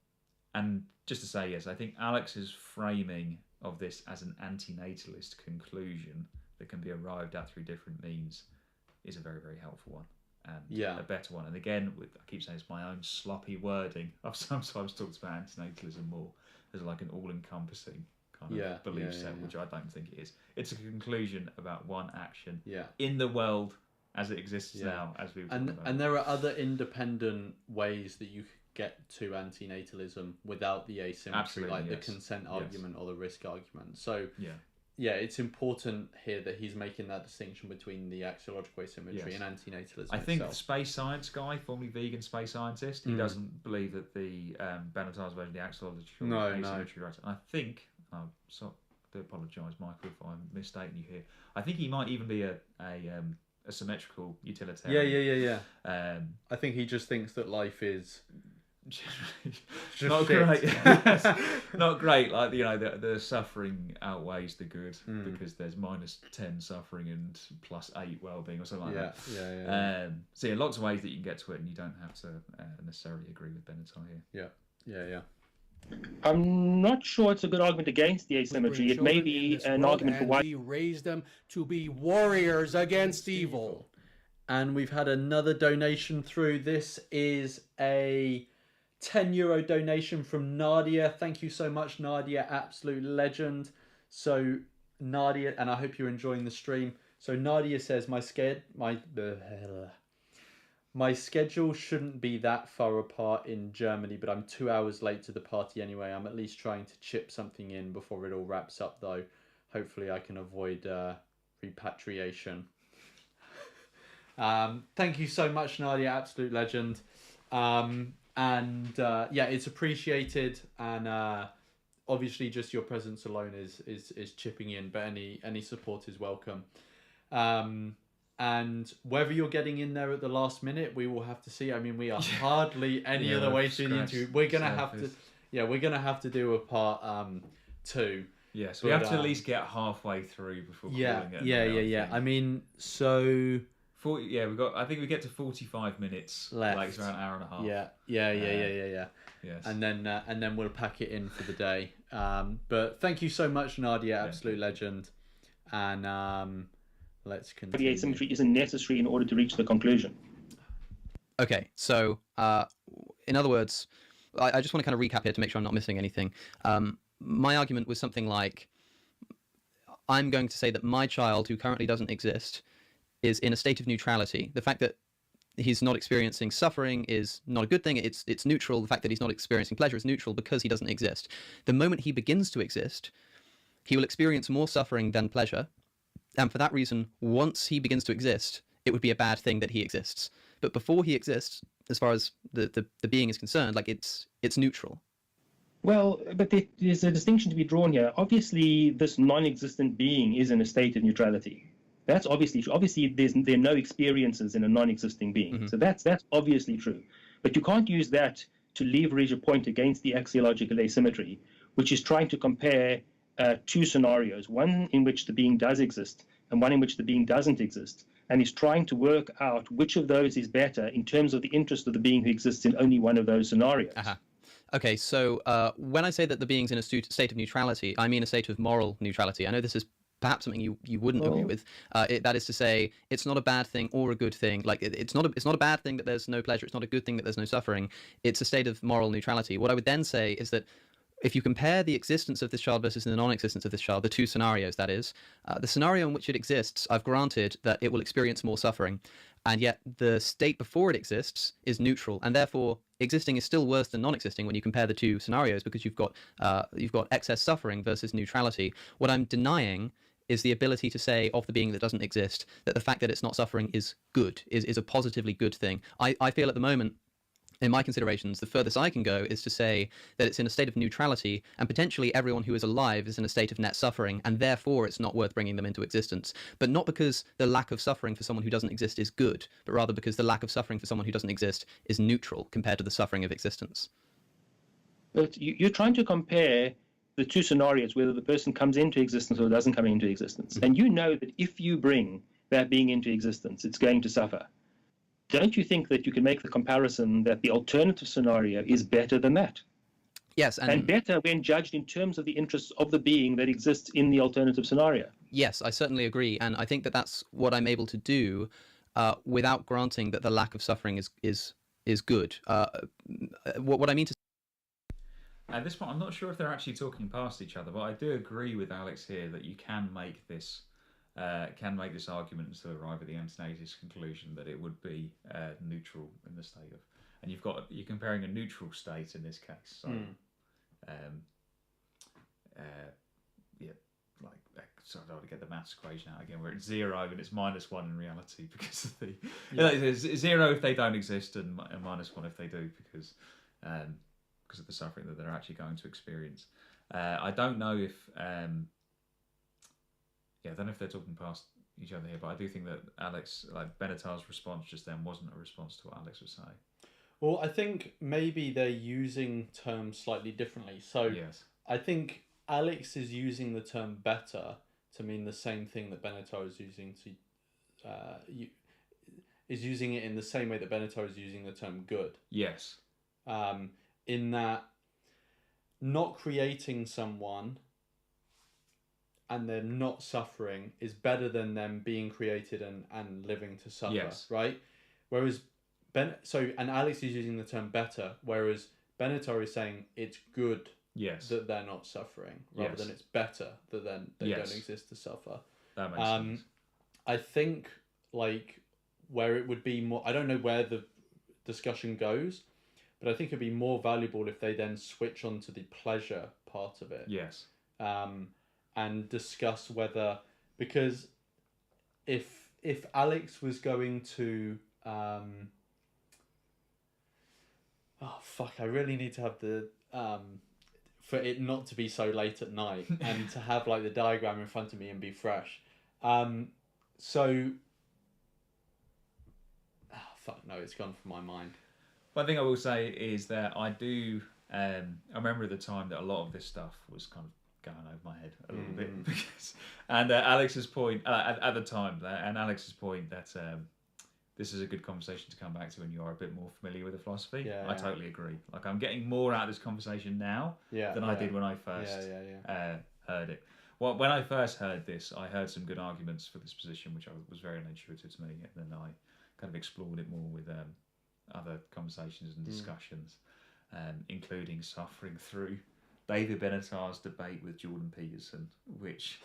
just to say, yes, I think Alex's framing of this as an antinatalist conclusion that can be arrived at through different means is a very, very helpful one. And a better one. And again, I keep saying it's my own sloppy wording. I've sometimes talked about antinatalism more as like an all-encompassing kind of belief set, which I don't think it is. It's a conclusion about one action in the world as it exists now, as we've talked about. And there are other independent ways that you could get to antinatalism without the asymmetry, like the consent argument or the risk argument. So it's important here that he's making that distinction between the axiological asymmetry and antinatalism. I think the space science guy, formerly vegan space scientist, he doesn't believe that the Benatar's version of the axiological asymmetry. Right? And I think, I do apologise, Michael, if I'm mistaking you here. I think he might even be a symmetrical utilitarian. I think he just thinks that life is not great. Not great. Like the suffering outweighs the good because there's -10 suffering and +8 well-being or something like that. So lots of ways that you can get to it, and you don't have to necessarily agree with Benatar here. I'm not sure it's a good argument against the asymmetry. It may be an argument for why we raise them to be warriors against evil. And we've had another donation through. This is a €10 donation from Nadia. Thank you so much, Nadia, absolute legend. So Nadia, and I hope you're enjoying the stream. So Nadia says, my schedule shouldn't be that far apart in Germany, but I'm 2 hours late to the party anyway. I'm at least trying to chip something in before it all wraps up, though. Hopefully I can avoid repatriation. Thank you so much, Nadia, absolute legend. It's appreciated, and obviously just your presence alone is chipping in, but any support is welcome. And whether you're getting in there at the last minute, we will have to see. I mean, we are hardly any other way through the interview. We're gonna have to do a part 2. Yes, we have to at least get halfway through before calling it. I mean, so 40. I think we get to 45 minutes left. Like it's around an hour and a half. Yes. And then we'll pack it in for the day. But thank you so much, Nadia, absolute legend. And let's continue. The asymmetry isn't necessary in order to reach the conclusion. Okay, so in other words, I just want to kind of recap here to make sure I'm not missing anything. My argument was something like, I'm going to say that my child, who currently doesn't exist, is in a state of neutrality. The fact that he's not experiencing suffering is not a good thing. It's neutral. The fact that he's not experiencing pleasure is neutral because he doesn't exist. The moment he begins to exist, he will experience more suffering than pleasure. And for that reason, once he begins to exist, it would be a bad thing that he exists. But before he exists, as far as the being is concerned, like it's neutral. Well, but there's a distinction to be drawn here. Obviously, this non-existent being is in a state of neutrality. That's obviously true. Obviously, there are no experiences in a non-existing being. Mm-hmm. So that's obviously true. But you can't use that to leverage a point against the axiological asymmetry, which is trying to compare two scenarios, one in which the being does exist and one in which the being doesn't exist, and is trying to work out which of those is better in terms of the interest of the being who exists in only one of those scenarios. Uh-huh. Okay, so when I say that the being's in a state of neutrality, I mean a state of moral neutrality. I know this is perhaps something you wouldn't agree with. That is to say, it's not a bad thing or a good thing. Like it's not a bad thing that there's no pleasure. It's not a good thing that there's no suffering. It's a state of moral neutrality. What I would then say is that if you compare the existence of this child versus the non-existence of this child, the two scenarios, that is, the scenario in which it exists, I've granted that it will experience more suffering, and yet the state before it exists is neutral, and therefore existing is still worse than non-existing when you compare the two scenarios, because you've got excess suffering versus neutrality. What I'm denying is the ability to say of the being that doesn't exist that the fact that it's not suffering is good, is a positively good thing. I feel at the moment, in my considerations, the furthest I can go is to say that it's in a state of neutrality, and potentially everyone who is alive is in a state of net suffering, and therefore it's not worth bringing them into existence. But not because the lack of suffering for someone who doesn't exist is good, but rather because the lack of suffering for someone who doesn't exist is neutral compared to the suffering of existence. But you're trying to compare the two scenarios, whether the person comes into existence or doesn't come into existence. And you know that if you bring that being into existence, it's going to suffer. Don't you think that you can make the comparison that the alternative scenario is better than that? Yes, and better when judged in terms of the interests of the being that exists in the alternative scenario. Yes, I certainly agree, and I think that that's what I'm able to do without granting that the lack of suffering is good. What I mean to at this point, I'm not sure if they're actually talking past each other, but I do agree with Alex here that you can make this argument to arrive at the antinatalist conclusion that it would be neutral in the state of, and you're comparing a neutral state in this case. So, sorry, I don't want to get the maths equation out again, where it's 0 and it's -1 in reality because of the it's 0 if they don't exist and -1 if they do because of the suffering that they're actually going to experience. I don't know if I don't know if they're talking past each other here, but I do think that Benatar's response just then wasn't a response to what Alex was saying. Well, I think maybe they're using terms slightly differently. So yes. I think Alex is using the term better to mean the same thing that Benatar is using is using it in the same way that Benatar is using the term good. Yes. In that not creating someone and them not suffering is better than them being created and living to suffer, yes. right? Whereas and Alex is using the term better, whereas Benatar is saying it's good yes. that they're not suffering, rather than it's better that they don't exist to suffer. That makes sense. I think where it would be more, I don't know where the discussion goes, but I think it'd be more valuable if they then switch on to the pleasure part of it. Yes. And discuss whether, because if Alex was going to I really need to have the for it not to be so late at night and to have the diagram in front of me and be fresh. It's gone from my mind. One thing I will say is that I do. I remember at the time that a lot of this stuff was kind of going over my head a little bit because, and Alex's point at the time, and Alex's point that this is a good conversation to come back to when you are a bit more familiar with the philosophy. Yeah, I totally agree. I'm getting more out of this conversation now than I did when I first heard it. Well, when I first heard this, I heard some good arguments for this position, which was very intuitive to me, and then I kind of explored it more with other conversations and discussions, including suffering through David Benatar's debate with Jordan Peterson, which,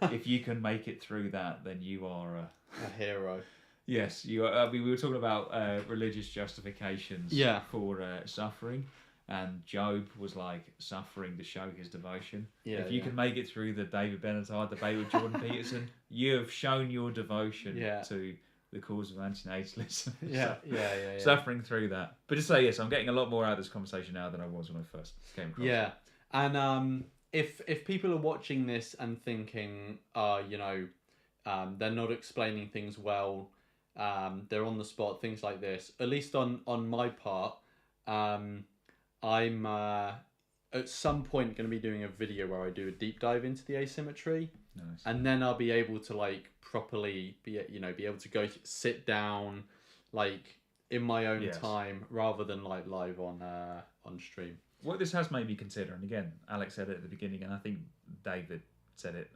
if you can make it through that, then you are a hero. Yes, you are. We were talking about religious justifications for suffering, and Job was suffering to show his devotion. Yeah, if you can make it through the David Benatar debate with Jordan Peterson, you have shown your devotion to the cause of antinatalism. Suffering through that. But just say yes, I'm getting a lot more out of this conversation now than I was when I first came across it. And if people are watching this and thinking, they're not explaining things well, they're on the spot, things like this, at least on my part, I'm at some point going to be doing a video where I do a deep dive into the asymmetry. Nice. And then I'll be able to properly be able to go sit down in my own time rather than live on stream. What this has made me consider, and again, Alex said it at the beginning, and I think David said it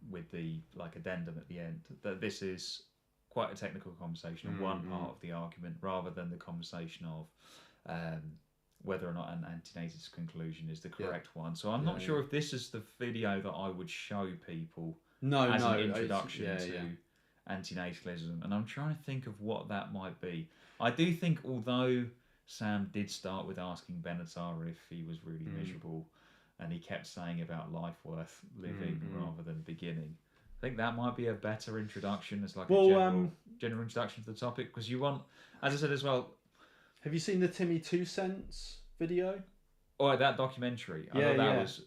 with the addendum at the end, that this is quite a technical conversation of one part of the argument rather than the conversation of whether or not an antinatalist conclusion is the correct one. So I'm not sure if this is the video that I would show people as an introduction to antinatalism, and I'm trying to think of what that might be. I do think, although Sam did start with asking Benatar if he was really miserable, and he kept saying about life worth living rather than beginning, I think that might be a better introduction as like Well, a general introduction to the topic, because you want, as I said as well. Have you seen the Timmy 2 Cents video? Oh, that documentary. I thought that was,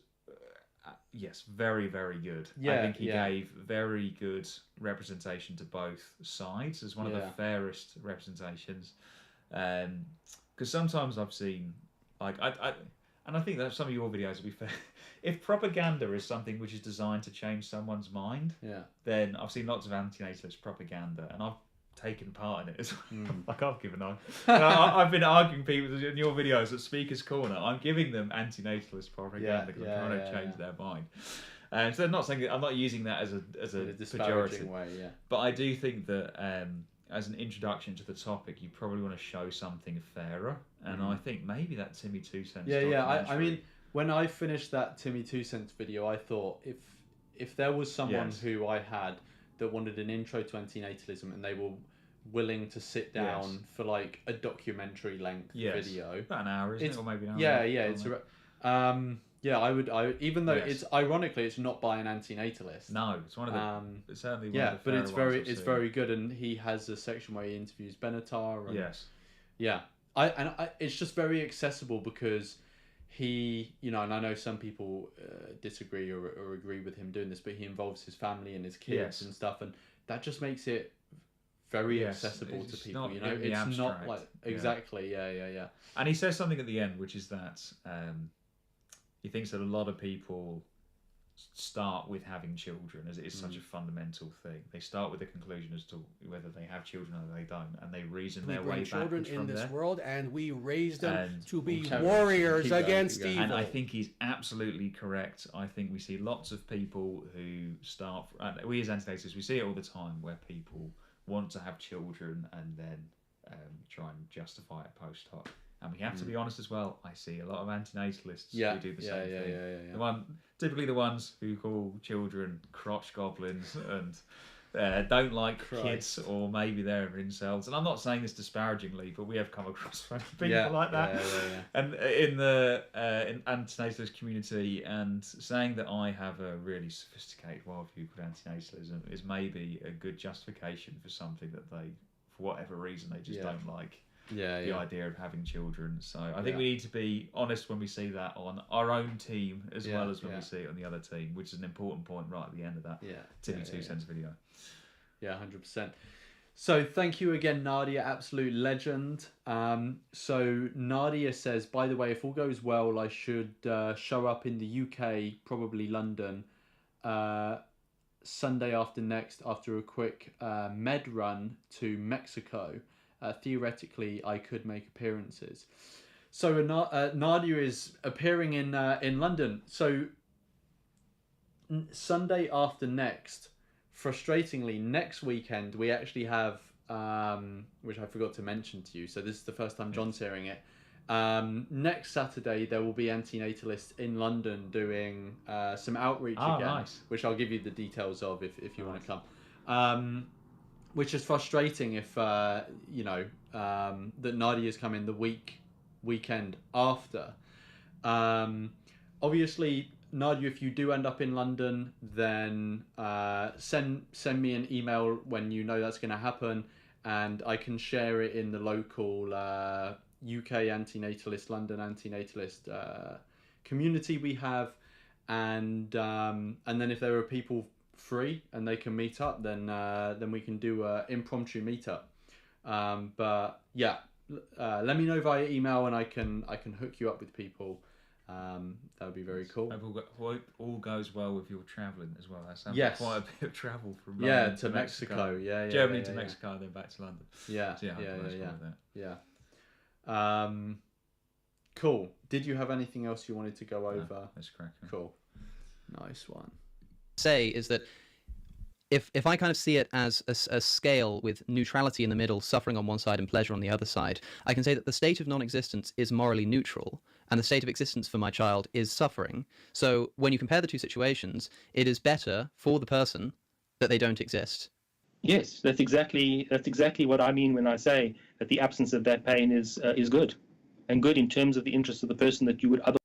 yes, very, very good. I think he gave very good representation to both sides as one of the fairest representations. Because sometimes I've seen, like, and I think that some of your videos, to be fair, if propaganda is something which is designed to change someone's mind, then I've seen lots of antinatalist propaganda, and I've taken part in it as well. Like, I've given up. I've been arguing people in your videos at Speaker's Corner. I'm giving them antinatalist propaganda because I'm trying to change their mind. And so I'm not saying that, I'm not using that as a disparaging way, but I do think that as an introduction to the topic, you probably want to show something fairer. And I think maybe that Timmy 2 Cents. I mean, when I finished that Timmy 2 Cents video, I thought if there was someone who I had that wanted an intro to antinatalism and they were willing to sit down for like a documentary length video, about an hour, isn't it? Or maybe an hour. I would, even though it's ironically it's not by an antinatalist. No, it's one of the it's certainly one of the but it's very good, and he has a section where he interviews Benatar. And, it's just very accessible because he, and I know some people disagree or agree with him doing this, but he involves his family and his kids and stuff, and that just makes it very accessible to people. It's abstract. Not like exactly, And he says something at the end, which is that he thinks that a lot of people start with having children, as it is such a fundamental thing. They start with a conclusion as to whether they have children or they don't, and they reason their way backwards from there. We bring children in this world, and we raise them to be warriors against evil. And I think he's absolutely correct. I think we see lots of people who start. We as antinatalists, we see it all the time, where people want to have children and then try and justify it post hoc. And we have to be honest as well. I see a lot of antinatalists who do the same thing. Typically the ones who call children crotch goblins and don't like kids, or maybe they're incels. And I'm not saying this disparagingly, but we have come across people like that. And in the in antinatalist community, and saying that I have a really sophisticated worldview called antinatalism is maybe a good justification for something that they, for whatever reason, they just don't like. The idea of having children. So I think we need to be honest when we see that on our own team as well as when we see it on the other team, which is an important point right at the end of that Timmy 2 Cents video. 100%. So thank you again, Nadia, absolute legend. So Nadia says, by the way, if all goes well, I should show up in the UK, probably London, Sunday after next, after a quick med run to Mexico. Theoretically, I could make appearances. So Nadia is appearing in London. So Sunday after next, frustratingly, next weekend we actually have, which I forgot to mention to you. So this is the first time John's hearing it. Next Saturday there will be antinatalists in London doing some outreach again, which I'll give you the details of if you want to come. Which is frustrating if, that Nadia's coming the weekend after. Obviously, Nadia, if you do end up in London, then send me an email when you know that's going to happen, and I can share it in the local UK antinatalist, London antinatalist community we have. And then if there are people free and they can meet up, then we can do a impromptu meetup. Let me know via email and I can hook you up with people. That would be very cool. Hope all goes well with your travelling as well. That sounds like quite a bit of travel from London to Mexico. Germany to Mexico, then back to London. Cool. Did you have anything else you wanted to go over? No, that's correct. Cool. Nice one. Say is that if I kind of see it as a scale with neutrality in the middle, suffering on one side and pleasure on the other side, I can say that the state of non-existence is morally neutral and the state of existence for my child is suffering. So when you compare the two situations, it is better for the person that they don't exist. Yes, that's exactly what I mean when I say that the absence of that pain is good, and good in terms of the interests of the person that you would otherwise.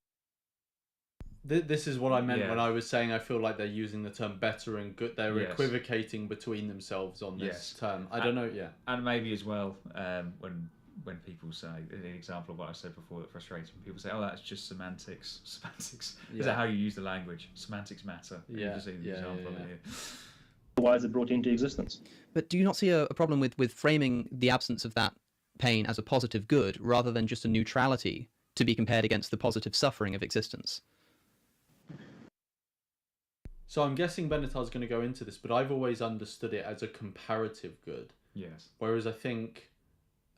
This is what I meant Yeah. when I was saying I feel like they're using the term better and good. They're Yes. equivocating between themselves on this Yes. term. I don't know. Yeah. And maybe as well, when people say, an example of what I said before that frustrates me, people say, "Oh, that's just semantics." Semantics is that how you use the language? Semantics matter. Yeah. You've just seen the example of it here. Why is it brought into existence? But do you not see a problem with framing the absence of that pain as a positive good rather than just a neutrality to be compared against the positive suffering of existence? So I'm guessing Benatar's going to go into this, but I've always understood it as a comparative good. Yes. Whereas I think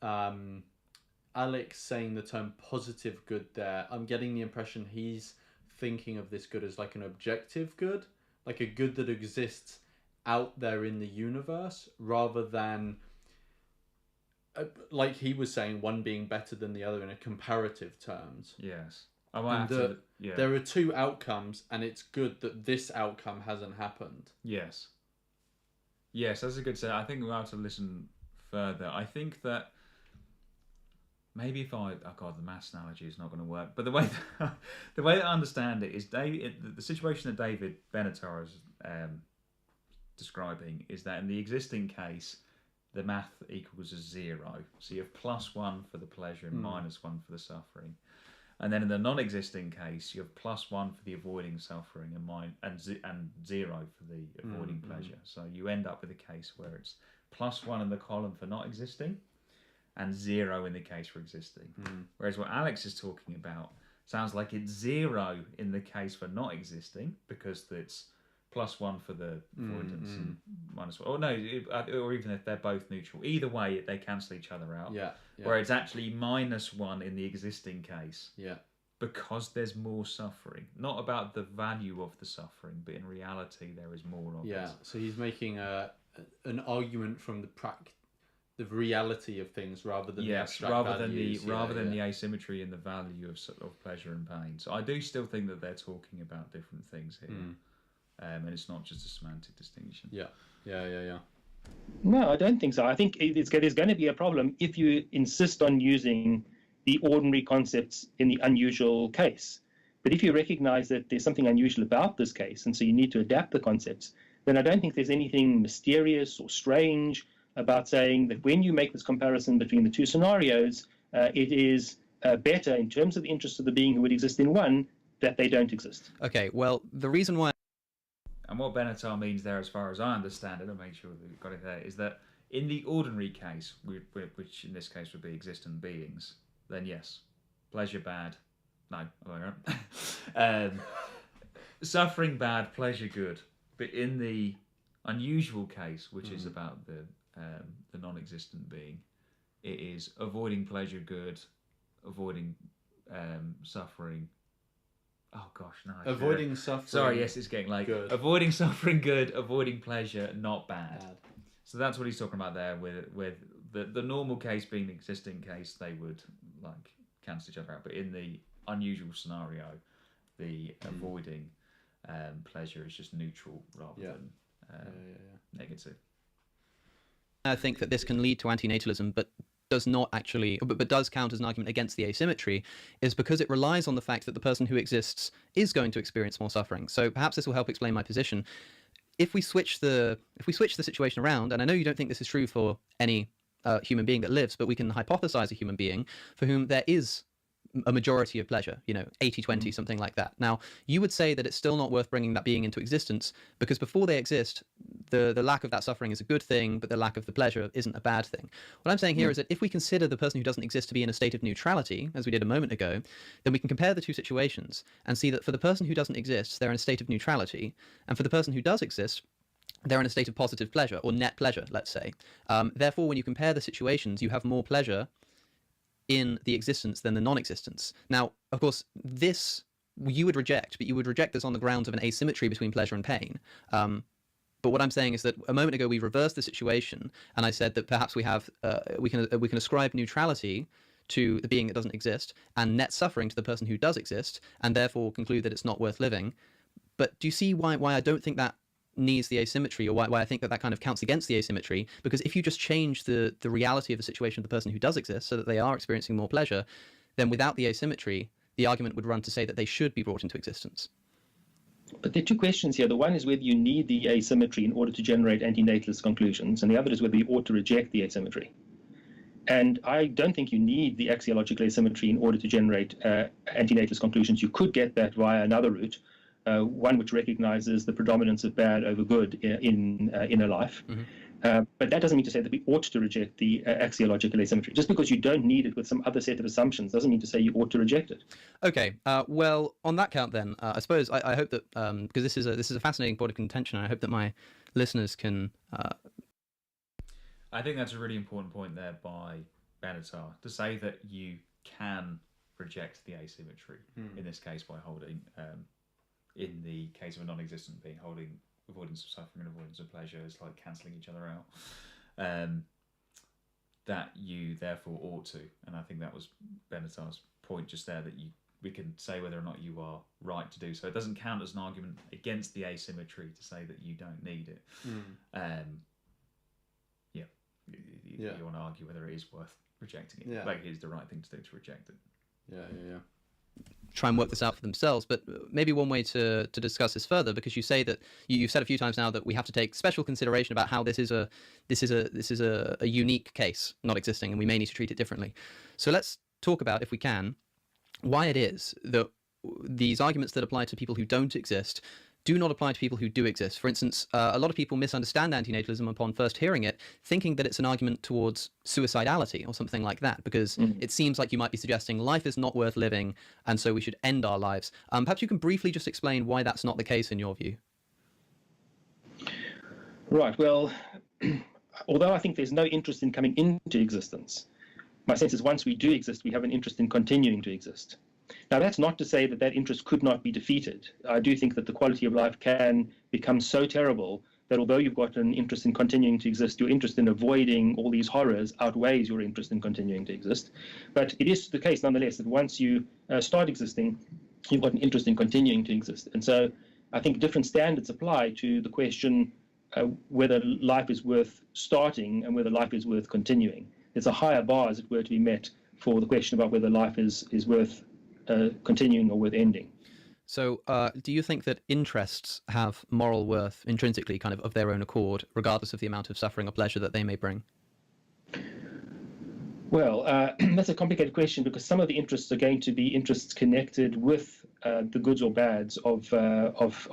Alex saying the term positive good there, I'm getting the impression he's thinking of this good as like an objective good, like a good that exists out there in the universe, rather than, like he was saying, one being better than the other in a comparative terms. Yes. I might And have to. there are two outcomes, and it's good that this outcome hasn't happened. Yes. Yes, that's a good say. I think we'll have to listen further. I think that maybe if oh god, the maths analogy is not going to work. But the way that I understand it is the situation that David Benatar is describing is that in the existing case, the math equals a 0. So you have +1 for the pleasure and -1 for the suffering. And then in the non-existing case, you have +1 for the avoiding suffering and 0 for the avoiding pleasure. So you end up with a case where it's +1 in the column for not existing and 0 in the case for existing. Whereas what Alex is talking about sounds like it's 0 in the case for not existing because it's +1 for the avoidance and -1. Or no, or even if they're both neutral. Either way, they cancel each other out. Yeah. Where it's actually -1 in the existing case. Yeah. Because there's more suffering. Not about the value of the suffering, but in reality there is more of it. Yeah. So he's making an argument from the reality of things rather than the abstract values. rather than the asymmetry in the value of pleasure and pain. So I do still think that they're talking about different things here. And it's not just a semantic distinction. Yeah. No, I don't think so. I think there's going to be a problem if you insist on using the ordinary concepts in the unusual case. But if you recognize that there's something unusual about this case, and so you need to adapt the concepts, then I don't think there's anything mysterious or strange about saying that when you make this comparison between the two scenarios, it is better in terms of the interests of the being who would exist in one, that they don't exist. Okay, well, the reason why... And what Benatar means there, as far as I understand it, I'll make sure that we've got it there, is that in the ordinary case, which in this case would be existent beings, then yes, pleasure bad. No, suffering bad, pleasure good. But in the unusual case, which is about the non-existent being, it is avoiding pleasure good, avoiding suffering. Oh gosh, no. Avoiding suffering. Sorry, yes, it's getting late. Good. Avoiding suffering good, avoiding pleasure not bad. So that's what he's talking about there. With the normal case being the existing case, they would like cancel each other out. But in the unusual scenario, the avoiding pleasure is just neutral rather than negative. I think that this can lead to antinatalism, but does not actually, but does count as an argument against the asymmetry, is because it relies on the fact that the person who exists is going to experience more suffering. So perhaps this will help explain my position. If we switch the situation around, and I know you don't think this is true for any human being that lives, but we can hypothesize a human being for whom there is a majority of pleasure, 80-20, something like that. Now, you would say that it's still not worth bringing that being into existence because before they exist, the lack of that suffering is a good thing, but the lack of the pleasure isn't a bad thing. What I'm saying here is that if we consider the person who doesn't exist to be in a state of neutrality, as we did a moment ago, then we can compare the two situations and see that for the person who doesn't exist, they're in a state of neutrality, and for the person who does exist, they're in a state of positive pleasure, or net pleasure, let's say. Therefore, when you compare the situations, you have more pleasure in the existence than the non-existence. Now, of course, this you would reject, but you would reject this on the grounds of an asymmetry between pleasure and pain. But what I'm saying is that a moment ago we reversed the situation, and I said that perhaps we have we can ascribe neutrality to the being that doesn't exist and net suffering to the person who does exist, and therefore conclude that it's not worth living. But do you see why I don't think that needs the asymmetry, or why I think that kind of counts against the asymmetry? Because if you just change the reality of the situation of the person who does exist so that they are experiencing more pleasure, then without the asymmetry, the argument would run to say that they should be brought into existence. But there are two questions here. The one is whether you need the asymmetry in order to generate antinatalist conclusions, and the other is whether you ought to reject the asymmetry. And I don't think you need the axiological asymmetry in order to generate antinatalist conclusions. You could get that via another route, one which recognizes the predominance of bad over good in inner life. But that doesn't mean to say that we ought to reject the axiological asymmetry. Just because you don't need it with some other set of assumptions doesn't mean to say you ought to reject it. Okay. Well, on that count, then, I suppose I hope that because this is a fascinating point of contention, and I hope that my listeners can. I think that's a really important point there by Benatar, to say that you can reject the asymmetry in this case by holding, in the case of a non-existent being, holding avoidance of suffering and avoidance of pleasure is like cancelling each other out. That you therefore ought to, and I think that was Benatar's point just there, that we can say whether or not you are right to do so. It doesn't count as an argument against the asymmetry to say that you don't need it. You want to argue whether it is worth rejecting it. Like, it is the right thing to do to reject it. Try and work this out for themselves. But maybe one way to discuss this further, because you say that you've said a few times now that we have to take special consideration about how this is a unique case not existing, and we may need to treat it differently. So let's talk about, if we can, why it is that these arguments that apply to people who don't exist do not apply to people who do exist. For instance, a lot of people misunderstand antinatalism upon first hearing it, thinking that it's an argument towards suicidality or something like that, because it seems like you might be suggesting life is not worth living, and so we should end our lives. Perhaps you can briefly just explain why that's not the case in your view. Right. Well, although I think there's no interest in coming into existence, my sense is once we do exist, we have an interest in continuing to exist. Now, that's not to say that that interest could not be defeated. I do think that the quality of life can become so terrible that although you've got an interest in continuing to exist, your interest in avoiding all these horrors outweighs your interest in continuing to exist. But it is the case, nonetheless, that once you start existing, you've got an interest in continuing to exist. And so I think different standards apply to the question whether life is worth starting and whether life is worth continuing. There's a higher bar, as it were, to be met for the question about whether life is worth continuing or worth ending. So do you think that interests have moral worth intrinsically, kind of their own accord, regardless of the amount of suffering or pleasure that they may bring? Well, that's a complicated question, because some of the interests are going to be interests connected with the goods or bads of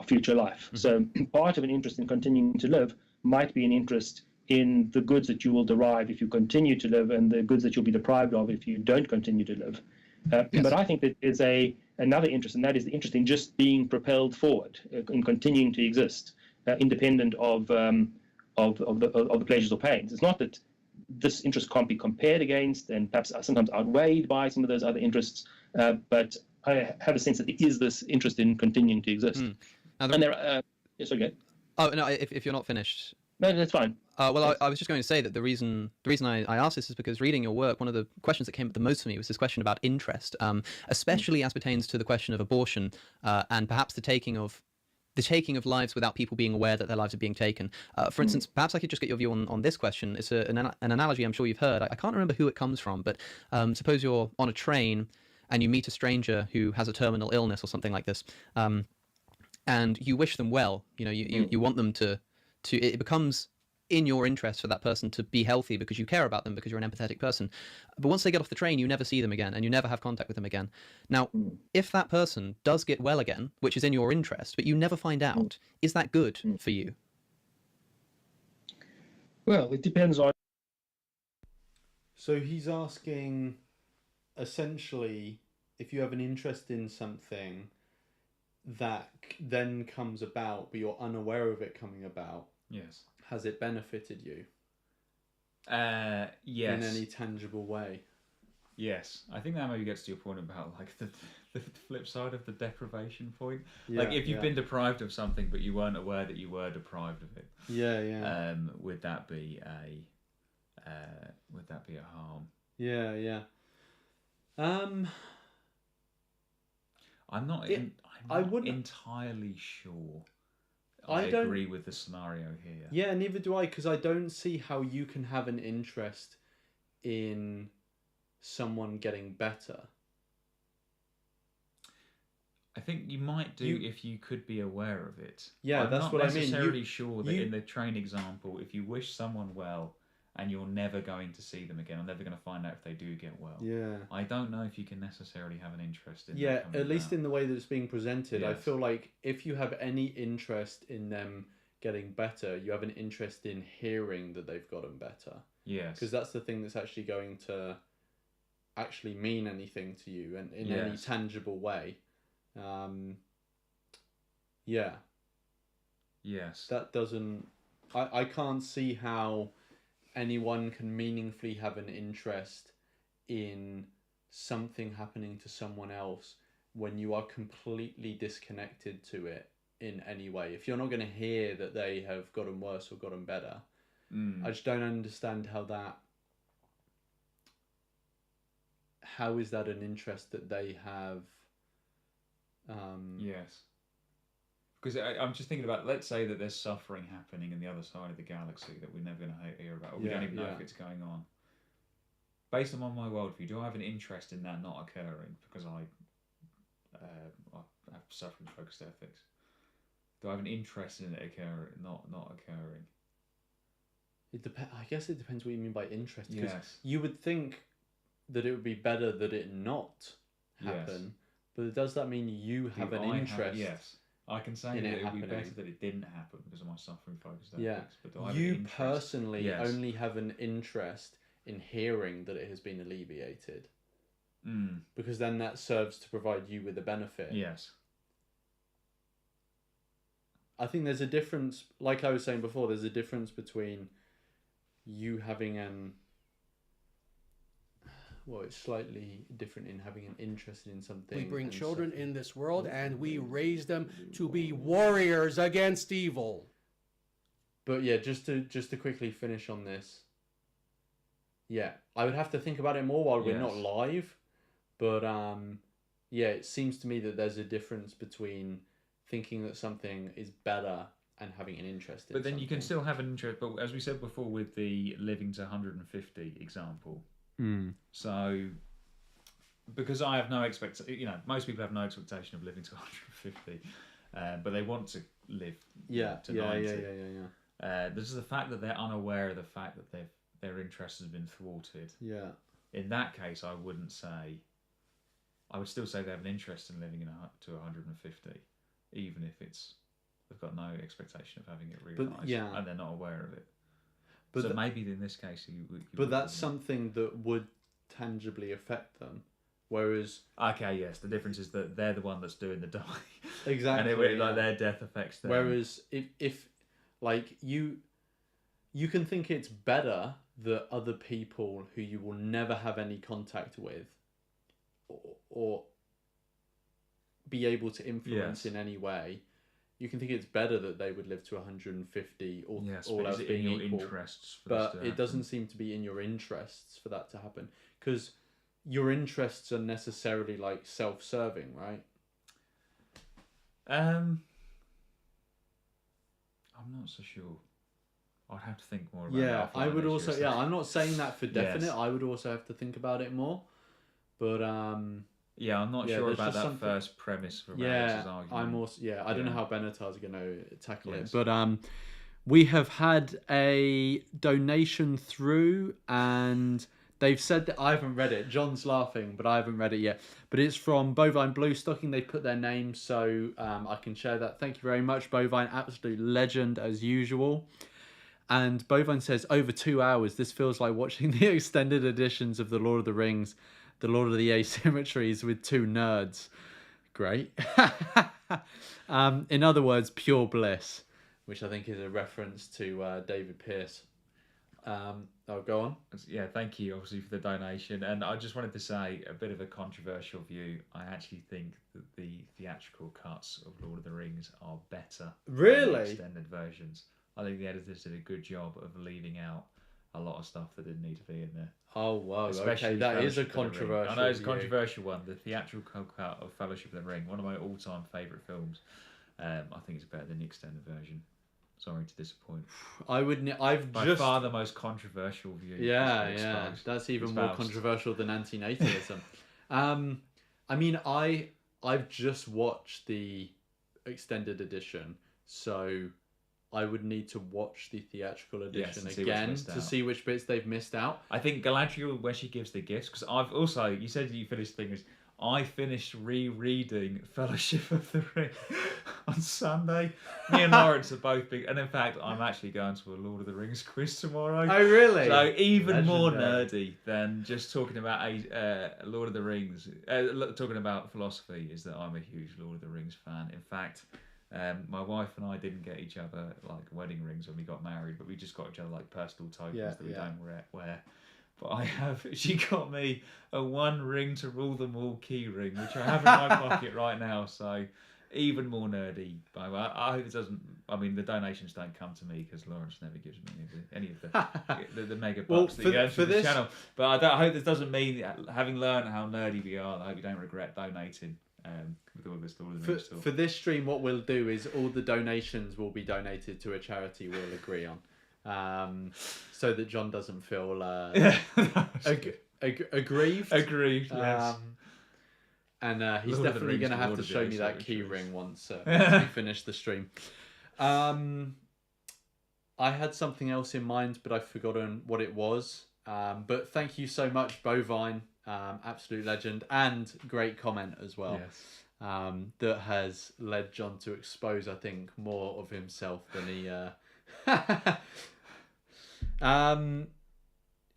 future life. So part of an interest in continuing to live might be an interest in the goods that you will derive if you continue to live, and the goods that you'll be deprived of if you don't continue to live. But I think that there's another interest, and that is the interest in just being propelled forward, in continuing to exist, independent of the pleasures or pains. It's not that this interest can't be compared against and perhaps sometimes outweighed by some of those other interests, but I have a sense that there is this interest in continuing to exist. Now, and there are, yes, okay. Oh no, if you're not finished. No, that's fine. Well, I was just going to say that the reason I asked this is because reading your work, one of the questions that came up the most for me was this question about interest, especially as pertains to the question of abortion and perhaps the taking of lives without people being aware that their lives are being taken. For instance, perhaps I could just get your view on this question. It's an analogy I'm sure you've heard. I can't remember who it comes from, but suppose you're on a train and you meet a stranger who has a terminal illness or something like this, and you wish them well. You want them to it becomes in your interest for that person to be healthy because you care about them, because you're an empathetic person. But once they get off the train, you never see them again and you never have contact with them again. Now, if that person does get well again, which is in your interest, but you never find out, is that good for you? Well, it depends on... So he's asking, essentially, if you have an interest in something that then comes about, but you're unaware of it coming about, yes, has it benefited you? Yes. In any tangible way? Yes. I think that maybe gets to your point about like the flip side of the deprivation point. Yeah, like if you've been deprived of something but you weren't aware that you were deprived of it. Yeah. Would that be a harm? Yeah. I'm not entirely sure. I agree with the scenario here. Yeah, neither do I, because I don't see how you can have an interest in someone getting better. I think you might do if you could be aware of it. Yeah, I'm that's not what I mean. necessarily sure that in the train example, if you wish someone well and you're never going to see them again, or never going to find out if they do get well. Yeah. I don't know if you can necessarily have an interest in Yeah, that coming at least about. in the way that it's being presented. I Yes. feel like if you have any interest in them getting better, you have an interest in hearing that they've gotten better. Yes. Because that's the thing that's actually going to actually mean anything to you and in any tangible way. Yeah. Yes. That doesn't... I can't see how anyone can meaningfully have an interest in something happening to someone else when you are completely disconnected to it in any way. If you're not going to hear that they have gotten worse or gotten better, I just don't understand how is that an interest that they have? Yes. Because I'm just thinking about, let's say that there's suffering happening in the other side of the galaxy that we're never going to hear about, or we don't even know if it's going on. Based on my worldview, do I have an interest in that not occurring because I have suffering-focused ethics? Do I have an interest in it not occurring? I guess it depends what you mean by interest. Because Yes. you would think that it would be better that it not happen, but does that mean you have an interest? Yes. I can say that it would be better that it didn't happen because of my suffering-focused ethics. But do I have an interest? Personally only have an interest in hearing that it has been alleviated. Because then that serves to provide you with a benefit. Yes. I think there's a difference, like I was saying before, there's a difference between you having it's slightly different in having an interest in something. We bring children in this world and we raise them to be warriors against evil. But yeah, just to quickly finish on this. Yeah, I would have to think about it more while we're not live. But yeah, it seems to me that there's a difference between thinking that something is better and having an interest in But then something. you can still have an interest, but as we said before with the living to 150 example. So, because I have no expectation, most people have no expectation of living to 150, but they want to live to 90. This is the fact that they're unaware of the fact that their interest has been thwarted. Yeah. In that case, I would still say they have an interest in living to 150, even if they've got no expectation of having it realised, and they're not aware of it. But so maybe in this case, but that's something that would tangibly affect them, whereas the difference is that they're the one that's doing the dying. Exactly, and their death affects them. Whereas if like you can think it's better that other people who you will never have any contact with, or be able to influence in any way. You can think it's better that they would live to 150, all else being in your equal. Interests for But it doesn't seem to be in your interests for that to happen, because your interests are necessarily like self-serving, right? I'm not so sure. I'd have to think more about it. Yeah, I would also. Yeah, I'm not saying that for definite. I would also have to think about it more. But yeah, I'm not sure about that first premise for Alex's argument. I'm also. Yeah, I don't know how Benatar's going to tackle it, but we have had a donation through, and they've said that I haven't read it. John's laughing, but I haven't read it yet. But it's from Bovine Blue Stocking. They put their name, so I can share that. Thank you very much, Bovine. Absolute legend as usual. And Bovine says, over 2 hours, this feels like watching the extended editions of The Lord of the Rings, The Lord of the Asymmetries with two nerds. Great. In other words, pure bliss, which I think is a reference to David Pearce. I'll go on. Yeah, thank you, obviously, for the donation. And I just wanted to say, a bit of a controversial view. I actually think that the theatrical cuts of Lord of the Rings are better than the extended versions. I think the editors did a good job of leaving out a lot of stuff that didn't need to be in there. Oh, wow. Especially okay, that is a controversial. I know it's a controversial one. The theatrical cut of Fellowship of the Ring, one of my all-time favourite films. I think it's better than the extended version. Sorry to disappoint. By far the most controversial view. Yeah. That's even more controversial than antinatalism. I mean, I I've just watched the extended edition, so I would need to watch the theatrical edition again to see which bits they've missed out. I think Galadriel, where she gives the gifts, because I've also, you said you finished things. I finished rereading Fellowship of the Ring on Sunday. Me and Lawrence are both big, and in fact, I'm actually going to a Lord of the Rings quiz tomorrow. Oh, really? So even more nerdy than just talking about Lord of the Rings. Talking about philosophy is that I'm a huge Lord of the Rings fan. In fact, my wife and I didn't get each other like wedding rings when we got married, but we just got each other like personal tokens that we don't wear. But she got me a one ring to rule them all key ring, which I have in my pocket right now. So even more nerdy. I hope it doesn't. I mean, the donations don't come to me because Lawrence never gives me any of the mega bucks that he earns for this channel. But I hope this doesn't mean, having learned how nerdy we are, I hope you don't regret donating. With all this Lord of the Rings stuff. For this stream, what we'll do is all the donations will be donated to a charity we'll agree on, so that John doesn't feel aggrieved. Aggrieved, yes. And he's definitely going to have to show me that key ring once we finish the stream. I had something else in mind, but I've forgotten what it was. But thank you so much, Bovine. Absolute legend, and great comment as well. Yes. That has led John to expose, I think, more of himself than he.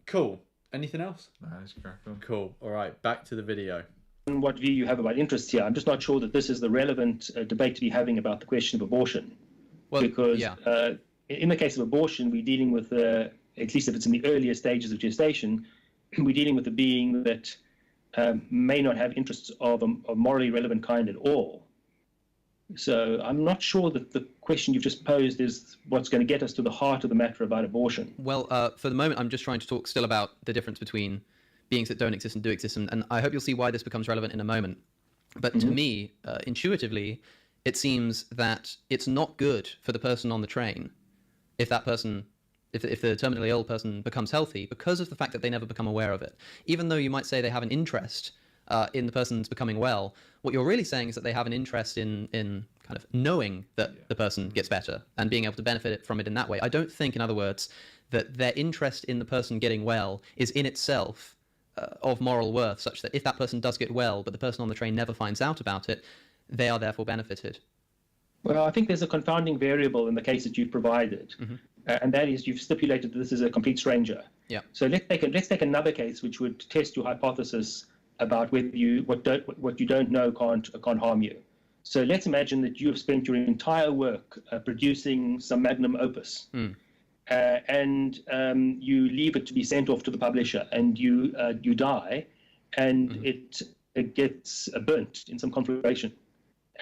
Cool. Anything else? No, that's correct. Cool. All right, back to the video. What view you have about interests here? I'm just not sure that this is the relevant debate to be having about the question of abortion, because in the case of abortion, we're dealing with, at least if it's in the earlier stages of gestation, we're dealing with a being that may not have interests of a morally relevant kind at all. So I'm not sure that the question you've just posed is what's going to get us to the heart of the matter about abortion. Well, for the moment, I'm just trying to talk still about the difference between beings that don't exist and do exist, and I hope you'll see why this becomes relevant in a moment. But to me, intuitively, it seems that it's not good for the person on the train if that person... If the terminally ill person becomes healthy, because of the fact that they never become aware of it. Even though you might say they have an interest in the person's becoming well, what you're really saying is that they have an interest in kind of knowing that the person gets better and being able to benefit from it in that way. I don't think, in other words, that their interest in the person getting well is in itself of moral worth, such that if that person does get well, but the person on the train never finds out about it, they are therefore benefited. Well, I think there's a confounding variable in the case that you've provided. And that is, you've stipulated that this is a complete stranger. Yeah. So let's take another case which would test your hypothesis about whether what you don't know can't harm you. So let's imagine that you have spent your entire work producing some magnum opus, and you leave it to be sent off to the publisher, and you die, and it gets burnt in some conflagration,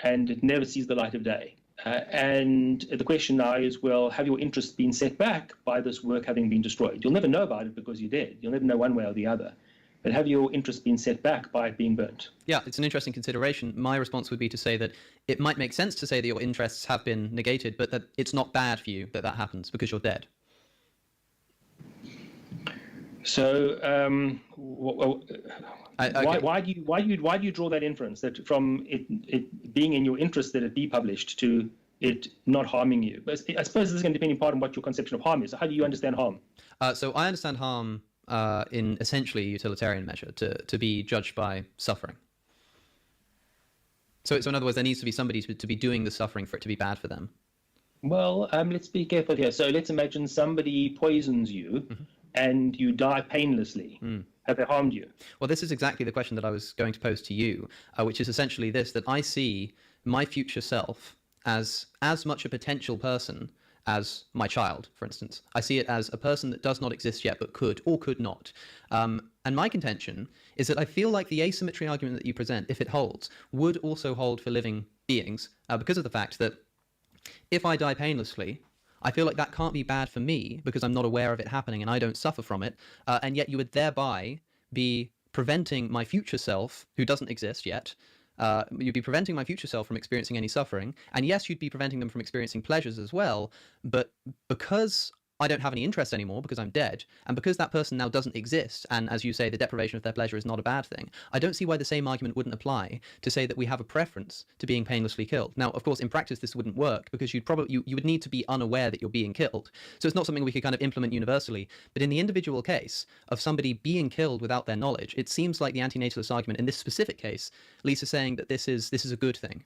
and it never sees the light of day. And the question now is, well, have your interests been set back by this work having been destroyed? You'll never know about it because you're dead. You'll never know one way or the other. But have your interests been set back by it being burnt? Yeah, it's an interesting consideration. My response would be to say that it might make sense to say that your interests have been negated, but that it's not bad for you that happens because you're dead. So, why do you draw that inference that from it being in your interest that it be published to it not harming you? But I suppose this is going to depend in part on what your conception of harm is. So how do you understand harm? So I understand harm in essentially a utilitarian measure, to be judged by suffering. So in other words, there needs to be somebody to be doing the suffering for it to be bad for them. Well, let's be careful here. So let's imagine somebody poisons you and you die painlessly. Have they harmed you? Well, this is exactly the question that I was going to pose to you, which is essentially this, that I see my future self as much a potential person as my child, for instance. I see it as a person that does not exist yet, but could or could not. And my contention is that I feel like the asymmetry argument that you present, if it holds, would also hold for living beings, because of the fact that if I die painlessly, I feel like that can't be bad for me because I'm not aware of it happening and I don't suffer from it. And yet you would thereby be preventing my future self, who doesn't exist yet, you'd be preventing my future self from experiencing any suffering. And yes, you'd be preventing them from experiencing pleasures as well. But because I don't have any interest anymore because I'm dead, and because that person now doesn't exist, and as you say, the deprivation of their pleasure is not a bad thing, I don't see why the same argument wouldn't apply to say that we have a preference to being painlessly killed. Now, of course, in practice, this wouldn't work because you would need to be unaware that you're being killed. So it's not something we could kind of implement universally. But in the individual case of somebody being killed without their knowledge, it seems like the antinatalist argument in this specific case leads to saying that this is a good thing.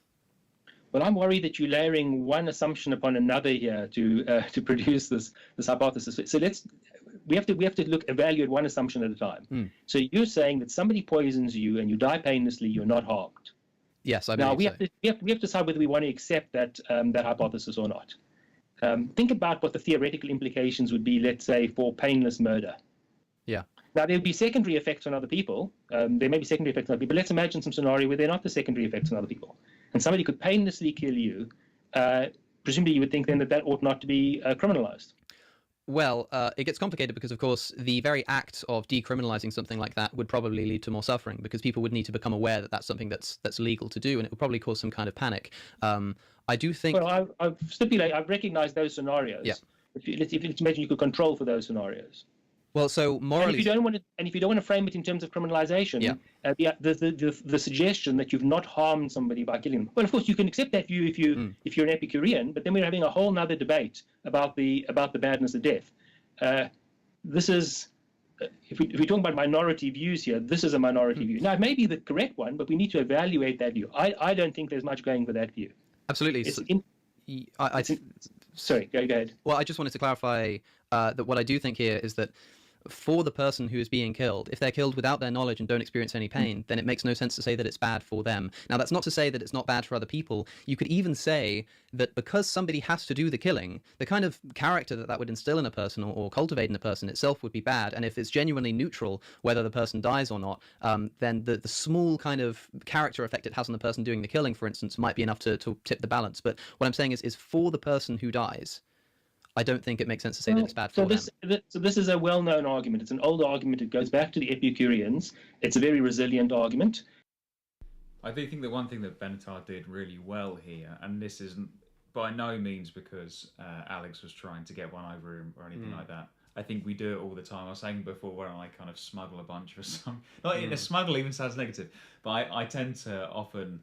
Well, I'm worried that you're layering one assumption upon another here to produce this hypothesis. So we have to evaluate one assumption at a time. So you're saying that somebody poisons you and you die painlessly, you're not harmed. Yes, I believe now we so. have to decide whether we want to accept that hypothesis or not. Think about what the theoretical implications would be, let's say, for painless murder. Yeah. Now, there would be secondary effects on other people. There may be secondary effects on other people, but let's imagine some scenario where there are not the secondary effects on other people. And somebody could painlessly kill you. Presumably, you would think then that ought not to be criminalized. Well, it gets complicated because, of course, the very act of decriminalizing something like that would probably lead to more suffering because people would need to become aware that that's something that's legal to do, and it would probably cause some kind of panic. I do think. Well, I've recognized those scenarios. Yeah. Let's imagine you could control for those scenarios. Well, so morally, and if you don't want to frame it in terms of criminalization, the suggestion that you've not harmed somebody by killing them. Well, of course, you can accept that view if you're an Epicurean, but then we're having a whole other debate about the badness of death. This is, if we're talking about minority views here, this is a minority view. Now, it may be the correct one, but we need to evaluate that view. I don't think there's much going for that view. Absolutely. Sorry, go ahead. Well, I just wanted to clarify that what I do think here is that for the person who is being killed, if they're killed without their knowledge and don't experience any pain, then it makes no sense to say that it's bad for them. Now, that's not to say that it's not bad for other people. You could even say that because somebody has to do the killing, the kind of character that would instill in a person or cultivate in a person itself would be bad. And if it's genuinely neutral, whether the person dies or not, then the small kind of character effect it has on the person doing the killing, for instance, might be enough to tip the balance. But what I'm saying is for the person who dies, I don't think it makes sense to say that it's bad for them. So this is a well-known argument. It's an old argument. It goes back to the Epicureans. It's a very resilient argument. I do think that one thing that Benatar did really well here, and this isn't by no means because Alex was trying to get one over him or anything like that. I think we do it all the time. I was saying before where I kind of smuggle a bunch of some... Not smuggle even sounds negative, but I tend to often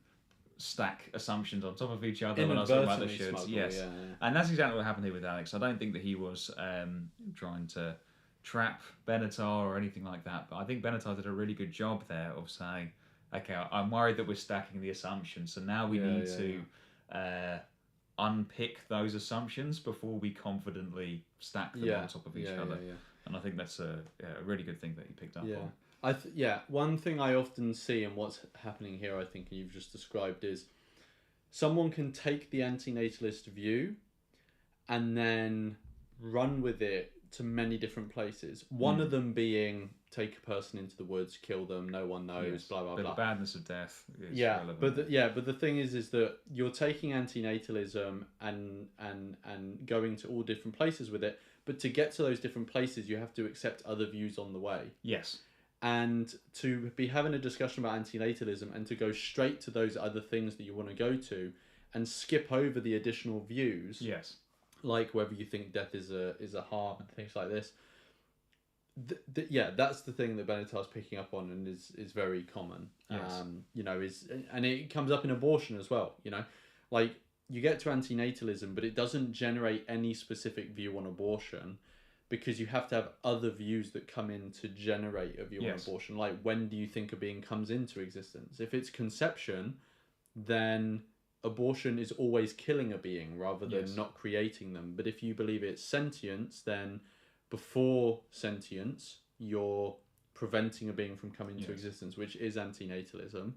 stack assumptions on top of each other when I was talking about the shoulds. Yes. Yeah. And that's exactly what happened here with Alex. I don't think that he was trying to trap Benatar or anything like that, but I think Benatar did a really good job there of saying, okay, I'm worried that we're stacking the assumptions, so now we need to unpick those assumptions before we confidently stack them on top of each other. And I think that's a really good thing that you picked up on. One thing I often see and what's happening here, I think you've just described, is someone can take the antinatalist view and then run with it to many different places. One of them being take a person into the woods, kill them, no one knows, blah blah blah. The badness of death is relevant. But the thing is that you're taking antinatalism and going to all different places with it. But to get to those different places, you have to accept other views on the way. Yes. And to be having a discussion about antinatalism and to go straight to those other things that you want to go to and skip over the additional views, like whether you think death is a harm and things like this. That's the thing that Benatar's picking up on and is very common. Yes. And it comes up in abortion as well. Like you get to antinatalism, but it doesn't generate any specific view on abortion, because you have to have other views that come in to generate a view on abortion. Like, when do you think a being comes into existence? If it's conception, then abortion is always killing a being rather than not creating them. But if you believe it's sentience, then before sentience, you're preventing a being from coming into existence, which is antinatalism.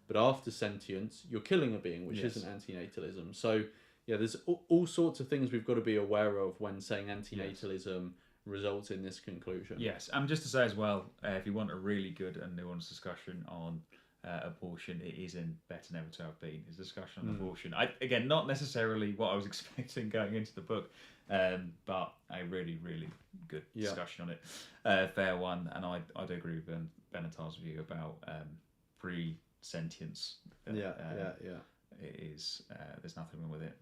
But after sentience, you're killing a being, which isn't antinatalism. So, there's all sorts of things we've got to be aware of when saying antinatalism results in this conclusion. Yes, and just to say as well, if you want a really good and nuanced discussion on abortion, it is in Better Never to Have Been. His discussion on abortion. Again, not necessarily what I was expecting going into the book, but a really, really good discussion on it. Fair one, and I do agree with Benatar's view about pre-sentience. it is there's nothing wrong with it.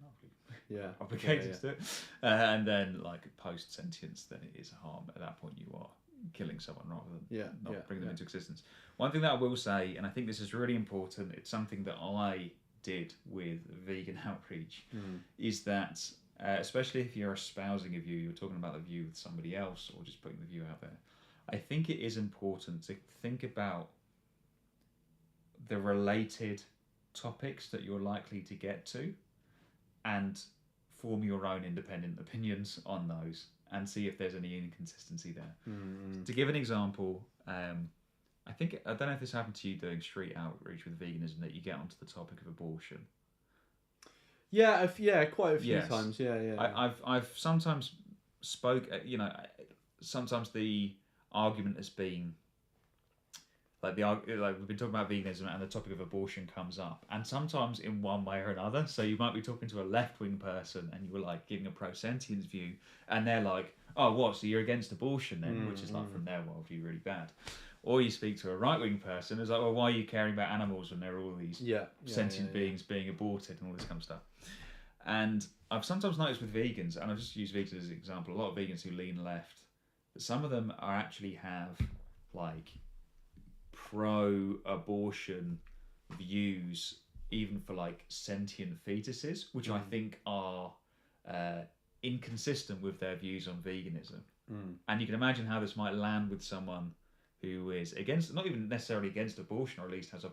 Yeah. Obligated to do it. And then like post sentience, then it is a harm. At that point, you are killing someone rather than not bringing them into existence. One thing that I will say, and I think this is really important, it's something that I did with vegan outreach, is that especially if you're espousing a view, you're talking about the view with somebody else or just putting the view out there, I think it is important to think about the related topics that you're likely to get to and form your own independent opinions on those and see if there's any inconsistency there. To give an example, I don't know if this happened to you doing street outreach with veganism, that you get onto the topic of abortion. Yeah, quite a few times. I've sometimes sometimes the argument has been like we've been talking about veganism and the topic of abortion comes up, and sometimes in one way or another. So you might be talking to a left-wing person and you were like giving a pro-sentience view, and they're like, "Oh, what? So you're against abortion then?" Which is like from their worldview really bad. Or you speak to a right-wing person who's like, "Well, why are you caring about animals when there are all these sentient beings being aborted and all this kind of stuff?" And I've sometimes noticed with vegans, and I've just used vegans as an example, a lot of vegans who lean left, that some of them are actually have like pro-abortion views even for like sentient fetuses, which I think are inconsistent with their views on veganism. And you can imagine how this might land with someone who is against, not even necessarily against abortion, or at least has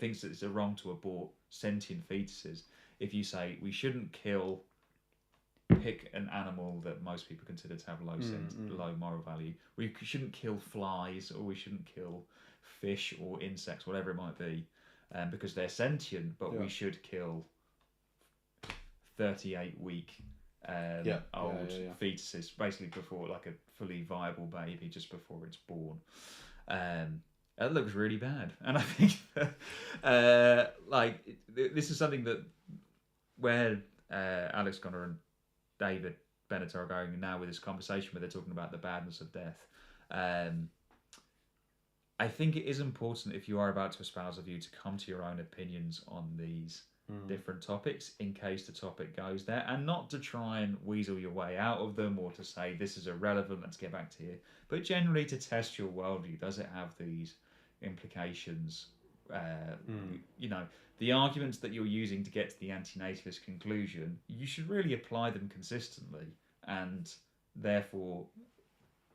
thinks that it's wrong to abort sentient fetuses. If you say we shouldn't pick an animal that most people consider to have low moral value, we shouldn't kill flies, or we shouldn't kill fish or insects, whatever it might be, because they're sentient, but we should kill 38-week old fetuses, basically before, like a fully viable baby, just before it's born. That looks really bad, and I think this is something that where Alex Connor and David Benatar are going now with this conversation, where they're talking about the badness of death. I think it is important, if you are about to espouse a view, to come to your own opinions on these different topics in case the topic goes there, and not to try and weasel your way out of them or to say this is irrelevant, let's get back to here, but generally to test your worldview. Does it have these implications? The arguments that you're using to get to the antinatalist conclusion, you should really apply them consistently and therefore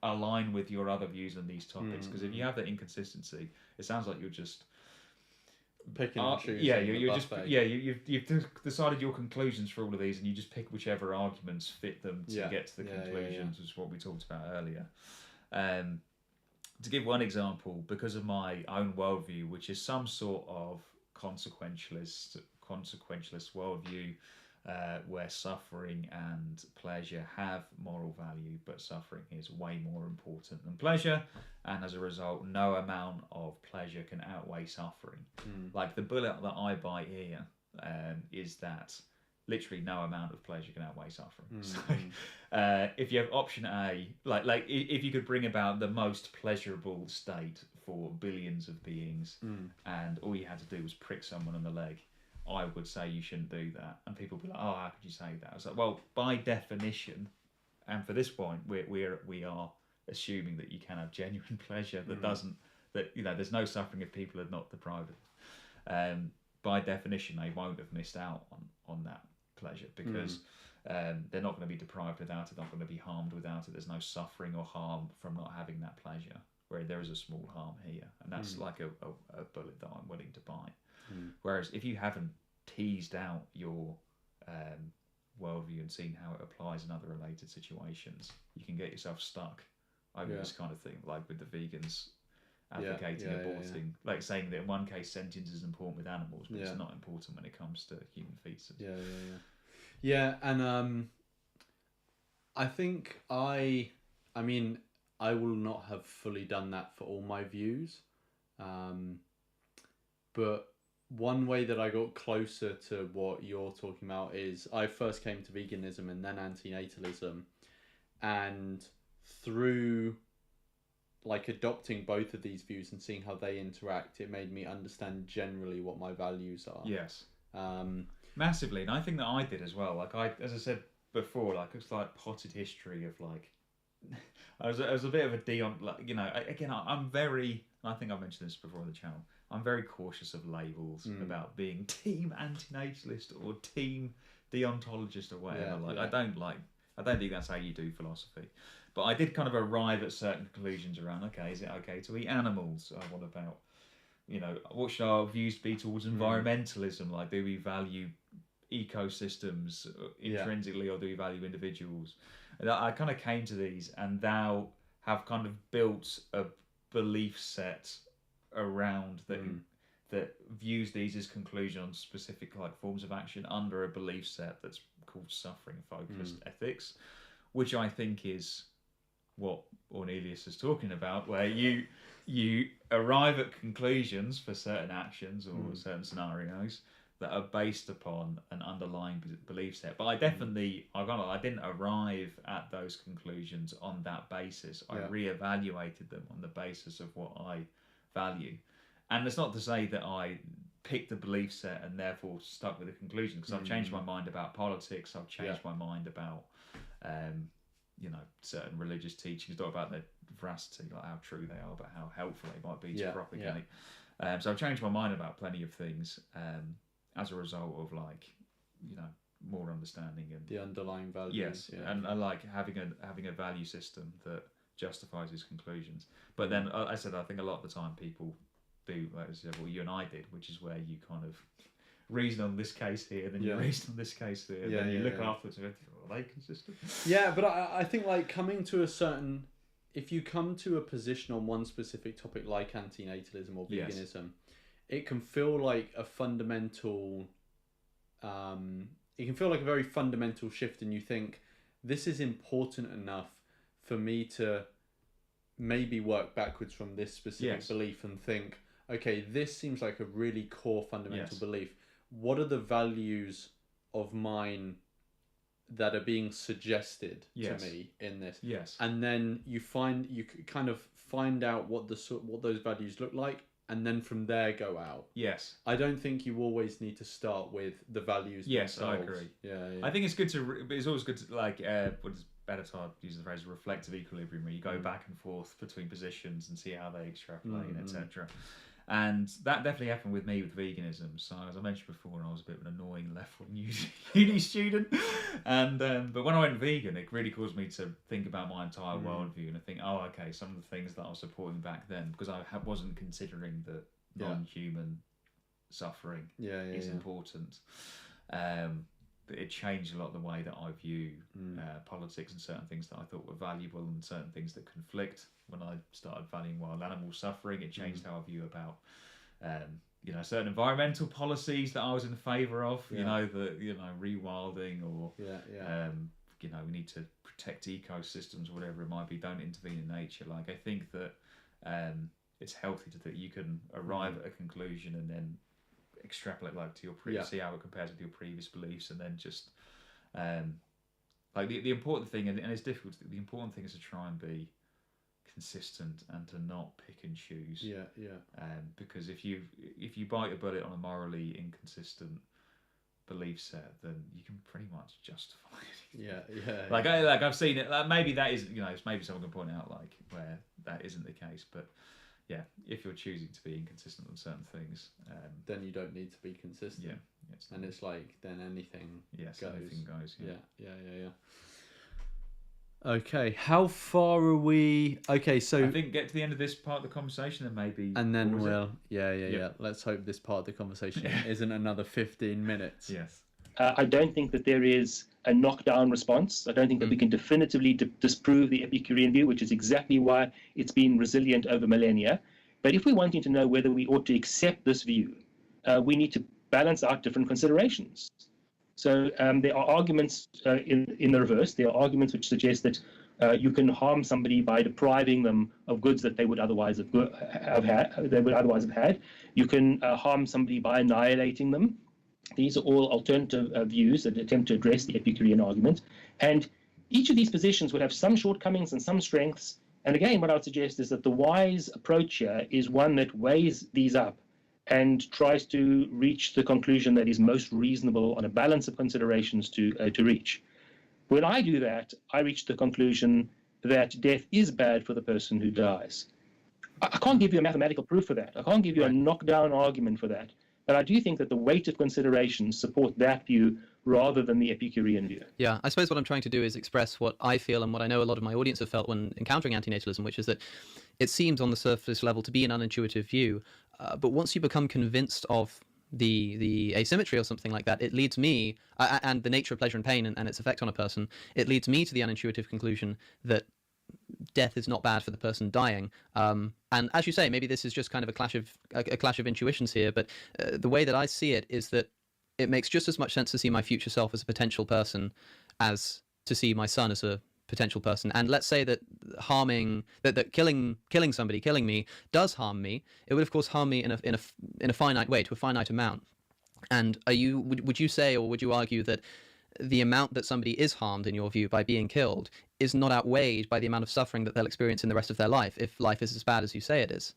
align with your other views on these topics. Because if you have that inconsistency, it sounds like you're just picking and choosing. You've decided your conclusions for all of these, and you just pick whichever arguments fit them to get to the conclusions, which is what we talked about earlier. To give one example, because of my own worldview, which is some sort of consequentialist worldview, where suffering and pleasure have moral value, but suffering is way more important than pleasure, and as a result, no amount of pleasure can outweigh suffering. Like the bullet that I buy here is that literally no amount of pleasure can outweigh suffering. So, if you have option A, like if you could bring about the most pleasurable state for billions of beings, and all you had to do was prick someone on the leg, I would say you shouldn't do that. And people would be like, "Oh, how could you say that?" I was like, well, by definition, and for this point, we are assuming that you can have genuine pleasure there's no suffering if people are not deprived of. By definition, they won't have missed out on that pleasure, because they're not going to be deprived without it, not going to be harmed without it. There's no suffering or harm from not having that pleasure, where there is a small harm here, and that's like a bullet that I'm willing to buy. Whereas if you haven't teased out your worldview and seen how it applies in other related situations, you can get yourself stuck over this kind of thing, like with the vegans advocating aborting, like saying that in one case sentience is important with animals, but it's not important when it comes to human fetuses. And I think I will not have fully done that for all my views, but one way that I got closer to what you're talking about is I first came to veganism and then antinatalism, and through like adopting both of these views and seeing how they interact, it made me understand generally what my values are. Yes. Massively, and I think that I did as well. Like as I said before, like it's like potted history of like I was a bit of a Dion, like, you know. Again, I'm very. I think I've mentioned this before on the channel. I'm very cautious of labels about being team antinatalist or team deontologist or whatever. I don't think that's how you do philosophy. But I did kind of arrive at certain conclusions around, okay, is it okay to eat animals? What about, you know, what should our views be towards environmentalism? Like, do we value ecosystems intrinsically, or do we value individuals? And I kind of came to these, and thou have kind of built a belief set around that views these as conclusion on specific like forms of action under a belief set that's called suffering focused ethics, which I think is what Ornelius is talking about, where you arrive at conclusions for certain actions or certain scenarios that are based upon an underlying belief set. But I definitely, I didn't arrive at those conclusions on that basis. I reevaluated them on the basis of what I value. And it's not to say that I picked the belief set and therefore stuck with the conclusion, because I've changed my mind about politics, I've changed my mind about, you know, certain religious teachings, not about their veracity, like how true they are, but how helpful they might be to propagate. So I've changed my mind about plenty of things as a result of, like, you know, more understanding and the underlying values. Yes, and I like having a value system that justifies his conclusions. But then I said, I think a lot of the time people do, like I said, well, you and I did, which is where you kind of reason on this case here, then you reason on this case there, and then you look afterwards and go, are they consistent? Yeah, but I think, like, coming to a certain, if you come to a position on one specific topic like antinatalism or veganism, it can feel like a fundamental, it can feel like a very fundamental shift, and you think, this is important enough for me to maybe work backwards from this specific belief and think, okay, this seems like a really core fundamental belief. What are the values of mine that are being suggested to me in this? And then you kind of find out what those values look like, and then from there go out. I don't think you always need to start with the values themselves. I agree. I think it's good to, but it's always good to, like, what is Benatar uses the phrase reflective equilibrium, where you go back and forth between positions and see how they extrapolate, etc. And that definitely happened with me with veganism. So, as I mentioned before, I was a bit of an annoying left-wing uni student, and but when I went vegan, it really caused me to think about my entire worldview, and I think, oh, okay, some of the things that I was supporting back then, because I wasn't considering that non-human suffering is important. It changed a lot the way that I view politics, and certain things that I thought were valuable and certain things that conflict. When I started valuing wild animal suffering, it changed how I view about you know, certain environmental policies that I was in favour of. You know, rewilding, or you know, we need to protect ecosystems, whatever it might be. Don't intervene in nature. Like, I think that it's healthy that you can arrive at a conclusion and then extrapolate, like, to your see how it compares with your previous beliefs, and then just like the important thing, and it's difficult, the important thing is to try and be consistent and to not pick and choose. Because if you bite a bullet on a morally inconsistent belief set, then you can pretty much justify it. Like I've seen it, like, maybe that is, you know, maybe someone can point out, like, where that isn't the case, but if you're choosing to be inconsistent on certain things, then you don't need to be consistent. And it's like, then anything goes. Anything goes. Okay, how far are we? Okay, so I think get to the end of this part of the conversation, and maybe, and then we'll let's hope this part of the conversation isn't another 15 minutes. I don't think that there is a knockdown response. I don't think that we can definitively disprove the Epicurean view, which is exactly why it's been resilient over millennia. But if we're wanting to know whether we ought to accept this view, we need to balance out different considerations. So there are arguments in the reverse. There are arguments which suggest that you can harm somebody by depriving them of goods that they would otherwise have had. You can harm somebody by annihilating them. These are all alternative views that attempt to address the Epicurean argument. And each of these positions would have some shortcomings and some strengths. And again, what I would suggest is that the wise approach here is one that weighs these up and tries to reach the conclusion that is most reasonable on a balance of considerations to reach. When I do that, I reach the conclusion that death is bad for the person who dies. I can't give you a mathematical proof for that. I can't give you a knockdown argument for that. But I do think that the weight of considerations support that view rather than the Epicurean view. Yeah, I suppose what I'm trying to do is express what I feel and what I know a lot of my audience have felt when encountering antinatalism, which is that it seems on the surface level to be an unintuitive view. But once you become convinced of the asymmetry or something like that, it leads me, and the nature of pleasure and pain and its effect on a person, it leads me to the unintuitive conclusion that death is not bad for the person dying. And as you say, maybe this is just kind of a clash of intuitions here, but the way that I see it is that it makes just as much sense to see my future self as a potential person as to see my son as a potential person. And let's say that killing somebody, killing me, does harm me. It would of course harm me in a finite way, to a finite amount. And would you say, or would you argue that the amount that somebody is harmed, in your view, by being killed is not outweighed by the amount of suffering that they'll experience in the rest of their life, if life is as bad as you say it is?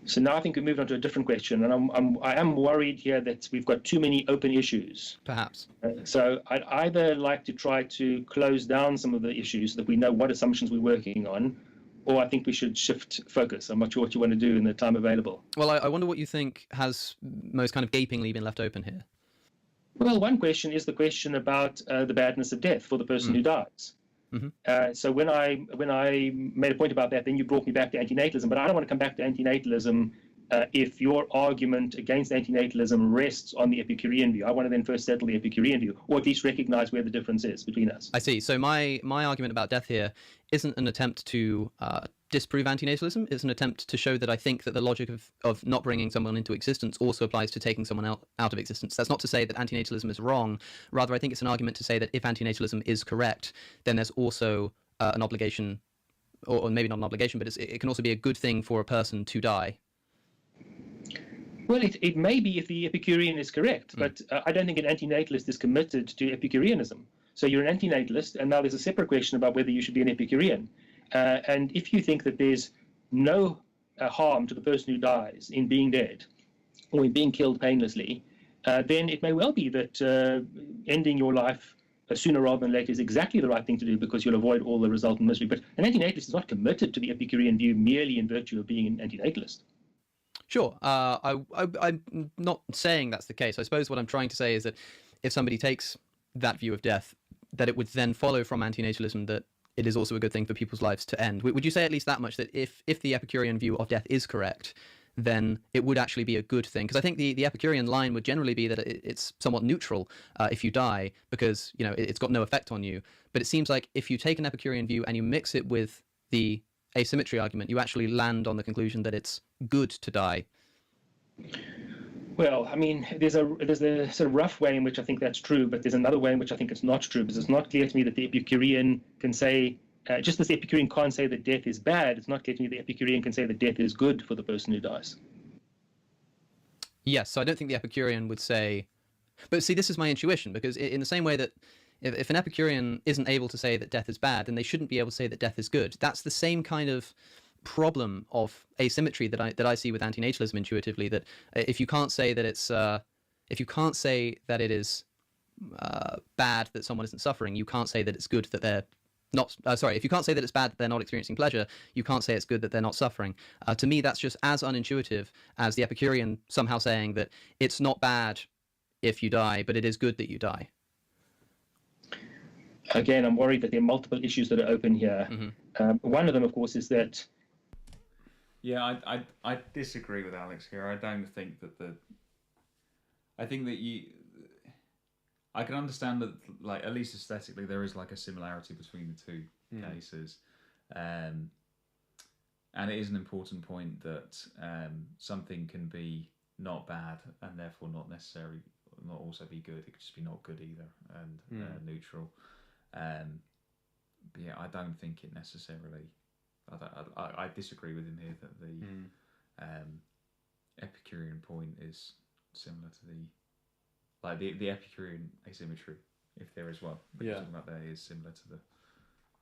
So now I think we've moved on to a different question, and I am worried here that we've got too many open issues. Perhaps. So I'd either like to try to close down some of the issues so that we know what assumptions we're working on, or I think we should shift focus. I'm not sure what you want to do in the time available. Well, I wonder what you think has most kind of gapingly been left open here. Well, one question is the question about the badness of death for the person who dies. Mm-hmm. So when I made a point about that, then you brought me back to antinatalism. But I don't want to come back to antinatalism if your argument against antinatalism rests on the Epicurean view. I want to then first settle the Epicurean view, or at least recognize where the difference is between us. I see. So my argument about death here isn't an attempt to disprove antinatalism. It's an attempt to show that I think that the logic of not bringing someone into existence also applies to taking someone out of existence. That's not to say that antinatalism is wrong. Rather, I think it's an argument to say that if antinatalism is correct, then there's also an obligation, or maybe not an obligation, but it can also be a good thing for a person to die. Well, it may be if the Epicurean is correct, but I don't think an antinatalist is committed to Epicureanism. So you're an antinatalist, and now there's a separate question about whether you should be an Epicurean. And if you think that there's no harm to the person who dies in being dead or in being killed painlessly, then it may well be that ending your life sooner rather than later is exactly the right thing to do, because you'll avoid all the resultant misery. But an antinatalist is not committed to the Epicurean view merely in virtue of being an antinatalist. Sure. I'm not saying that's the case. I suppose what I'm trying to say is that if somebody takes that view of death, that it would then follow from antinatalism that it is also a good thing for people's lives to end. Would you say at least that much, that if the Epicurean view of death is correct, then it would actually be a good thing? Because I think the Epicurean line would generally be that it's somewhat neutral if you die, because it's got no effect on you. But it seems like if you take an Epicurean view and you mix it with the asymmetry argument, you actually land on the conclusion that it's good to die. Well, I mean, there's a sort of rough way in which I think that's true, but there's another way in which I think it's not true, because it's not clear to me that the Epicurean can say, just as the Epicurean can't say that death is bad, it's not clear to me the Epicurean can say that death is good for the person who dies. Yes, so I don't think the Epicurean would say... But see, this is my intuition, because in the same way that if an Epicurean isn't able to say that death is bad, then they shouldn't be able to say that death is good. That's the same kind of problem of asymmetry that I see with antinatalism intuitively, that if you can't say that it's if you can't say that it is bad that someone isn't suffering, you can't say that it's good that they're not if you can't say that it's bad that they're not experiencing pleasure, you can't say it's good that they're not suffering. To me, that's just as unintuitive as the Epicurean somehow saying that it's not bad if you die, but it is good that you die. Again, I'm worried that there are multiple issues that are open here. Mm-hmm. One of them, of course, is that... Yeah, I disagree with Alex here. I don't think that I think that I can understand that, like, at least aesthetically, there is like a similarity between the two cases. And it is an important point that something can be not bad and therefore not necessarily not also be good. It could just be not good either and neutral. But yeah, I don't think it necessarily... I disagree with him here that the Epicurean point is similar to the Epicurean asymmetry, if there is one. Yeah, talking about there is similar to the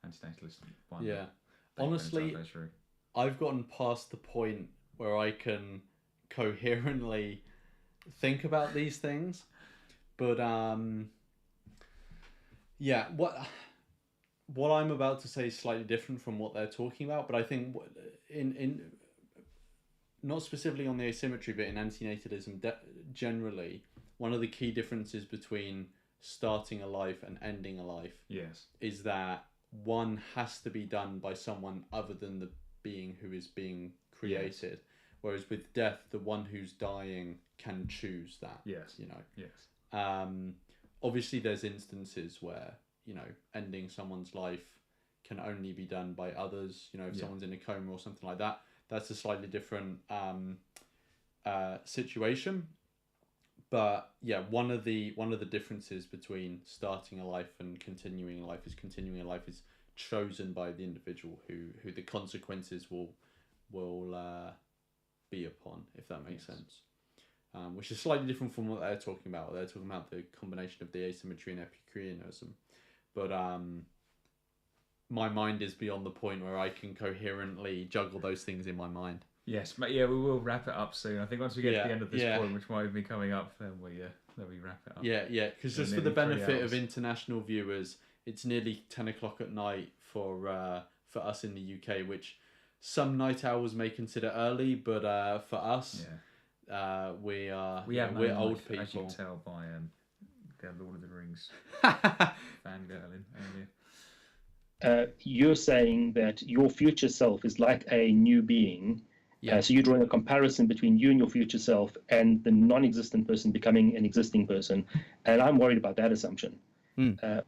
antinatalist one. Yeah, honestly, I've gotten past the point where I can coherently think about these things. But yeah, what I'm about to say is slightly different from what they're talking about. But I think in not specifically on the asymmetry, but in antinatalism generally, one of the key differences between starting a life and ending a life is that one has to be done by someone other than the being who is being created. Whereas with death, the one who's dying can choose that. Obviously there's instances where, ending someone's life can only be done by others. If someone's in a coma or something like that, that's a slightly different situation. But yeah, one of the differences between starting a life and continuing a life is chosen by the individual who the consequences will be upon, if that makes sense. Which is slightly different from what they're talking about. They're talking about the combination of the asymmetry and Epicureanism. But my mind is beyond the point where I can coherently juggle those things in my mind. Yes, but yeah, we will wrap it up soon. I think once we get to the end of this point, which might be coming up, then we wrap it up. Yeah, because just for the benefit of international viewers, it's nearly 10 o'clock at night for us in the UK, which some night owls may consider early, but for us, we're old people. As you can tell by the Lord of the Rings fangirling earlier. You're saying that your future self is like a new being. So you're drawing a comparison between you and your future self and the non-existent person becoming an existing person. And I'm worried about that assumption. I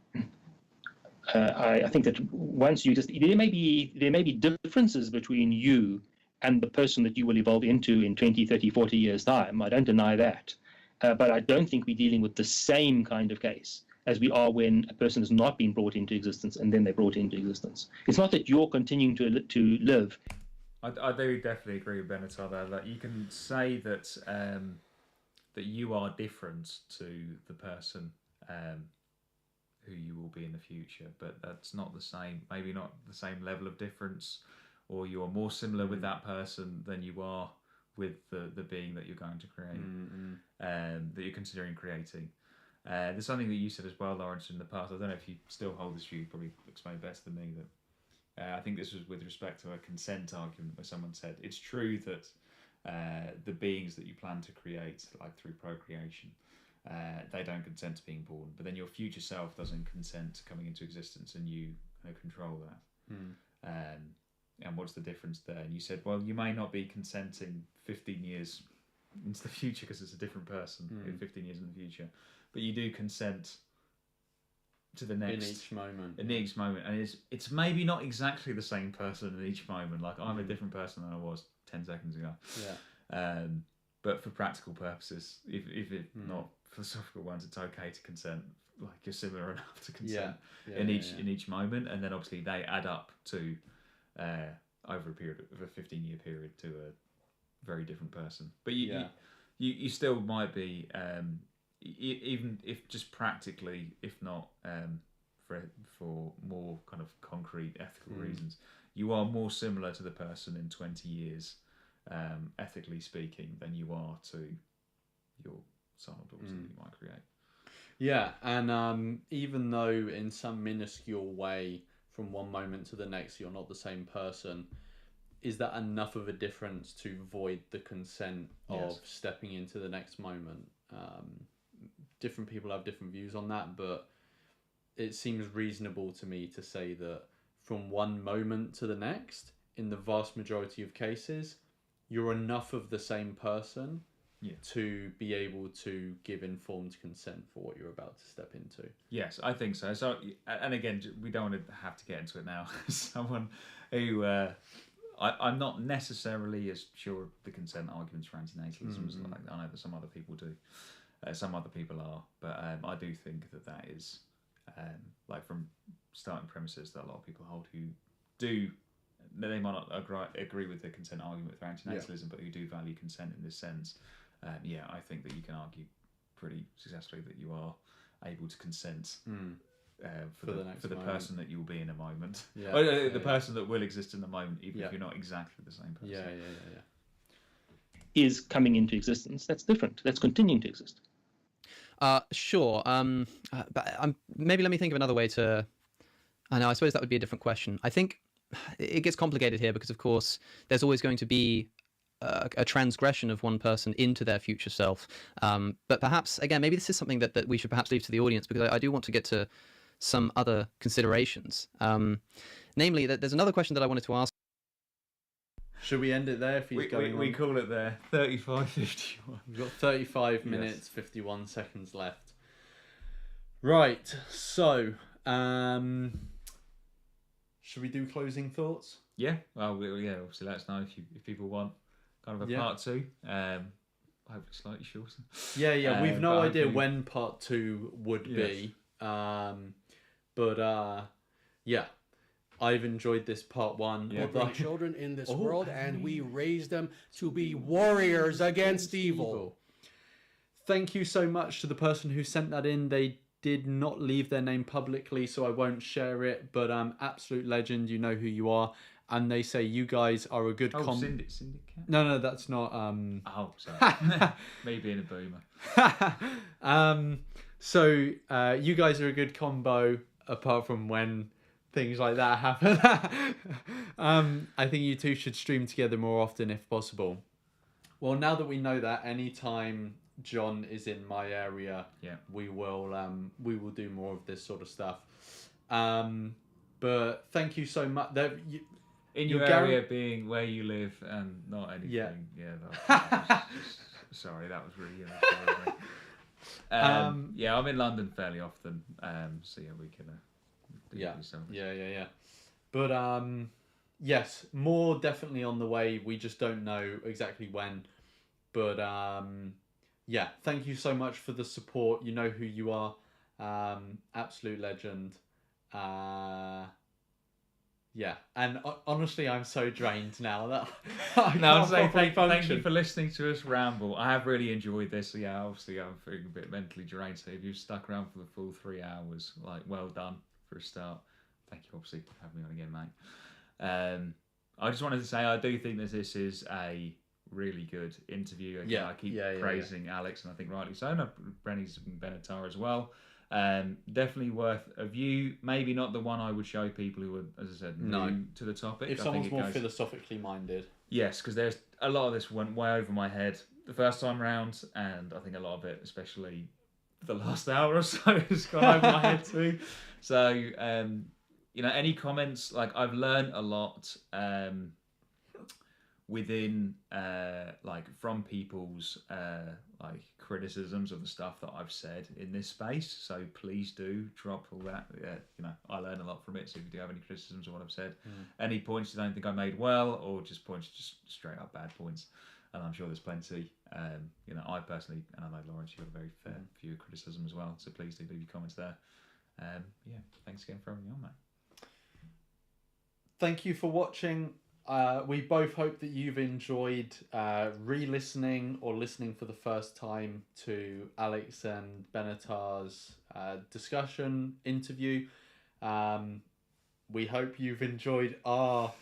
think that once you there may be differences between you and the person that you will evolve into in 20, 30, 40 years' time. I don't deny that. But I don't think we're dealing with the same kind of case as we are when a person has not been brought into existence and then they're brought into existence. It's not that you're continuing to live. I do definitely agree with Benatar there. That you can say that that you are different to the person who you will be in the future, but that's not the same. Maybe not the same level of difference, or you are more similar with that person than you are with the being that you're going to create, that you're considering creating. There's something that you said as well, Lawrence, in the past. I don't know if you still hold this view. You probably explain better than me that. I think this was with respect to a consent argument where someone said it's true that the beings that you plan to create, like through procreation, they don't consent to being born, but then your future self doesn't consent to coming into existence, and you kind of control that. And what's the difference there? And you said, well, you may not be consenting 15 years into the future because it's a different person 15 years in the future, but you do consent to the next in each moment. And it's maybe not exactly the same person in each moment. Like I'm a different person than I was 10 seconds ago. But for practical purposes, if it's not philosophical ones, it's okay to consent. Like you're similar enough to consent in each moment, and then obviously they add up to over a period of a 15-year period to a very different person. But you still might be. Even if just practically, if not for more kind of concrete ethical reasons, you are more similar to the person in 20 years, ethically speaking, than you are to your son or daughter that you might create. Yeah, and even though in some minuscule way, from one moment to the next, you're not the same person, is that enough of a difference to void the consent of stepping into the next moment? Different people have different views on that, but it seems reasonable to me to say that from one moment to the next, in the vast majority of cases, you're enough of the same person to be able to give informed consent for what you're about to step into. Yes, I think so. So, and again, we don't want to have to get into it now. Someone who I'm not necessarily as sure of the consent arguments for antinatalism as I know that some other people do. Some other people are, but I do think that is like from starting premises that a lot of people hold who do. They might not agree with the consent argument for antinatalism, but who do value consent in this sense. I think that you can argue pretty successfully that you are able to consent for the person that you will be in a moment. The person that will exist in the moment, even if you're not exactly the same person. is coming into existence. That's different. That's continuing to exist. Sure. But maybe let me think of another way to. I know. I suppose that would be a different question. I think it gets complicated here because, of course, there's always going to be a transgression of one person into their future self. But perhaps, again, maybe this is something that we should perhaps leave to the audience, because I do want to get to some other considerations. Namely, that there's another question that I wanted to ask. Should we end it there? If he's going we call it there. 35:51. We've got 35 minutes, 51 seconds left. Right. So, should we do closing thoughts? Yeah. Well, yeah. Obviously, let us know if people want kind of a part two. Hopefully slightly shorter. Yeah. We've no idea when part two would be. Yeah. I've enjoyed this part one. We bring children in this world, and we raise them to be warriors against evil. Thank you so much to the person who sent that in. They did not leave their name publicly, so I won't share it. But absolute legend, you know who you are. And they say you guys are a good Syndicate? No, that's not. Oh, sorry. Me being a boomer. So you guys are a good combo, apart from when things like that happen. I think you two should stream together more often if possible. Well, now that we know that, anytime John is in my area, we will do more of this sort of stuff. But thank you so much. In your area being where you live and not anything. That was sorry, that was really I'm in London fairly often. So we can do something. Yeah. But yes, more definitely on the way. We just don't know exactly when. But thank you so much for the support. You know who you are. Absolute legend. And honestly, I'm so drained now that thank you for listening to us ramble. I have really enjoyed this. Obviously I'm feeling a bit mentally drained. So if you've stuck around for the full 3 hours, well done for a start. Thank you, obviously, for having me on again, mate. I just wanted to say I do think that this is a really good interview. Again, I keep praising Alex, and I think rightly so. And Brenny's and Benatar as well. Definitely worth a view. Maybe not the one I would show people who are, as I said, new to the topic. If someone's more philosophically minded. Yes, because there's a lot of this went way over my head the first time round, and I think a lot of it, especially the last hour or so, has gone over my head too. So, any comments? I've learned a lot within from people's criticisms of the stuff that I've said in this space. So please do drop all that. I learn a lot from it. So if you do have any criticisms of what I've said, any points you don't think I made well, or just points just straight up bad points, and I'm sure there's plenty. I personally, and I know Lawrence, you've got a very fair view of criticism as well. So please do leave your comments there. Thanks again for having me on, mate. Thank you for watching. We both hope that you've enjoyed re-listening or listening for the first time to Alex and Benatar's discussion interview. We hope you've enjoyed our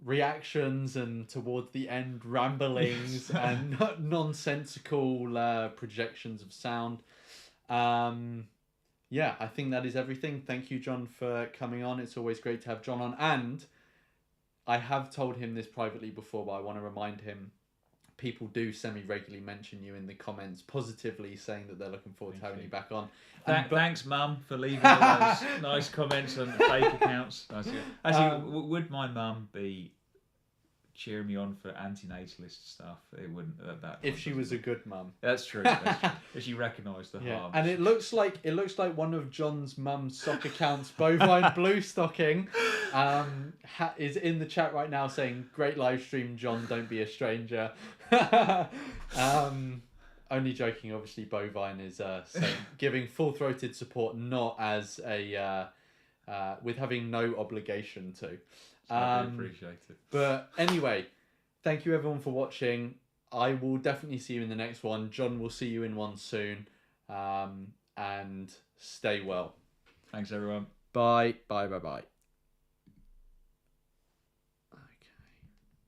reactions and towards the end ramblings and nonsensical projections of sound. I think that is everything. Thank you, John, for coming on. It's always great to have John on. And I have told him this privately before, but I want to remind him, people do semi-regularly mention you in the comments positively, saying that they're looking forward to having you back on. Thanks, Mum, for leaving all those nice comments on fake accounts. Actually, would my mum be cheering me on for antinatalist stuff? It wouldn't. If she was a good mum. That's true. If she recognised the harm. And it looks like one of John's mum's sock accounts, Bovine Blue Stocking, is in the chat right now saying, "Great live stream, John. Don't be a stranger." Only joking. Obviously, Bovine is giving full-throated support, not as a with having no obligation to. I appreciate it. But anyway, thank you everyone for watching. I will definitely see you in the next one. John will see you in one soon. And stay well. Thanks, everyone. Bye. Bye.